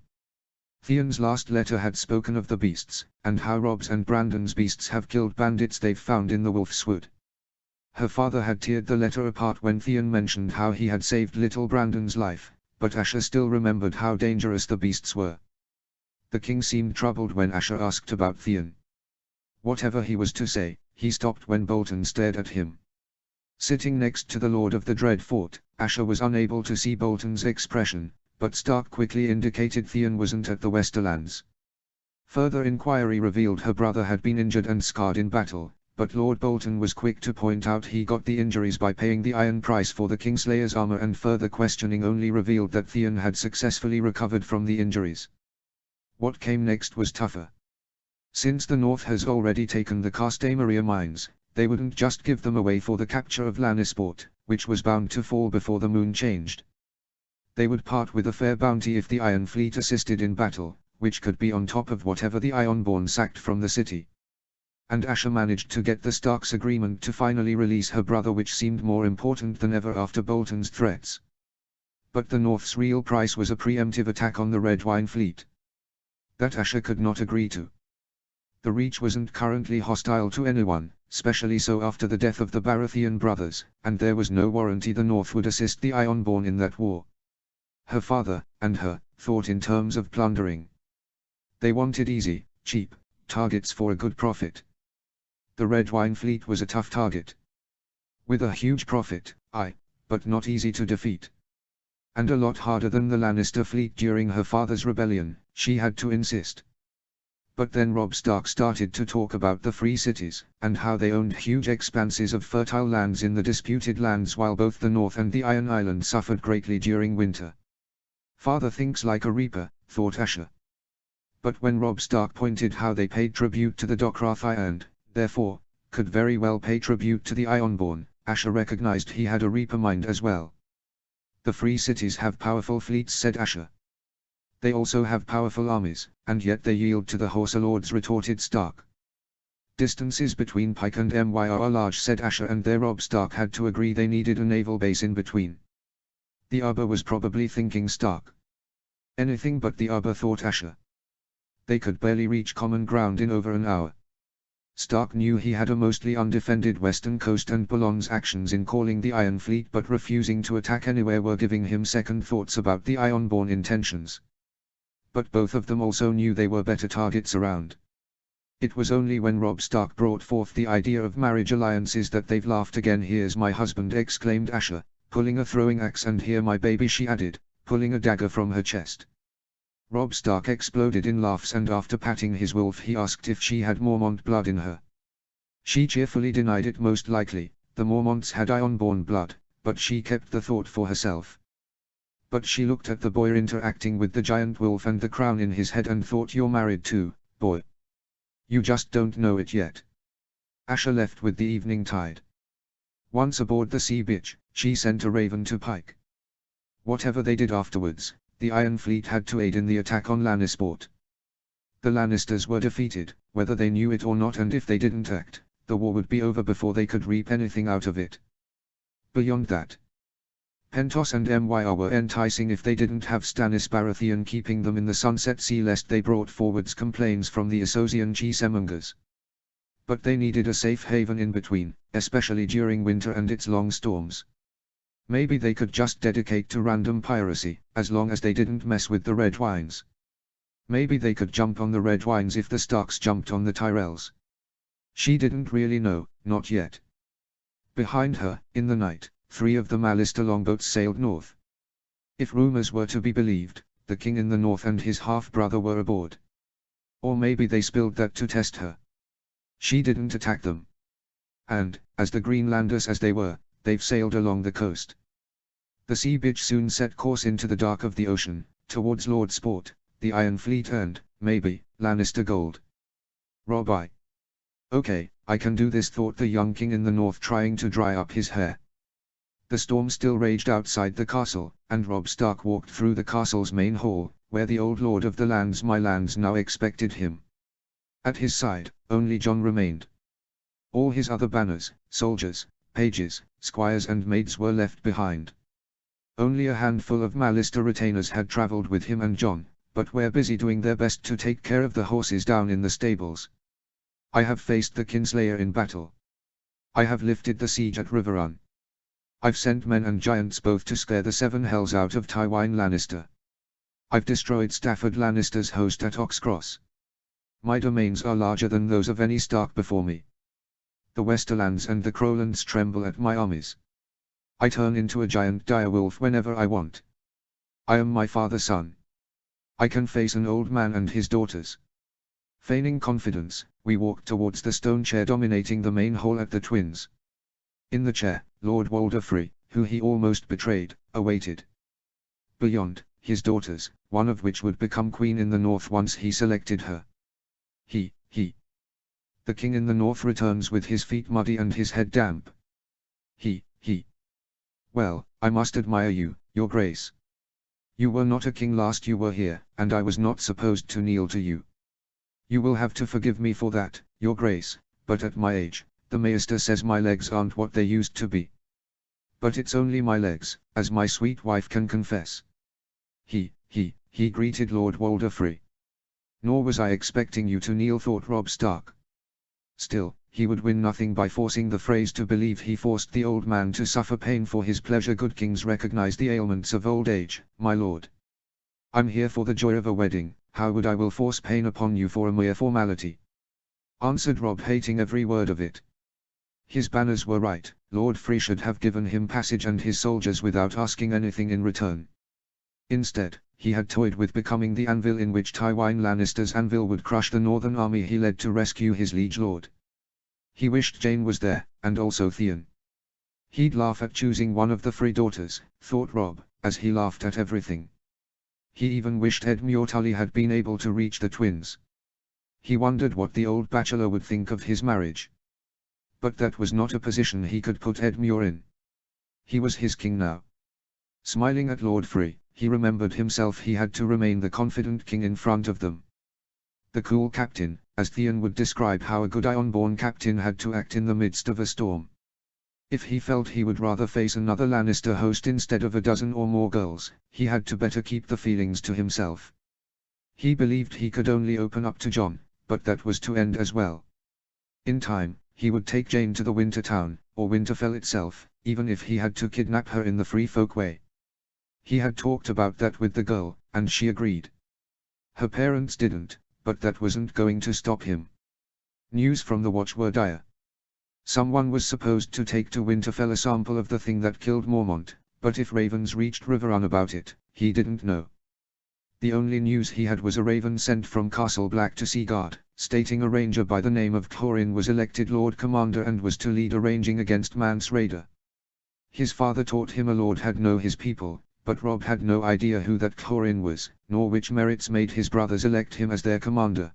Theon's last letter had spoken of the beasts, and how Robb's and Brandon's beasts have killed bandits they've found in the Wolf's Wood. Her father had teared the letter apart when Theon mentioned how he had saved little Brandon's life, but Asher still remembered how dangerous the beasts were. The king seemed troubled when Asher asked about Theon. Whatever he was to say, he stopped when Bolton stared at him. Sitting next to the Lord of the Dread Fort, Asher was unable to see Bolton's expression, but Stark quickly indicated Theon wasn't at the Westerlands. Further inquiry revealed her brother had been injured and scarred in battle, but Lord Bolton was quick to point out he got the injuries by paying the iron price for the Kingslayer's armor, and further questioning only revealed that Theon had successfully recovered from the injuries. What came next was tougher. Since the North has already taken the Castamere mines, they wouldn't just give them away for the capture of Lannisport, which was bound to fall before the moon changed. They would part with a fair bounty if the Iron Fleet assisted in battle, which could be on top of whatever the Ironborn sacked from the city. And Asher managed to get the Starks' agreement to finally release her brother, which seemed more important than ever after Bolton's threats. But the North's real price was a preemptive attack on the Red Wine Fleet. That Asher could not agree to. The Reach wasn't currently hostile to anyone, especially so after the death of the Baratheon brothers, and there was no warranty the North would assist the Ironborn in that war. Her father, and her, thought in terms of plundering. They wanted easy, cheap, targets for a good profit. The Red Wine Fleet was a tough target. With a huge profit, but not easy to defeat. And a lot harder than the Lannister fleet during her father's rebellion, she had to insist. But then Robb Stark started to talk about the Free Cities, and how they owned huge expanses of fertile lands in the disputed lands while both the North and the Iron Island suffered greatly during winter. Father thinks like a reaper, thought Asher. But when Robb Stark pointed how they paid tribute to the Dothraki and, therefore, could very well pay tribute to the Ironborn, Asher recognized he had a reaper mind as well. The Free Cities have powerful fleets, said Asher. They also have powerful armies, and yet they yield to the Horser Lords, retorted Stark. Distances between Pike and Myr are large, said Asher, and there Robb Stark had to agree they needed a naval base in between. The Arbor was probably thinking Stark. Anything but the Arbor, thought Asher. They could barely reach common ground in over an hour. Stark knew he had a mostly undefended western coast, and Balon's actions in calling the Iron Fleet but refusing to attack anywhere were giving him second thoughts about the Ironborn intentions. But both of them also knew they were better targets around. It was only when Robb Stark brought forth the idea of marriage alliances that they've laughed again. Here's my husband, exclaimed Asher, pulling a throwing axe, and here my baby, she added, pulling a dagger from her chest. Robb Stark exploded in laughs, and after patting his wolf he asked if she had Mormont blood in her. She cheerfully denied it. Most likely, the Mormonts had Ironborn blood, but she kept the thought for herself. But she looked at the boy interacting with the giant wolf and the crown in his head and thought, you're married too, boy. You just don't know it yet. Asher left with the evening tide. Once aboard the Sea Bitch, she sent a raven to Pike. Whatever they did afterwards, the Iron Fleet had to aid in the attack on Lannisport. The Lannisters were defeated, whether they knew it or not, and if they didn't act, the war would be over before they could reap anything out of it. Beyond that, Pentos and Myr were enticing if they didn't have Stannis Baratheon keeping them in the Sunset Sea lest they brought forwards complaints from the Assosian cheesemongers. But they needed a safe haven in between, especially during winter and its long storms. Maybe they could just dedicate to random piracy, as long as they didn't mess with the Red Wines. Maybe they could jump on the Red Wines if the Starks jumped on the Tyrells. She didn't really know, not yet. Behind her, in the night, 3 of the Mallister longboats sailed north. If rumors were to be believed, the king in the north and his half-brother were aboard. Or maybe they spilled that to test her. She didn't attack them. And, as the Greenlanders as they were, they've sailed along the coast. The sea bitch soon set course into the dark of the ocean, towards Lord Sport, the Iron Fleet and, maybe, Lannister gold. Robb Okay, I can do this, thought the young king in the north, trying to dry up his hair. The storm still raged outside the castle, and Robb Stark walked through the castle's main hall, where the old lord of the lands, my lands, now expected him. At his side, only Jon remained. All his other banners, soldiers, pages, squires and maids were left behind. Only a handful of Mallister retainers had travelled with him and Jon, but were busy doing their best to take care of the horses down in the stables. I have faced the Kinslayer in battle. I have lifted the siege at Riverrun. I've sent men and giants both to scare the seven hells out of Tywin Lannister. I've destroyed Stafford Lannister's host at Oxcross. My domains are larger than those of any Stark before me. The Westerlands and the Crowlands tremble at my armies. I turn into a giant direwolf whenever I want. I am my father's son. I can face an old man and his daughters. Feigning confidence, we walked towards the stone chair dominating the main hall at the Twins. In the chair, Lord Walder Free, who he almost betrayed, awaited. Beyond, his daughters, one of which would become queen in the north once he selected her. He. The king in the north returns with his feet muddy and his head damp. He. Well, I must admire you, your grace. You were not a king last you were here, and I was not supposed to kneel to you. You will have to forgive me for that, your grace, but at my age, the maester says my legs aren't what they used to be. But it's only my legs, as my sweet wife can confess. He greeted Lord Walder Free. Nor was I expecting you to kneel, thought Robb Stark. Still, he would win nothing by forcing the phrase to believe he forced the old man to suffer pain for his pleasure. Good kings recognize the ailments of old age, my lord. I'm here for the joy of a wedding, how would I will force pain upon you for a mere formality? Answered Robb, hating every word of it. His banners were right, Lord Free should have given him passage and his soldiers without asking anything in return. Instead, he had toyed with becoming the anvil in which Tywin Lannister's anvil would crush the northern army he led to rescue his liege lord. He wished Jane was there, and also Theon. He'd laugh at choosing one of the Free daughters, thought Robb, as he laughed at everything. He even wished Edmure Tully had been able to reach the Twins. He wondered what the old bachelor would think of his marriage. But that was not a position he could put Edmure in. He was his king now. Smiling at Lord Free, he remembered himself. He had to remain the confident king in front of them. The cool captain, as Theon would describe how a good Ironborn captain had to act in the midst of a storm. If he felt he would rather face another Lannister host instead of a dozen or more girls, he had to better keep the feelings to himself. He believed he could only open up to Jon, but that was to end as well. In time, he would take Jane to the Winter Town, or Winterfell itself, even if he had to kidnap her in the Free Folk way. He had talked about that with the girl, and she agreed. Her parents didn't, but that wasn't going to stop him. News from the Watch were dire. Someone was supposed to take to Winterfell a sample of the thing that killed Mormont, but if ravens reached Riverrun about it, he didn't know. The only news he had was a raven sent from Castle Black to Seaguard, stating a ranger by the name of Thorin was elected Lord Commander and was to lead a ranging against Mance Rayder. His father taught him a lord had know his people, but Robb had no idea who that Thorin was, nor which merits made his brothers elect him as their commander.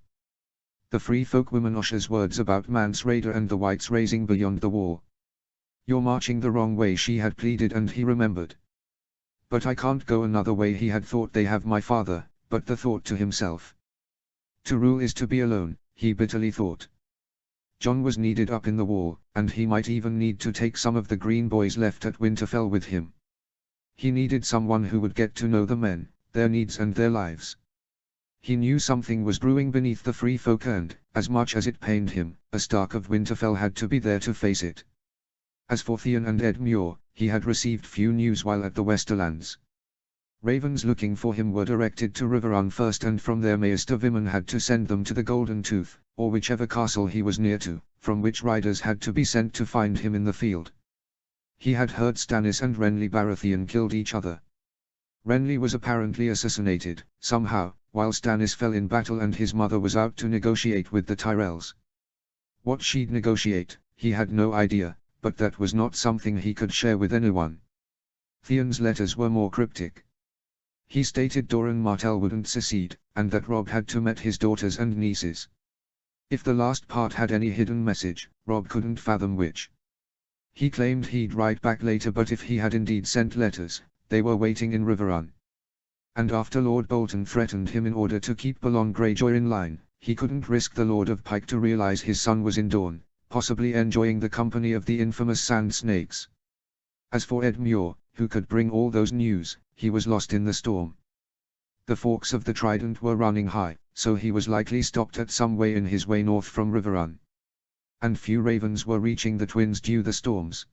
The Free Folk woman Osha's words about Mance Rayder and the Whites raising beyond the wall. You're marching the wrong way, she had pleaded, and he remembered. But I can't go another way. He had thought they have my father, but the thought to himself. To rule is to be alone, he bitterly thought. Jon was needed up in the wall, and he might even need to take some of the green boys left at Winterfell with him. He needed someone who would get to know the men, their needs and their lives. He knew something was brewing beneath the Free Folk and, as much as it pained him, a Stark of Winterfell had to be there to face it. As for Theon and Edmure, he had received few news while at the Westerlands. Ravens looking for him were directed to Riverrun first, and from there Maester Vimen had to send them to the Golden Tooth, or whichever castle he was near to, from which riders had to be sent to find him in the field. He had heard Stannis and Renly Baratheon killed each other. Renly was apparently assassinated, somehow, while Stannis fell in battle and his mother was out to negotiate with the Tyrells. What she'd negotiate, he had no idea, but that was not something he could share with anyone. Theon's letters were more cryptic. He stated Doran Martell wouldn't secede, and that Robb had to meet his daughters and nieces. If the last part had any hidden message, Robb couldn't fathom which. He claimed he'd write back later, but if he had indeed sent letters, they were waiting in Riverrun. And after Lord Bolton threatened him in order to keep Balon Greyjoy in line, he couldn't risk the Lord of Pike to realize his son was in Dorne, possibly enjoying the company of the infamous sand snakes. As for Ed Muir, who could bring all those news, he was lost in the storm. The forks of the Trident were running high, so he was likely stopped at some way in his way north from Riverrun. And few ravens were reaching the twins due the storms.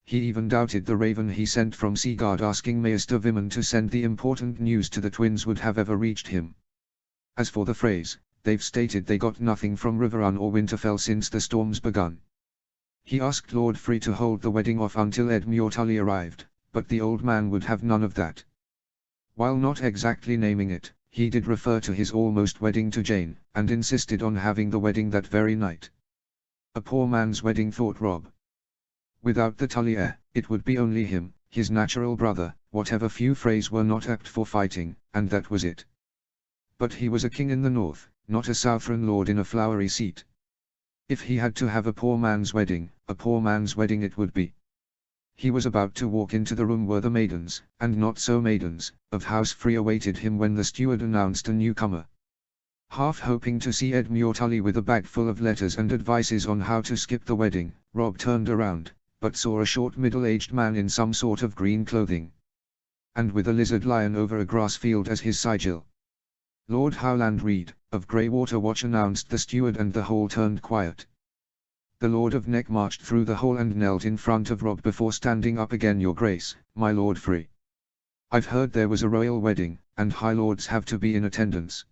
He even doubted the raven he sent from Seaguard asking Maester Vimen to send the important news to the twins would have ever reached him. As for the phrase, they've stated they got nothing from Riverrun or Winterfell since the storms begun. He asked Lord Free to hold the wedding off until Ed Muir Tully arrived, but the old man would have none of that. While not exactly naming it, he did refer to his almost wedding to Jane, and insisted on having the wedding that very night. A poor man's wedding, thought Robb. Without the Tully heir, it would be only him, his natural brother, whatever few Freys were not apt for fighting, and that was it. But he was a king in the north, not a Southron lord in a flowery seat. If he had to have a poor man's wedding it would be. He was about to walk into the room where the maidens, and not so maidens, of House Free awaited him when the steward announced a newcomer. Half hoping to see Ed Muir Tully with a bag full of letters and advices on how to skip the wedding, Robb turned around, but saw a short middle-aged man in some sort of green clothing. And with a lizard lion over a grass field as his sigil. Lord Howland Reed, of Greywater Watch, announced the steward, and the hall turned quiet. The Lord of Neck marched through the hall and knelt in front of Robb before standing up again. Your Grace, my Lord Free. I've heard there was a royal wedding, and high lords have to be in attendance.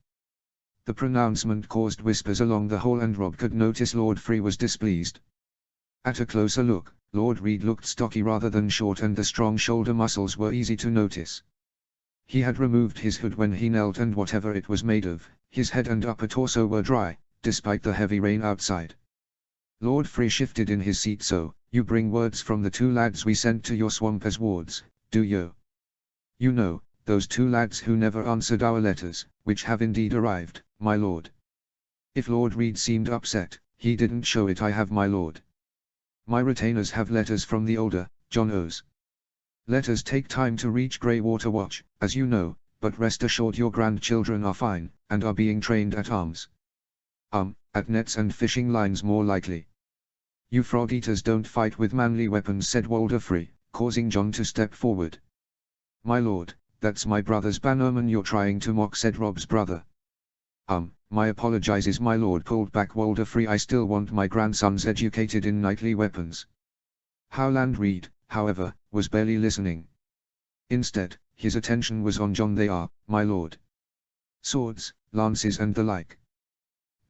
The pronouncement caused whispers along the hall, and Robb could notice Lord Free was displeased. At a closer look, Lord Reed looked stocky rather than short, and the strong shoulder muscles were easy to notice. He had removed his hood when he knelt, and whatever it was made of, his head and upper torso were dry, despite the heavy rain outside. Lord Free shifted in his seat. So, you bring words from the two lads we sent to your swamp as wards, do you? You know, those two lads who never answered our letters, which have indeed arrived, my lord. If Lord Reed seemed upset, he didn't show it. I have, my lord. My retainers have letters from the older, John O's. Letters take time to reach Greywater Watch, as you know, but rest assured your grandchildren are fine, and are being trained at arms. At nets and fishing lines more likely. You frog-eaters don't fight with manly weapons, said Walder Free, causing John to step forward. My lord, that's my brother's bannerman you're trying to mock, said Robb's brother. My apologizes, my lord, pulled back Walder Free. I still want my grandsons educated in knightly weapons. Howland Reed, however, was barely listening. Instead, his attention was on John. They are, my lord. Swords, lances and the like.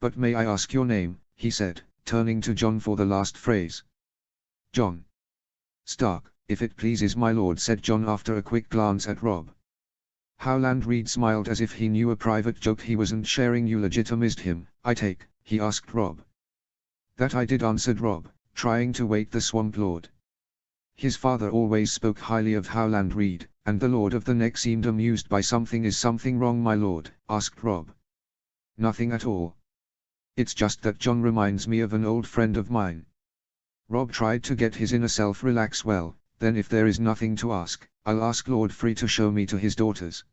But may I ask your name, he said, turning to John for the last phrase. John Stark, if it pleases my lord, said John after a quick glance at Robb. Howland Reed smiled as if he knew a private joke he wasn't sharing. You legitimized him, I take, he asked Robb. That I did, answered Robb, trying to wake the Swamp Lord. His father always spoke highly of Howland Reed, and the Lord of the Neck seemed amused by something. Is something wrong, my lord? Asked Robb. Nothing at all. It's just that John reminds me of an old friend of mine. Robb tried to get his inner self relax. Well, then if there is nothing to ask, I'll ask Lord Free to show me to his daughters.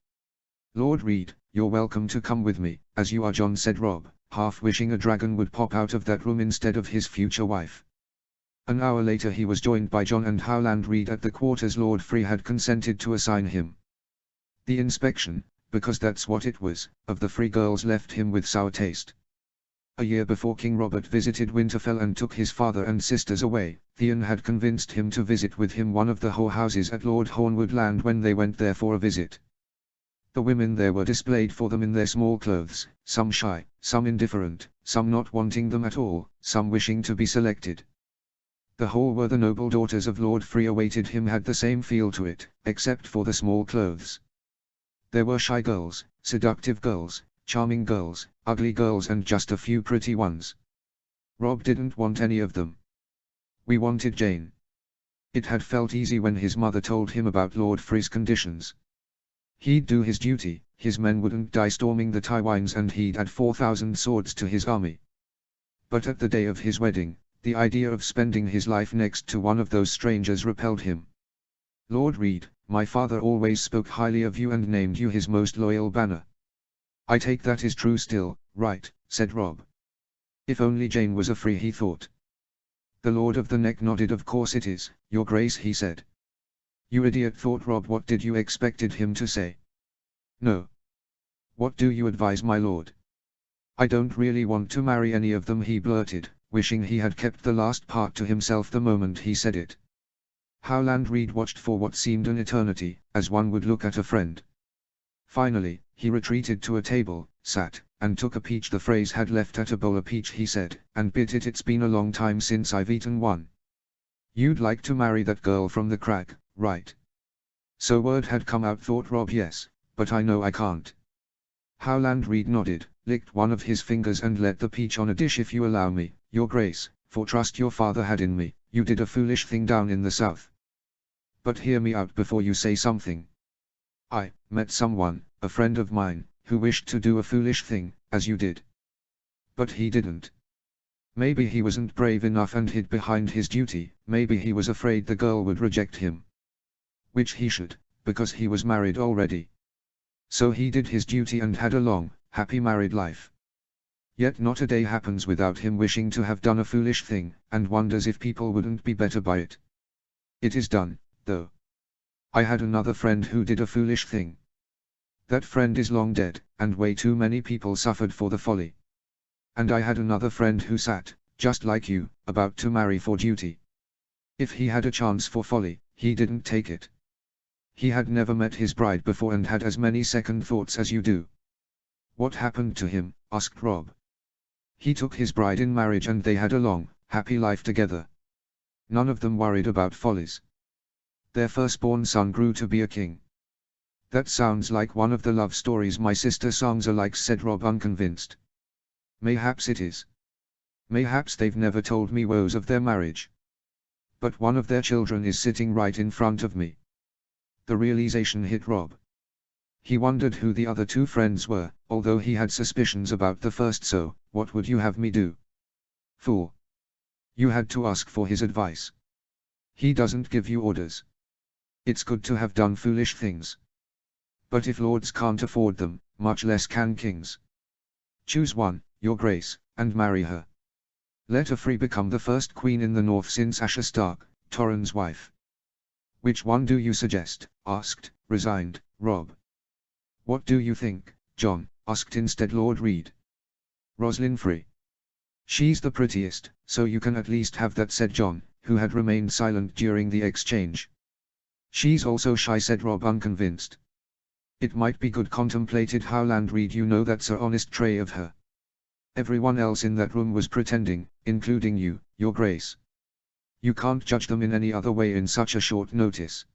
Lord Reed, you're welcome to come with me, as you are, John, said Robb, half wishing a dragon would pop out of that room instead of his future wife. An hour later he was joined by John and Howland Reed at the quarters Lord Free had consented to assign him. The inspection, because that's what it was, of the Free girls left him with sour taste. A year before King Robert visited Winterfell and took his father and sisters away, Theon had convinced him to visit with him one of the whorehouses at Lord Hornwood Land when they went there for a visit. The women there were displayed for them in their small clothes, some shy, some indifferent, some not wanting them at all, some wishing to be selected. The whole where the noble daughters of Lord Free awaited him had the same feel to it, except for the small clothes. There were shy girls, seductive girls, charming girls, ugly girls and just a few pretty ones. Rob didn't want any of them. We wanted Jane. It had felt easy when his mother told him about Lord Frey's conditions. He'd do his duty, his men wouldn't die storming the Tywines and he'd add 4,000 swords to his army. But at the day of his wedding, the idea of spending his life next to one of those strangers repelled him. Lord Reed, my father always spoke highly of you and named you his most loyal banner. I take that is true still, right, said Rob. If only Jane was a Free, he thought. The Lord of the Neck nodded. Of course it is, Your Grace, he said. You idiot, thought Rob. What did you expected him to say? No. What do you advise, my lord? I don't really want to marry any of them, he blurted, wishing he had kept the last part to himself the moment he said it. Howland Reed watched for what seemed an eternity, as one would look at a friend. Finally, he retreated to a table, sat, and took a peach the phrase had left at a bowl. A peach, he said, and bit it. It's been a long time since I've eaten one. You'd like to marry that girl from the crag, right? So word had come out, thought Rob. Yes, but I know I can't. Howland Reed nodded, licked one of his fingers and let the peach on a dish. If you allow me, Your Grace, for trust your father had in me, you did a foolish thing down in the south. But hear me out before you say something. I met someone, a friend of mine, who wished to do a foolish thing, as you did. But he didn't. Maybe he wasn't brave enough and hid behind his duty, maybe he was afraid the girl would reject him. Which he should, because he was married already. So he did his duty and had a long, happy married life. Yet not a day happens without him wishing to have done a foolish thing, and wonders if people wouldn't be better by it. It is done, though. I had another friend who did a foolish thing. That friend is long dead, and way too many people suffered for the folly. And I had another friend who sat, just like you, about to marry for duty. If he had a chance for folly, he didn't take it. He had never met his bride before and had as many second thoughts as you do. What happened to him? Asked Rob. He took his bride in marriage and they had a long, happy life together. None of them worried about follies. Their firstborn son grew to be a king. That sounds like one of the love stories my sister songs are like, said Rob, unconvinced. Mayhaps it is. Mayhaps they've never told me woes of their marriage. But one of their children is sitting right in front of me. The realization hit Rob. He wondered who the other two friends were, although he had suspicions about the first. So, what would you have me do? Fool. You had to ask for his advice. He doesn't give you orders. It's good to have done foolish things. But if lords can't afford them, much less can kings. Choose one, Your Grace, and marry her. Let a Free become the first queen in the north since Asha Stark, Torrhen's wife. Which one do you suggest? Asked, resigned, Rob. What do you think, John? Asked instead Lord Reed. Roslyn Free. She's the prettiest, so you can at least have that, said John, who had remained silent during the exchange. She's also shy, said Rob, unconvinced. It might be good, contemplated Howland Reed. You know that's a honest trait of her. Everyone else in that room was pretending, including you, Your Grace. You can't judge them in any other way in such a short notice.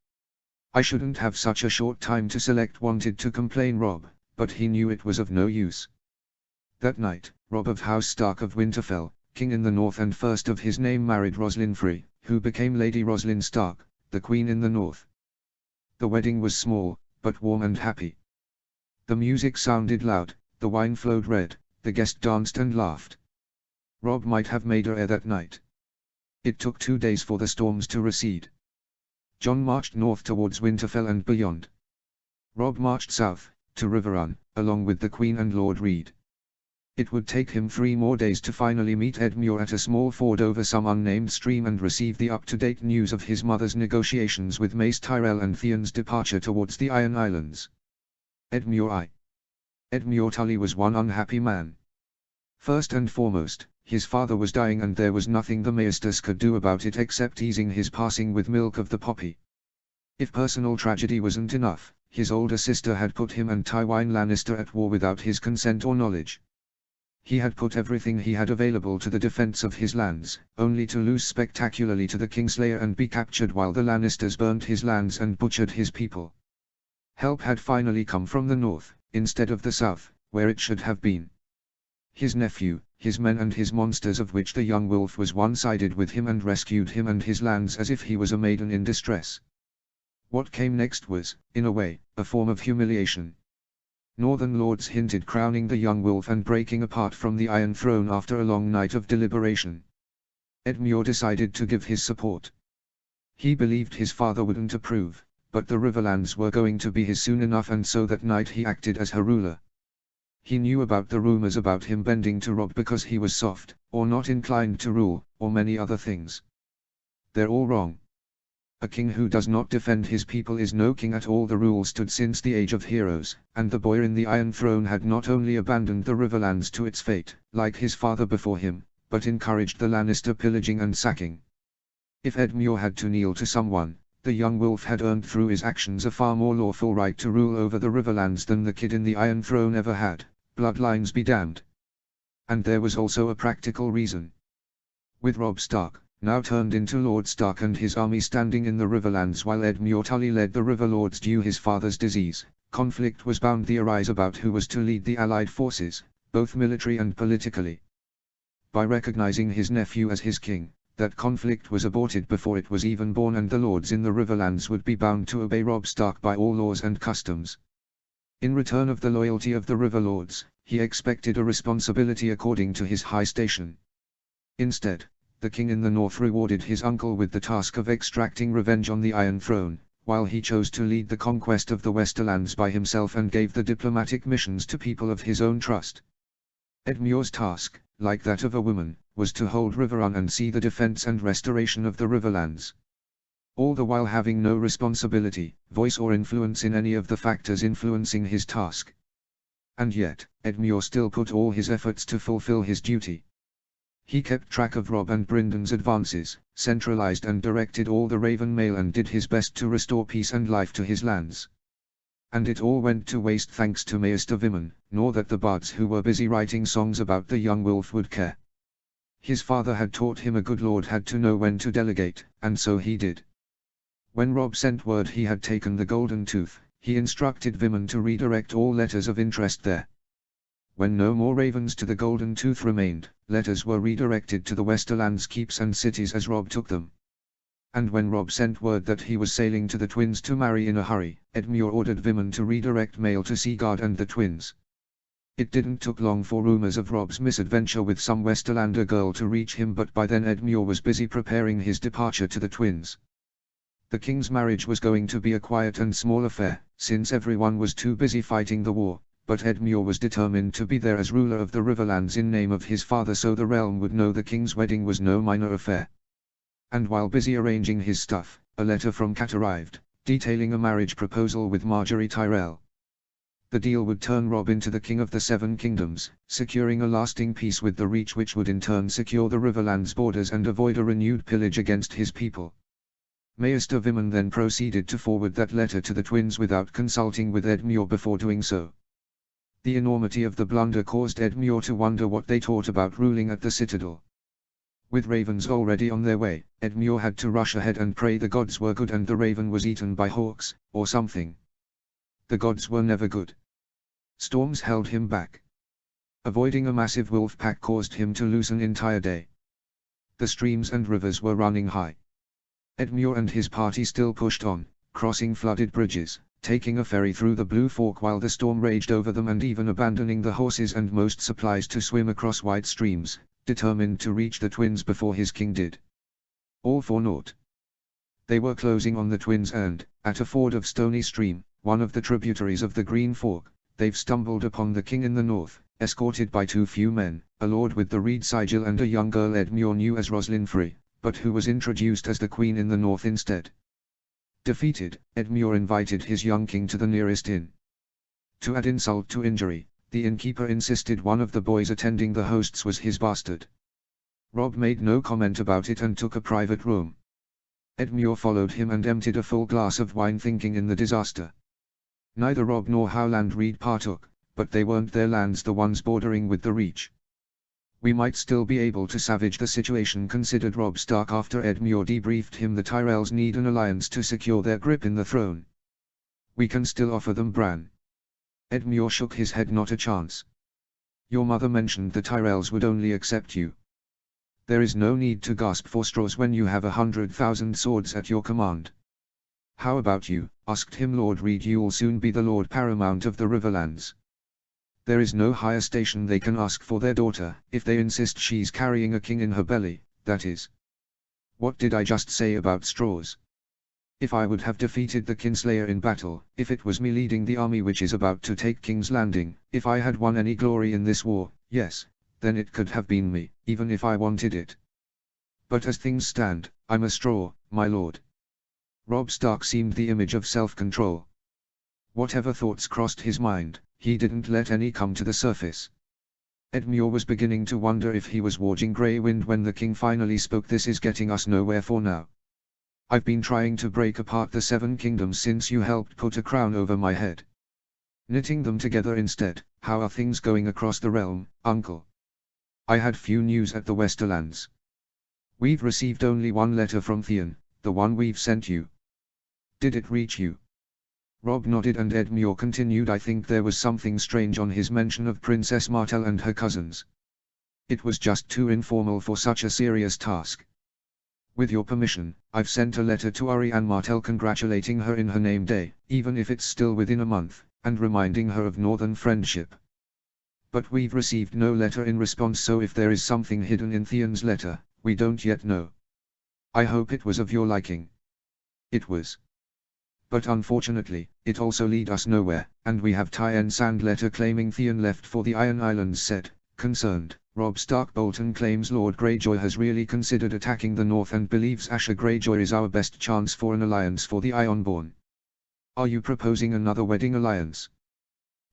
I shouldn't have such a short time to select, wanted to complain Rob, but he knew it was of no use. That night, Rob of House Stark of Winterfell, king in the north and first of his name, married Roslyn Free, who became Lady Roslyn Stark, the queen in the north. The wedding was small, but warm and happy. The music sounded loud, the wine flowed red, the guests danced and laughed. Rob might have made her heir that night. It took 2 days for the storms to recede. John marched north towards Winterfell and beyond. Rob marched south, to Riverrun, along with the Queen and Lord Reed. It would take him 3 more days to finally meet Edmure at a small ford over some unnamed stream and receive the up-to-date news of his mother's negotiations with Mace Tyrell and Theon's departure towards the Iron Islands. Edmure Tully was one unhappy man. First and foremost, his father was dying and there was nothing the Maesters could do about it except easing his passing with milk of the poppy. If personal tragedy wasn't enough, his older sister had put him and Tywin Lannister at war without his consent or knowledge. He had put everything he had available to the defense of his lands, only to lose spectacularly to the Kingslayer and be captured while the Lannisters burned his lands and butchered his people. Help had finally come from the north, instead of the south, where it should have been. His nephew, his men and his monsters, of which the young wolf was one, sided with him and rescued him and his lands as if he was a maiden in distress. What came next was, in a way, a form of humiliation. Northern lords hinted crowning the young wolf and breaking apart from the Iron Throne after a long night of deliberation. Edmure decided to give his support. He believed his father wouldn't approve, but the Riverlands were going to be his soon enough, and so that night he acted as her ruler. He knew about the rumors about him bending to Rob because he was soft, or not inclined to rule, or many other things. They're all wrong. A king who does not defend his people is no king at all. The rule stood since the Age of Heroes, and the boy in the Iron Throne had not only abandoned the Riverlands to its fate, like his father before him, but encouraged the Lannister pillaging and sacking. If Edmure had to kneel to someone, the young wolf had earned through his actions a far more lawful right to rule over the Riverlands than the kid in the Iron Throne ever had. Bloodlines be damned. And there was also a practical reason. With Robb Stark, now turned into Lord Stark, and his army standing in the Riverlands while Edmure Tully led the Riverlords due his father's disease, conflict was bound to arise about who was to lead the allied forces, both military and politically. By recognizing his nephew as his king, that conflict was aborted before it was even born, and the lords in the Riverlands would be bound to obey Robb Stark by all laws and customs. In return of the loyalty of the Riverlords, he expected a responsibility according to his high station. Instead, the king in the north rewarded his uncle with the task of extracting revenge on the Iron Throne, while he chose to lead the conquest of the Westerlands by himself and gave the diplomatic missions to people of his own trust. Edmure's task, like that of a woman, was to hold Riverrun and see the defense and restoration of the Riverlands. All the while having no responsibility, voice or influence in any of the factors influencing his task. And yet, Edmure still put all his efforts to fulfill his duty. He kept track of Robb and Bryndon's advances, centralized and directed all the Raven Mail, and did his best to restore peace and life to his lands. And it all went to waste thanks to Maester Vimen, nor that the bards who were busy writing songs about the young wolf would care. His father had taught him a good lord had to know when to delegate, and so he did. When Robb sent word he had taken the Golden Tooth, he instructed Vimen to redirect all letters of interest there. When no more ravens to the Golden Tooth remained, letters were redirected to the Westerlands keeps and cities as Robb took them. And when Robb sent word that he was sailing to the Twins to marry in a hurry, Edmure ordered Vimen to redirect mail to Seagard and the Twins. It didn't took long for rumors of Robb's misadventure with some Westerlander girl to reach him, but by then Edmure was busy preparing his departure to the Twins. The king's marriage was going to be a quiet and small affair, since everyone was too busy fighting the war, but Edmure was determined to be there as ruler of the Riverlands in name of his father, so the realm would know the king's wedding was no minor affair. And while busy arranging his stuff, a letter from Cat arrived, detailing a marriage proposal with Marjorie Tyrell. The deal would turn Robb into the king of the Seven Kingdoms, securing a lasting peace with the Reach, which would in turn secure the Riverlands borders and avoid a renewed pillage against his people. Maester Vimen then proceeded to forward that letter to the Twins without consulting with Edmure before doing so. The enormity of the blunder caused Edmure to wonder what they taught about ruling at the Citadel. With ravens already on their way, Edmure had to rush ahead and pray the gods were good and the raven was eaten by hawks, or something. The gods were never good. Storms held him back. Avoiding a massive wolf pack caused him to lose an entire day. The streams and rivers were running high. Edmure and his party still pushed on, crossing flooded bridges, taking a ferry through the Blue Fork while the storm raged over them, and even abandoning the horses and most supplies to swim across wide streams, determined to reach the Twins before his king did. All for naught. They were closing on the Twins and, at a ford of Stony Stream, one of the tributaries of the Green Fork, they've stumbled upon the king in the north, escorted by too few men, a lord with the reed sigil and a young girl Edmure knew as Roslyn Frey, but who was introduced as the queen in the north instead. Defeated, Edmure invited his young king to the nearest inn. To add insult to injury, the innkeeper insisted one of the boys attending the hosts was his bastard. Robb made no comment about it and took a private room. Edmure followed him and emptied a full glass of wine, thinking in the disaster. Neither Robb nor Howland Reed partook, but they weren't their lands the ones bordering with the Reach. We might still be able to salvage the situation, considered Robb Stark after Edmure debriefed him. The Tyrells need an alliance to secure their grip in the throne. We can still offer them bran. Edmure shook his head. Not a chance. Your mother mentioned the Tyrells would only accept you. There is no need to gasp for straws when you have 100,000 swords at your command. How about you? Asked him Lord Reed. You'll soon be the Lord Paramount of the Riverlands. There is no higher station they can ask for their daughter, if they insist she's carrying a king in her belly, that is. What did I just say about straws? If I would have defeated the Kinslayer in battle, if it was me leading the army which is about to take King's Landing, if I had won any glory in this war, yes, then it could have been me, even if I wanted it. But as things stand, I'm a straw, my lord. Robb Stark seemed the image of self-control. Whatever thoughts crossed his mind, he didn't let any come to the surface. Edmure was beginning to wonder if he was watching Grey Wind when the king finally spoke. This is getting us nowhere for now. I've been trying to break apart the 7 kingdoms since you helped put a crown over my head. Knitting them together instead. How are things going across the realm, uncle? I had few news at the Westerlands. We've received only one letter from Theon, the one we've sent you. Did it reach you? Robb nodded and Edmure continued. I think there was something strange on his mention of Princess Martell and her cousins. It was just too informal for such a serious task. With your permission, I've sent a letter to Arianne Martell congratulating her in her name day, even if it's still within a month, and reminding her of Northern friendship. But we've received no letter in response, so if there is something hidden in Theon's letter, we don't yet know. I hope it was of your liking. It was. But unfortunately, it also lead us nowhere, and we have Tyenn Sand letter claiming Theon left for the Iron Islands said, concerned. Robb Stark Bolton claims Lord Greyjoy has really considered attacking the north and believes Asher Greyjoy is our best chance for an alliance for the Ironborn. Are you proposing another wedding alliance?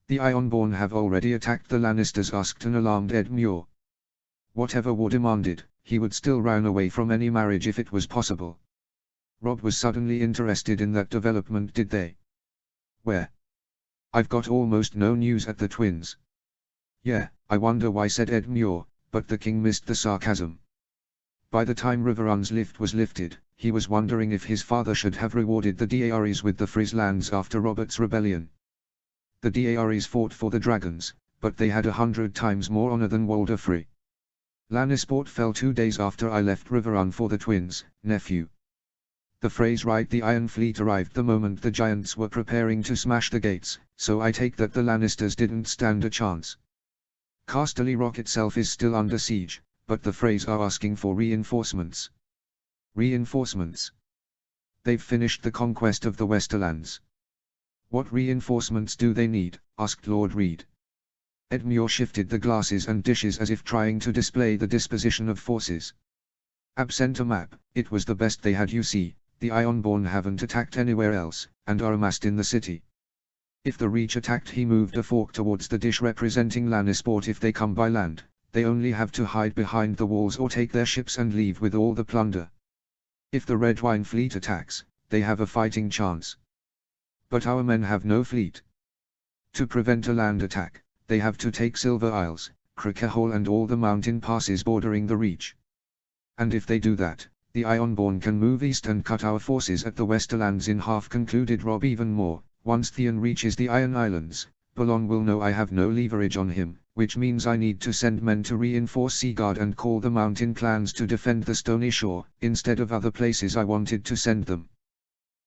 The Ironborn have already attacked the Lannisters, asked an alarmed Edmure. Whatever war demanded, he would still run away from any marriage if it was possible. Robb was suddenly interested in that development. Did they? Where? I've got almost no news at the twins. Yeah, I wonder why, said Edmure, but the king missed the sarcasm. By the time Riverrun's lift was lifted, he was wondering if his father should have rewarded the Daearys with the Frizz lands after Robert's rebellion. The Daearys fought for the dragons, but they had 100 times more honor than Walder Frey. Lannisport fell 2 days after I left Riverrun for the twins, nephew. The Freys right. The Iron Fleet arrived the moment the giants were preparing to smash the gates, so I take that the Lannisters didn't stand a chance. Casterly Rock itself is still under siege, but the Freys are asking for reinforcements. Reinforcements? They've finished the conquest of the Westerlands. What reinforcements do they need? Asked Lord Reed. Edmure shifted the glasses and dishes as if trying to display the disposition of forces. Absent a map, it was the best they had. You see, the Ironborn haven't attacked anywhere else, and are amassed in the city. If the Reach attacked, he moved a fork towards the dish representing Lannisport. If they come by land, they only have to hide behind the walls or take their ships and leave with all the plunder. If the Red Wine fleet attacks, they have a fighting chance. But our men have no fleet. To prevent a land attack, they have to take Silver Isles, Cricker Hall and all the mountain passes bordering the Reach. And if they do that, the Ironborn can move east and cut our forces at the Westerlands in half, concluded Robb. Even more, once Theon reaches the Iron Islands, Balon will know I have no leverage on him, which means I need to send men to reinforce Seaguard and call the mountain clans to defend the Stony Shore, instead of other places I wanted to send them.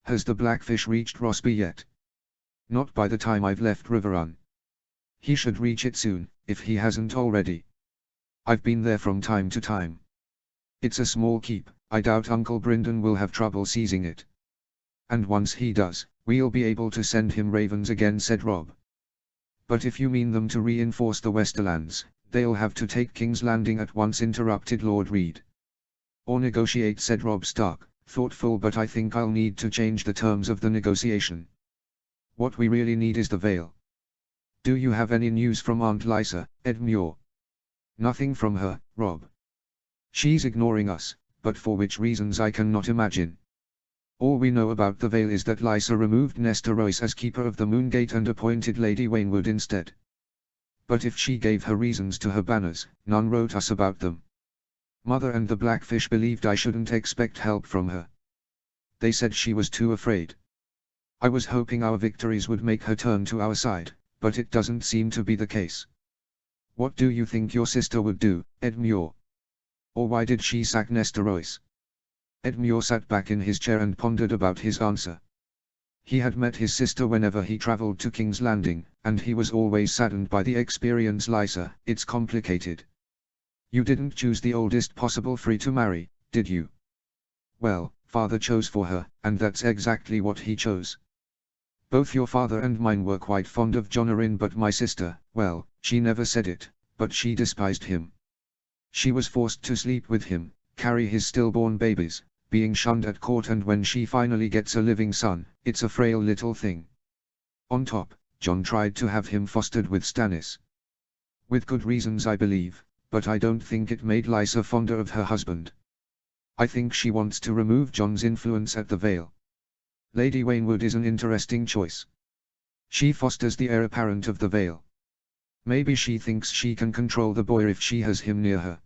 Has the Blackfish reached Rosby yet? Not by the time I've left Riverrun. He should reach it soon, if he hasn't already. I've been there from time to time. It's a small keep, I doubt Uncle Brynden will have trouble seizing it. And once he does, we'll be able to send him ravens again, said Robb. But if you mean them to reinforce the Westerlands, they'll have to take King's Landing at once, interrupted Lord Reed. Or negotiate, said Robb Stark, thoughtful. But I think I'll need to change the terms of the negotiation. What we really need is the Vale. Do you have any news from Aunt Lysa, Edmure? Nothing from her, Robb. She's ignoring us, but for which reasons I cannot imagine. All we know about the Vale is that Lysa removed Nestor Royce as Keeper of the Moongate and appointed Lady Waynwood instead. But if she gave her reasons to her banners, none wrote us about them. Mother and the Blackfish believed I shouldn't expect help from her. They said she was too afraid. I was hoping our victories would make her turn to our side, but it doesn't seem to be the case. What do you think your sister would do, Edmure? Or why did she sack Nestorois? Edmure sat back in his chair and pondered about his answer. He had met his sister whenever he traveled to King's Landing, and he was always saddened by the experience. Lysa, it's complicated. You didn't choose the oldest possible free to marry, did you? Well, father chose for her, and that's exactly what he chose. Both your father and mine were quite fond of Jonarin, but my sister, well, she never said it, but she despised him. She was forced to sleep with him, carry his stillborn babies, being shunned at court, and when she finally gets a living son, it's a frail little thing. On top, John tried to have him fostered with Stannis. With good reasons, I believe, but I don't think it made Lysa fonder of her husband. I think she wants to remove John's influence at the Vale. Lady Waynwood is an interesting choice. She fosters the heir apparent of the Vale. Maybe she thinks she can control the boy if she has him near her.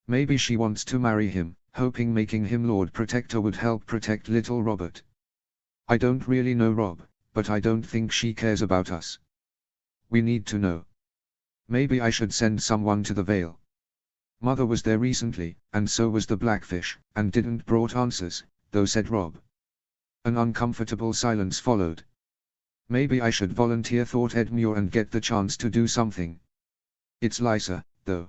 Maybe she wants to marry him, hoping making him Lord Protector would help protect little Robert. I don't really know Rob, but I don't think she cares about us. We need to know. Maybe I should send someone to the Vale. Mother was there recently, and so was the Blackfish, and didn't brought answers, though, said Rob. An uncomfortable silence followed. Maybe I should volunteer, thought Edmure, and get the chance to do something. It's Lysa, though.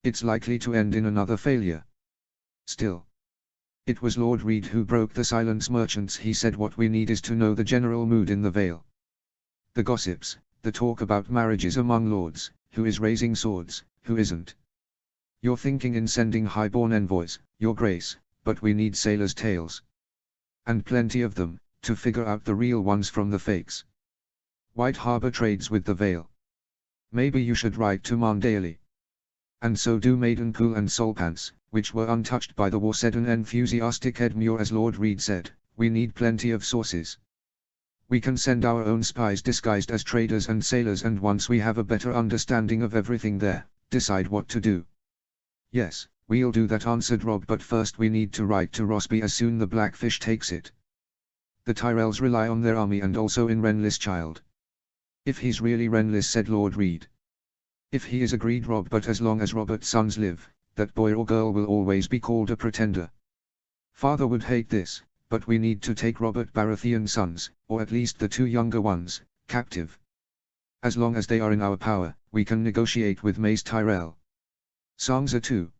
It's likely to end in another failure. Still. It was Lord Reed who broke the silence. Merchants, he said, what we need is to know the general mood in the Vale. The gossips, the talk about marriages among lords, who is raising swords, who isn't. You're thinking in sending highborn envoys, your grace, but we need sailors' tales. And plenty of them, to figure out the real ones from the fakes. White Harbor trades with the Vale. Maybe you should write to Mandaily. And so do Maidenpool and Solpants, which were untouched by the war, said an enthusiastic Edmure. As Lord Reed said, we need plenty of sources. We can send our own spies disguised as traders and sailors, and once we have a better understanding of everything there, decide what to do. Yes, we'll do that, answered Rob, but first we need to write to Rosby as soon the Blackfish takes it. The Tyrells rely on their army and also in Renly's child. If he's really Renly's, said Lord Reed. If he is, agreed Rob, but as long as Robert's sons live, that boy or girl will always be called a pretender. Father would hate this, but we need to take Robert Baratheon's sons, or at least the two younger ones, captive. As long as they are in our power, we can negotiate with Mace Tyrell. Sansa too.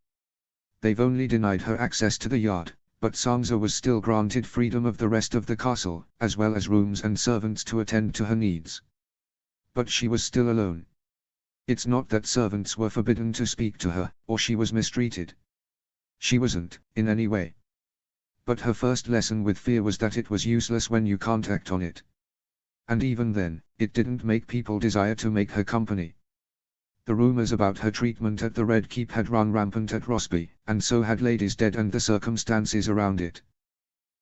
They've only denied her access to the yard, but Sansa was still granted freedom of the rest of the castle, as well as rooms and servants to attend to her needs. But she was still alone. It's not that servants were forbidden to speak to her, or she was mistreated. She wasn't, in any way. But her first lesson with fear was that it was useless when you can't act on it. And even then, it didn't make people desire to make her company. The rumors about her treatment at the Red Keep had run rampant at Rosby, and so had Lady's Dead and the circumstances around it.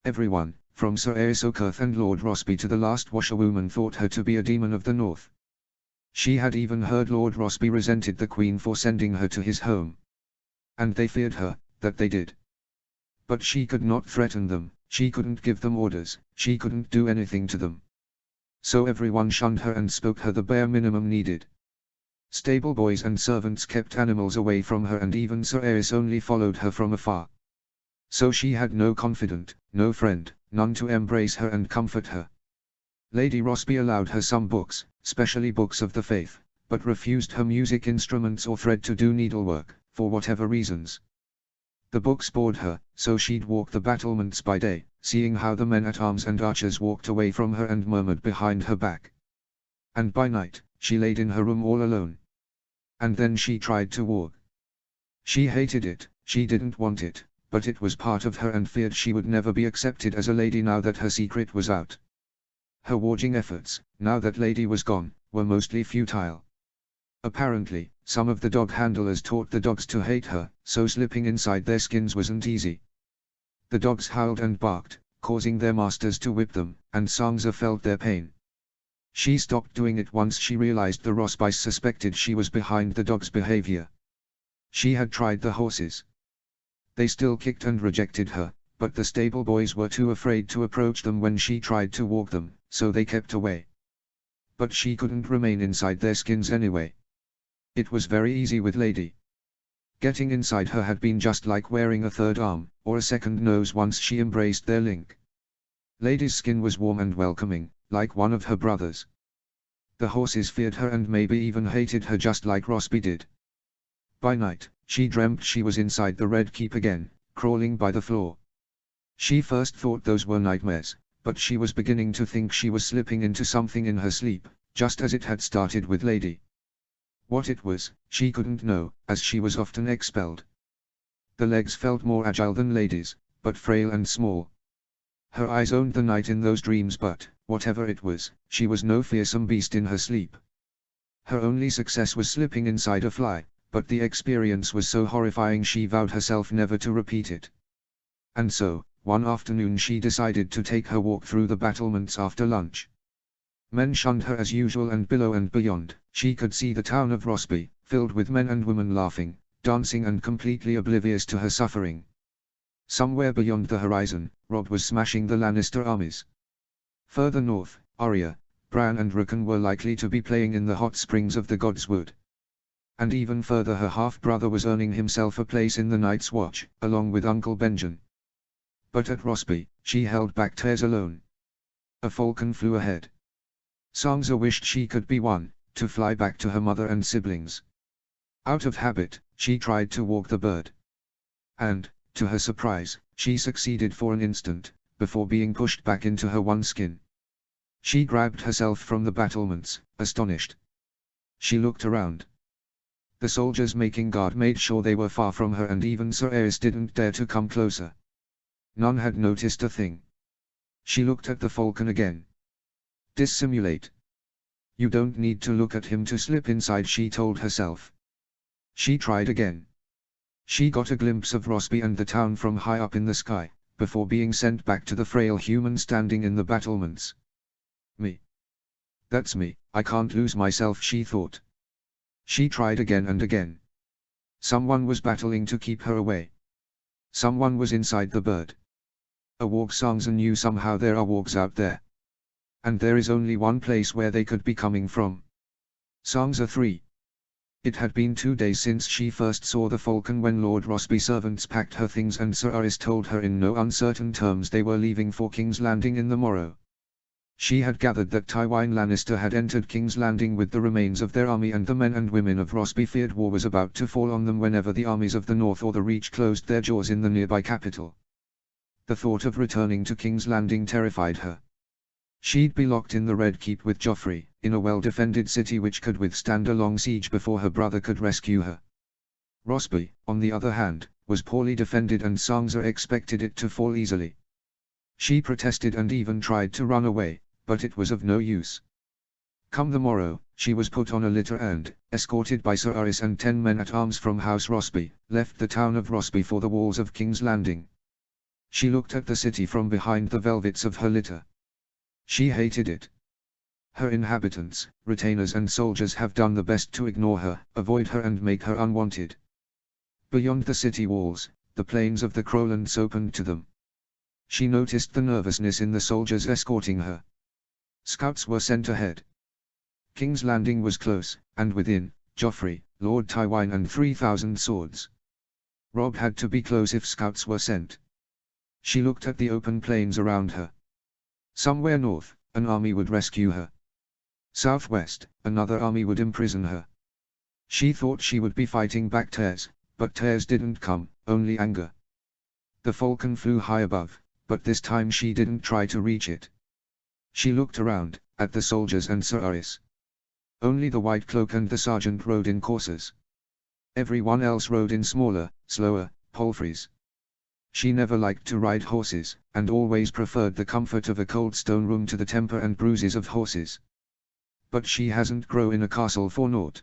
Everyone, from Sir Aerys Oakhurst and Lord Rosby to the last washerwoman, thought her to be a demon of the north. She had even heard Lord Rosby resented the Queen for sending her to his home. And they feared her, that they did. But she could not threaten them, she couldn't give them orders, she couldn't do anything to them. So everyone shunned her and spoke her the bare minimum needed. Stable boys and servants kept animals away from her, and even Sir Aerys only followed her from afar. So she had no confidant, no friend, none to embrace her and comfort her. Lady Rosby allowed her some books, specially books of the faith, but refused her music instruments or thread to do needlework, for whatever reasons. The books bored her, so she'd walk the battlements by day, seeing how the men-at-arms and archers walked away from her and murmured behind her back. And by night, she laid in her room all alone. And then she tried to warg. She hated it, she didn't want it, but it was part of her and feared she would never be accepted as a lady now that her secret was out. Her warging efforts, now that Lady was gone, were mostly futile. Apparently, some of the dog handlers taught the dogs to hate her, so slipping inside their skins wasn't easy. The dogs howled and barked, causing their masters to whip them, and Sansa felt their pain. She stopped doing it once she realized the Rosbys suspected she was behind the dogs' behavior. She had tried the horses. They still kicked and rejected her, but the stable boys were too afraid to approach them when she tried to walk them, so they kept away. But she couldn't remain inside their skins anyway. It was very easy with Lady. Getting inside her had been just like wearing a third arm, or a second nose once she embraced their link. Lady's skin was warm and welcoming, like one of her brothers. The horses feared her and maybe even hated her just like Rosby did. By night, she dreamt she was inside the Red Keep again, crawling by the floor. She first thought those were nightmares, but she was beginning to think she was slipping into something in her sleep, just as it had started with Lady. What it was, she couldn't know, as she was often expelled. The legs felt more agile than Lady's, but frail and small. Her eyes owned the night in those dreams, but, whatever it was, she was no fearsome beast in her sleep. Her only success was slipping inside a fly, but the experience was so horrifying she vowed herself never to repeat it. And so, one afternoon she decided to take her walk through the battlements after lunch. Men shunned her as usual, and below and beyond, she could see the town of Rosby, filled with men and women laughing, dancing and completely oblivious to her suffering. Somewhere beyond the horizon, Robb was smashing the Lannister armies. Further north, Arya, Bran and Rickon were likely to be playing in the hot springs of the Godswood. And even further, her half-brother was earning himself a place in the Night's Watch, along with Uncle Benjen. But at Rosby, she held back Tears alone. A falcon flew ahead. Sansa wished she could be one, to fly back to her mother and siblings. Out of habit, she tried to walk the bird. And, to her surprise, she succeeded for an instant, before being pushed back into her one skin. She grabbed herself from the battlements, astonished. She looked around. The soldiers making guard made sure they were far from her, and even Sir Aerys didn't dare to come closer. None had noticed a thing. She looked at the falcon again. Dissimulate. You don't need to look at him to slip inside, she told herself. She tried again. She got a glimpse of Rosby and the town from high up in the sky, before being sent back to the frail human standing in the battlements. Me. That's me, I can't lose myself, she thought. She tried again and again. Someone was battling to keep her away. Someone was inside the bird. A warg. Sansa knew somehow there are wargs out there. And there is only one place where they could be coming from. Sansa 3. It had been 2 days since she first saw the falcon, when Lord Rosby's servants packed her things and Sir Aerys told her in no uncertain terms they were leaving for King's Landing in the morrow. She had gathered that Tywin Lannister had entered King's Landing with the remains of their army, and the men and women of Rosby feared war was about to fall on them whenever the armies of the North or the Reach closed their jaws in the nearby capital. The thought of returning to King's Landing terrified her. She'd be locked in the Red Keep with Joffrey, in a well-defended city which could withstand a long siege before her brother could rescue her. Rosby, on the other hand, was poorly defended, and Sansa expected it to fall easily. She protested and even tried to run away, but it was of no use. Come the morrow, she was put on a litter and, escorted by Sir Aerys and 10 men at arms from House Rosby, left the town of Rosby for the walls of King's Landing. She looked at the city from behind the velvets of her litter. She hated it. Her inhabitants, retainers and soldiers have done the best to ignore her, avoid her and make her unwanted. Beyond the city walls, the plains of the Crowlands opened to them. She noticed the nervousness in the soldiers escorting her. Scouts were sent ahead. King's Landing was close, and within, Joffrey, Lord Tywin and 3,000 swords. Robb had to be close if scouts were sent. She looked at the open plains around her. Somewhere north, an army would rescue her. Southwest, another army would imprison her. She thought she would be fighting back tears, but tears didn't come, only anger. The falcon flew high above, but this time she didn't try to reach it. She looked around, at the soldiers and Sir Aerys. Only the White Cloak and the sergeant rode in coursers. Everyone else rode in smaller, slower, palfreys. She never liked to ride horses, and always preferred the comfort of a cold stone room to the temper and bruises of horses. But she hasn't grown in a castle for naught.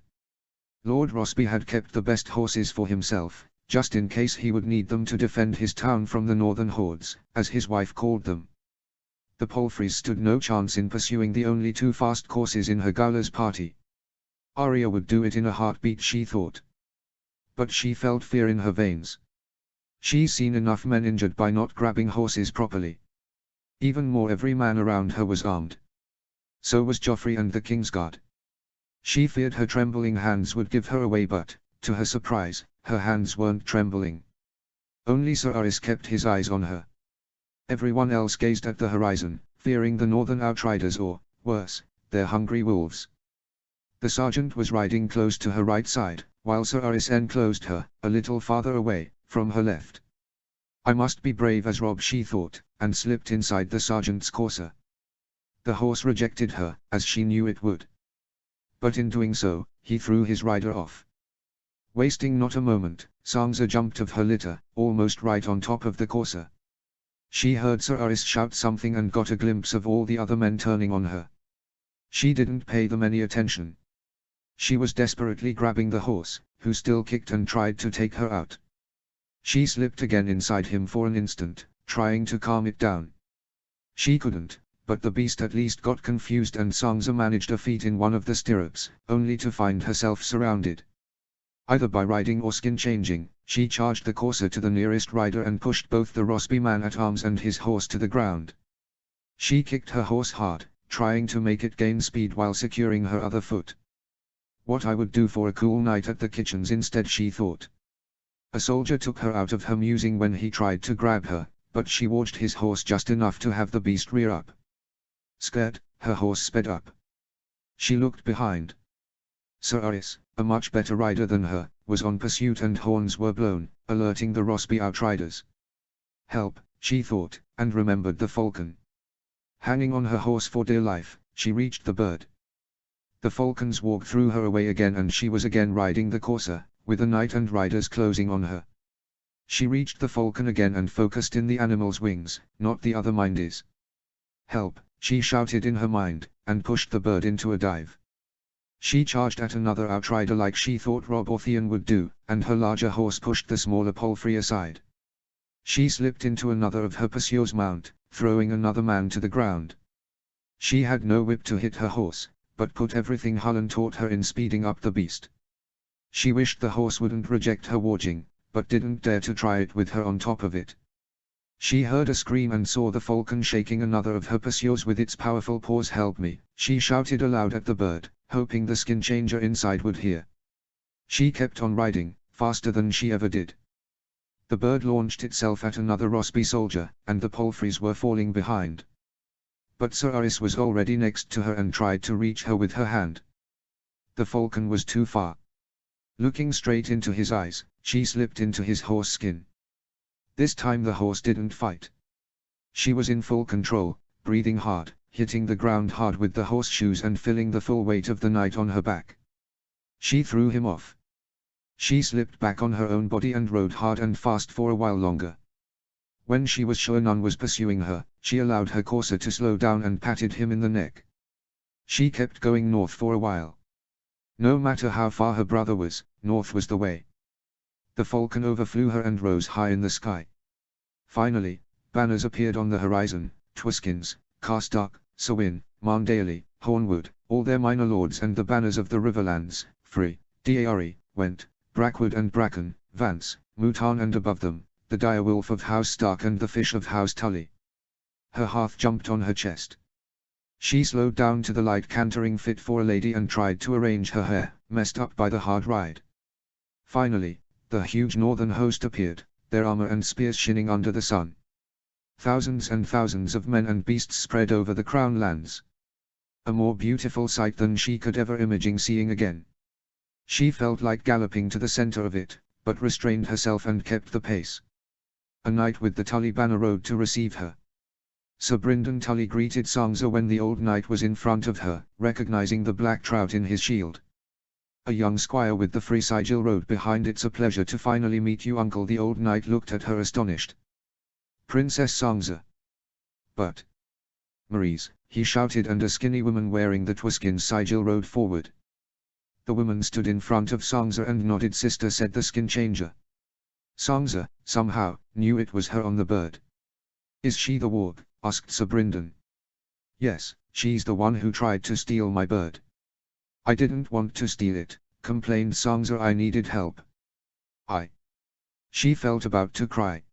Lord Rosby had kept the best horses for himself, just in case he would need them to defend his town from the northern hordes, as his wife called them. The palfreys stood no chance in pursuing the only 2 fast coursers in her Gowler's party. Arya would do it in a heartbeat, she thought. But she felt fear in her veins. She's seen enough men injured by not grabbing horses properly. Even more, every man around her was armed. So was Joffrey and the Kingsguard. She feared her trembling hands would give her away, but, to her surprise, her hands weren't trembling. Only Sir Aris kept his eyes on her. Everyone else gazed at the horizon, fearing the northern outriders or, worse, their hungry wolves. The sergeant was riding close to her right side, while Sir Aris enclosed her, a little farther away, from her left. I must be brave as Rob, she thought, and slipped inside the sergeant's courser. The horse rejected her, as she knew it would. But in doing so, he threw his rider off. Wasting not a moment, Sansa jumped off her litter, almost right on top of the courser. She heard Sir Aris shout something and got a glimpse of all the other men turning on her. She didn't pay them any attention. She was desperately grabbing the horse, who still kicked and tried to take her out. She slipped again inside him for an instant, trying to calm it down. She couldn't, but the beast at least got confused and Sansa managed a feat in one of the stirrups, only to find herself surrounded. Either by riding or skin changing, she charged the courser to the nearest rider and pushed both the Rosby man-at-arms and his horse to the ground. She kicked her horse hard, trying to make it gain speed while securing her other foot. What I would do for a cool night at the kitchens instead, she thought. A soldier took her out of her musing when he tried to grab her, but she watched his horse just enough to have the beast rear up. Scared, her horse sped up. She looked behind. Sir Aris, a much better rider than her, was on pursuit and horns were blown, alerting the Rosby outriders. Help, she thought, and remembered the falcon. Hanging on her horse for dear life, she reached the bird. The falcons walked through her away again and she was again riding the courser, with the knight and riders closing on her. She reached the falcon again and focused in the animal's wings, not the other minds. Help, she shouted in her mind, and pushed the bird into a dive. She charged at another outrider like she thought Rob or Theon would do, and her larger horse pushed the smaller palfrey aside. She slipped into another of her pursuer's mount, throwing another man to the ground. She had no whip to hit her horse, but put everything Hullen taught her in speeding up the beast. She wished the horse wouldn't reject her warging, but didn't dare to try it with her on top of it. She heard a scream and saw the falcon shaking another of her pursuers with its powerful paws. Help me, she shouted aloud at the bird, hoping the skin changer inside would hear. She kept on riding, faster than she ever did. The bird launched itself at another Rosby soldier, and the palfreys were falling behind. But Sir Aris was already next to her and tried to reach her with her hand. The falcon was too far. Looking straight into his eyes, she slipped into his horse skin. This time the horse didn't fight. She was in full control, breathing hard, hitting the ground hard with the horseshoes and feeling the full weight of the knight on her back. She threw him off. She slipped back on her own body and rode hard and fast for a while longer. When she was sure none was pursuing her, she allowed her courser to slow down and patted him in the neck. She kept going north for a while. No matter how far her brother was, north was the way. The falcon overflew her and rose high in the sky. Finally, banners appeared on the horizon: Twiskins, Carstark, Sewin, Marndale, Hornwood, all their minor lords, and the banners of the Riverlands, Free, Dare, Went, Brackwood and Bracken, Vance, Mouton, and above them, the Direwolf of House Stark and the Fish of House Tully. Her heart jumped on her chest. She slowed down to the light cantering fit for a lady and tried to arrange her hair, messed up by the hard ride. Finally, the huge northern host appeared, their armor and spears shining under the sun. Thousands and thousands of men and beasts spread over the Crown lands. A more beautiful sight than she could ever imagine seeing again. She felt like galloping to the center of it, but restrained herself and kept the pace. A knight with the Tully banner rode to receive her. Sir Brynden Tully greeted Sansa when the old knight was in front of her, recognizing the black trout in his shield. A young squire with the free sigil rode behind. It's a pleasure to finally meet you, uncle. The old knight looked at her astonished. Princess Sansa. But Maurice, he shouted, and a skinny woman wearing the Twiskin sigil rode forward. The woman stood in front of Sansa and nodded. Sister, said the skin changer. Sansa, somehow, knew it was her on the bird. Is she the warg? Asked Sir Brynden. Yes, she's the one who tried to steal my bird. I didn't want to steal it, complained Sansa. I needed help. I She felt about to cry.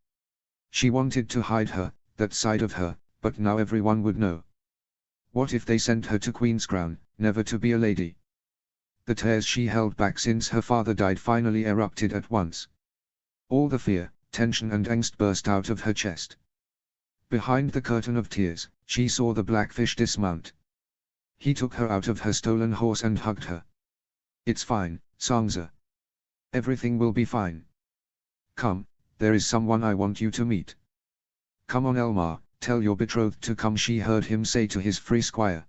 She wanted to hide that side of her, but now everyone would know. What if they sent her to Queen's Crown, never to be a lady? The tears she held back since her father died finally erupted at once. All the fear, tension and angst burst out of her chest. Behind the curtain of tears, she saw the Blackfish dismount. He took her out of her stolen horse and hugged her. "It's fine, Sangza. Everything will be fine. Come, there is someone I want you to meet. Come on Elmar, tell your betrothed to come," she heard him say to his free squire.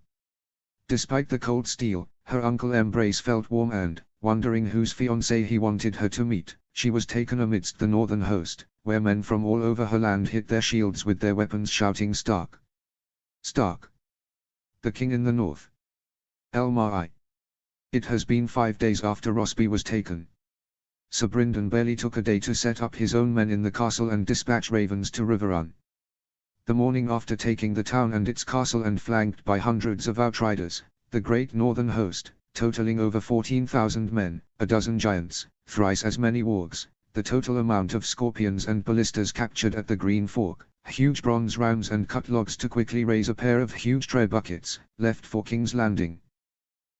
Despite the cold steel, her Uncle Embrace felt warm and, wondering whose fiancé he wanted her to meet, she was taken amidst the northern host, where men from all over her land hit their shields with their weapons shouting "Stark! Stark! The king in the north! Elmar I." It has been 5 days after Rosby was taken. Sir Brynden barely took a day to set up his own men in the castle and dispatch ravens to Riverrun. The morning after taking the town and its castle and flanked by hundreds of outriders, the great northern host, totaling over 14,000 men, a dozen giants, thrice as many wargs, the total amount of scorpions and ballistas captured at the Green Fork, huge bronze rams and cut logs to quickly raise a pair of huge tray buckets, left for King's Landing.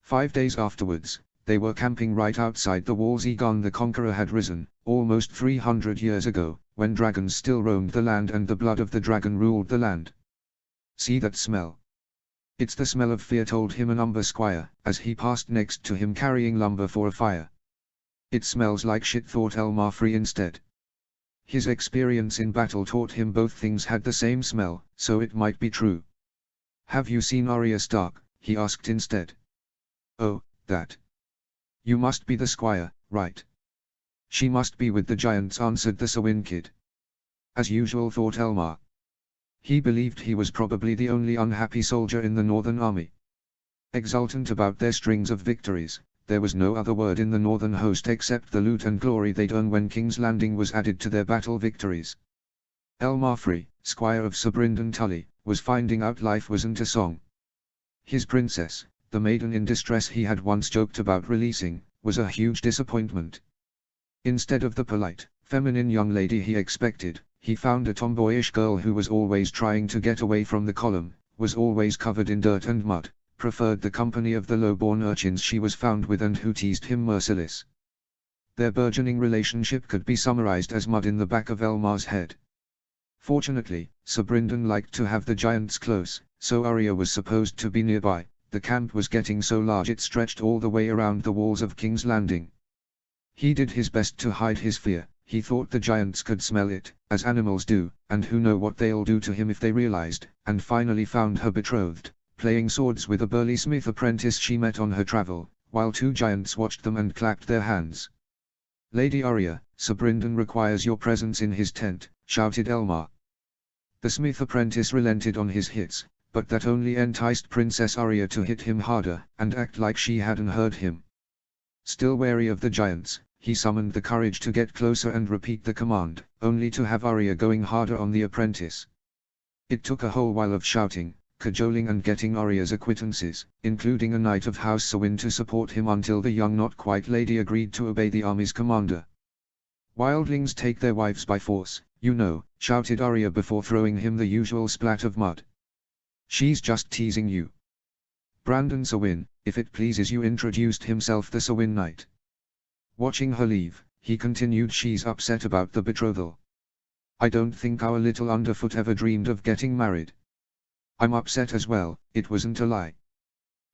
5 days afterwards, they were camping right outside the walls Egon the Conqueror had risen, almost 300 years ago, when dragons still roamed the land and the blood of the dragon ruled the land. "See that smell? It's the smell of fear," told him an Umber squire, as he passed next to him carrying lumber for a fire. "It smells like shit," thought Elmar Free instead. His experience in battle taught him both things had the same smell, so it might be true. "Have you seen Arya Stark?" he asked instead. "Oh, that. You must be the squire, right?" "She must be with the giants," answered the Sawin kid. As usual, thought Elmar. He believed he was probably the only unhappy soldier in the northern army. Exultant about their strings of victories, there was no other word in the northern host except the loot and glory they'd earn when King's Landing was added to their battle victories. Elmar Free, squire of Sir Brynden Tully, was finding out life wasn't a song. His princess, the maiden in distress he had once joked about releasing, was a huge disappointment. Instead of the polite, feminine young lady he expected, he found a tomboyish girl who was always trying to get away from the column, was always covered in dirt and mud, preferred the company of the low-born urchins she was found with and who teased him merciless. Their burgeoning relationship could be summarized as mud in the back of Elmar's head. Fortunately, Sir Brynden liked to have the giants close, so Arya was supposed to be nearby. The camp was getting so large it stretched all the way around the walls of King's Landing. He did his best to hide his fear. He thought the giants could smell it, as animals do, and who know what they'll do to him if they realized, and finally found her betrothed, playing swords with a burly smith apprentice she met on her travel, while 2 giants watched them and clapped their hands. "Lady Arya, Sir Brynden requires your presence in his tent," shouted Elmar. The smith apprentice relented on his hits, but that only enticed Princess Arya to hit him harder, and act like she hadn't heard him. Still wary of the giants, he summoned the courage to get closer and repeat the command, only to have Arya going harder on the apprentice. It took a whole while of shouting, cajoling and getting Arya's acquaintances, including a knight of House Sawin to support him until the young not-quite lady agreed to obey the army's commander. "Wildlings take their wives by force, you know," shouted Arya before throwing him the usual splat of mud. "She's just teasing you. Brandon Sawin, if it pleases you," introduced himself the Sawin knight. Watching her leave, he continued, "She's upset about the betrothal. I don't think our little underfoot ever dreamed of getting married. I'm upset as well, it wasn't a lie."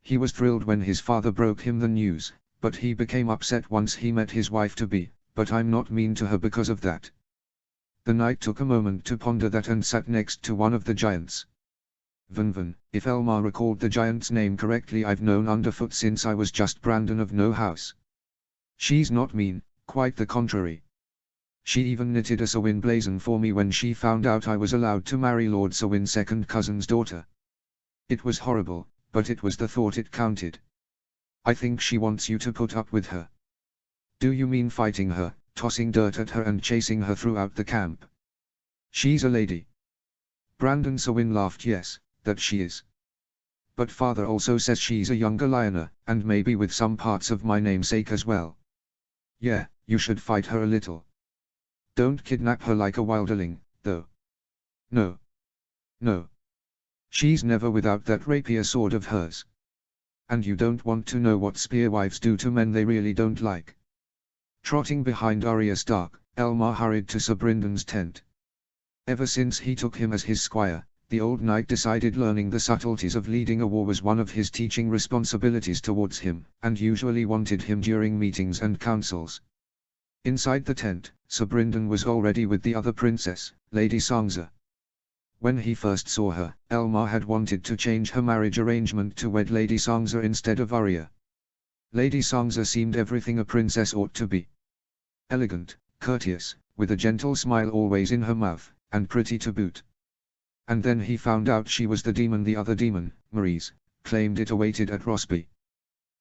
He was thrilled when his father broke him the news, but he became upset once he met his wife-to-be, "But I'm not mean to her because of that." The knight took a moment to ponder that and sat next to one of the giants. Vinvan, if Elmar recalled the giant's name correctly, "I've known Underfoot since I was just Brandon of no house. She's not mean, quite the contrary. She even knitted a Sawin blazon for me when she found out I was allowed to marry Lord Sawin's second cousin's daughter. It was horrible, but it was the thought it counted. I think she wants you to put up with her." "Do you mean fighting her, tossing dirt at her and chasing her throughout the camp?" "She's a lady." Brandon Sawin laughed. "Yes, that she is. But father also says she's a younger Lioness, and maybe with some parts of my namesake as well. Yeah, you should fight her a little." Don't kidnap her like a wilderling, though. No. No. She's never without that rapier sword of hers. And you don't want to know what spearwives do to men they really don't like. Trotting behind Arya Stark, Elmar hurried to Sir Bryndon's tent. Ever since he took him as his squire, the old knight decided learning the subtleties of leading a war was one of his teaching responsibilities towards him, and usually wanted him during meetings and councils. Inside the tent, Sir Bryndon was already with the other princess, Lady Sansa. When he first saw her, Elmar had wanted to change her marriage arrangement to wed Lady Sansa instead of Arya. Lady Sansa seemed everything a princess ought to be. Elegant, courteous, with a gentle smile always in her mouth, and pretty to boot. And then he found out she was the demon the other demon, Maurice, claimed it awaited at Rosby.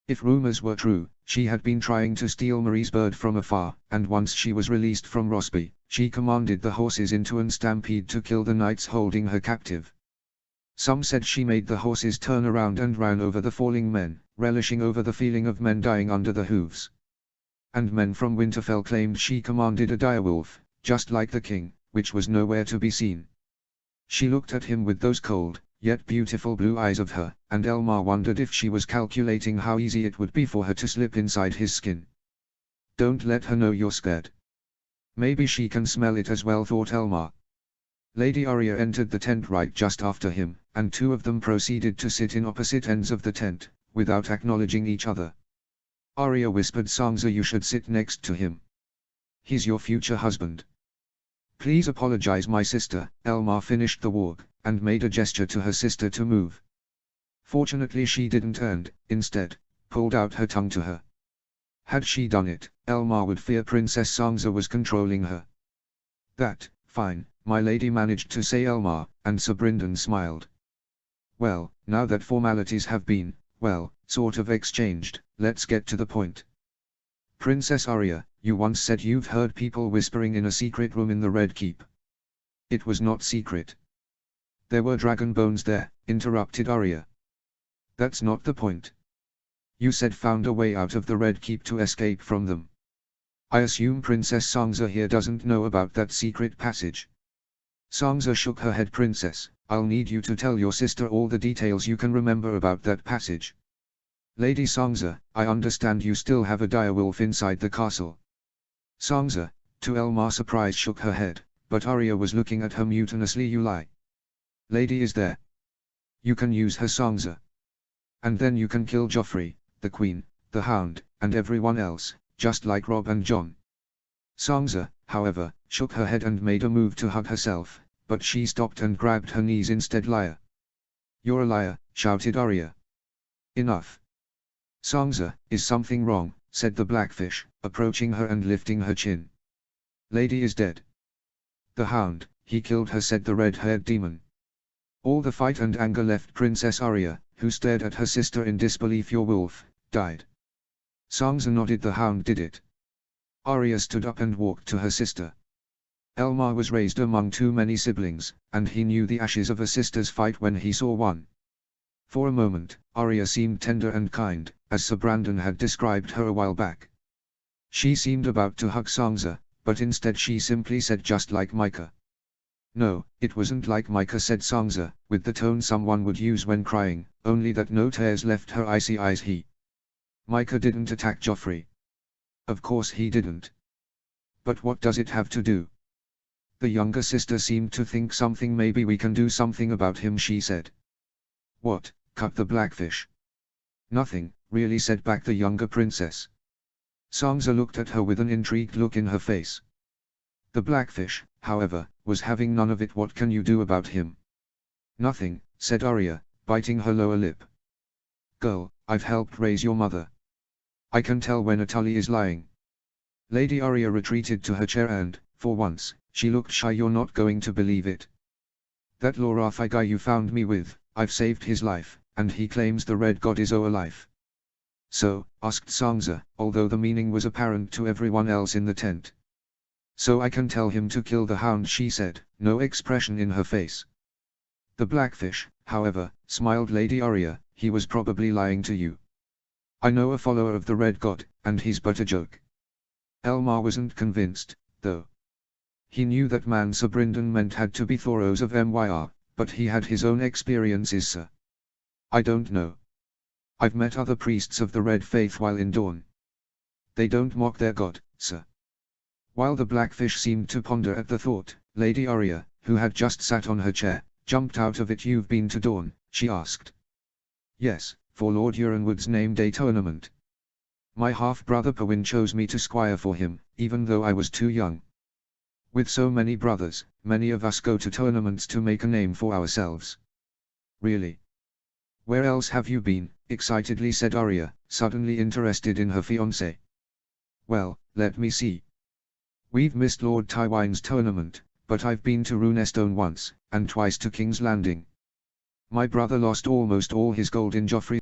If rumors were true, she had been trying to steal Marie's bird from afar, and once she was released from Rosby, she commanded the horses into an stampede to kill the knights holding her captive. Some said she made the horses turn around and ran over the falling men, relishing over the feeling of men dying under the hooves. And men from Winterfell claimed she commanded a direwolf, just like the king, which was nowhere to be seen. She looked at him with those cold, yet beautiful blue eyes of her, and Elmar wondered if she was calculating how easy it would be for her to slip inside his skin. Don't let her know you're scared. Maybe she can smell it as well, thought Elmar. Lady Arya entered the tent right just after him, and two of them proceeded to sit in opposite ends of the tent, without acknowledging each other. Arya whispered, Sansa, you should sit next to him. He's your future husband. Please apologize, my sister. Elmar finished the warg, and made a gesture to her sister to move. Fortunately she didn't and, instead, pulled out her tongue to her. Had she done it, Elmar would fear Princess Sansa was controlling her. That, fine, my lady, managed to say Elmar, and Sir Bryndon smiled. Well, now that formalities have been, well, sort of exchanged, let's get to the point. Princess Arya, you once said you've heard people whispering in a secret room in the Red Keep. It was not secret. There were dragon bones there, interrupted Arya. That's not the point. You said found a way out of the Red Keep to escape from them. I assume Princess Sansa here doesn't know about that secret passage. Sansa shook her head. Princess, I'll need you to tell your sister all the details you can remember about that passage. Lady Sansa, I understand you still have a direwolf inside the castle. Sansa, to Elmar's surprise, shook her head, but Arya was looking at her mutinously. You lie. Lady is there. You can use her, Sansa. And then you can kill Joffrey, the Queen, the Hound, and everyone else, just like Robb and Jon. Sansa, however, shook her head and made a move to hug herself, but she stopped and grabbed her knees instead. Liar. You're a liar, shouted Arya. Enough. Sansa, is something wrong, said the Blackfish, approaching her and lifting her chin. Lady is dead. The Hound, he killed her, said the red-haired demon. All the fight and anger left Princess Arya, who stared at her sister in disbelief. Your wolf died. Sansa nodded. The Hound did it. Arya stood up and walked to her sister. Elmar was raised among too many siblings, and he knew the ashes of a sister's fight when he saw one. For a moment, Arya seemed tender and kind, as Sir Brandon had described her a while back. She seemed about to hug Sansa, but instead she simply said, just like Micah. No, it wasn't like Micah, said Sansa, with the tone someone would use when crying, only that no tears left her icy eyes. Micah didn't attack Joffrey. Of course he didn't. But what does it have to do? The younger sister seemed to think something. Maybe we can do something about him, she said. What? Cut the Blackfish. Nothing, really, said back the younger princess. Sansa looked at her with an intrigued look in her face. The Blackfish, however, was having none of it. What can you do about him? Nothing, said Arya, biting her lower lip. Girl, I've helped raise your mother. I can tell when a Tully is lying. Lady Arya retreated to her chair and, for once, she looked shy. You're not going to believe it. That Lorathi guy you found me with, I've saved his life, and he claims the Red God is alive. So, asked Sansa, although the meaning was apparent to everyone else in the tent. So I can tell him to kill the Hound, she said, no expression in her face. The Blackfish, however, smiled. Lady Arya, he was probably lying to you. I know a follower of the Red God, and he's but a joke. Elmar wasn't convinced, though. He knew that man Sir Bryndon meant had to be Thoros of Myr, but he had his own experiences, sir. I don't know. I've met other priests of the Red Faith while in Dawn. They don't mock their god, sir. While the Blackfish seemed to ponder at the thought, Lady Arya, who had just sat on her chair, jumped out of it. You've been to Dawn, she asked. Yes, for Lord Euronwood's name day tournament. My half-brother Pewin chose me to squire for him, even though I was too young. With so many brothers, many of us go to tournaments to make a name for ourselves. Really? Where else have you been? Excitedly said Arya, suddenly interested in her fiancé. Well, let me see. We've missed Lord Tywin's tournament, but I've been to Runestone once, and twice to King's Landing. My brother lost almost all his gold in Joffrey.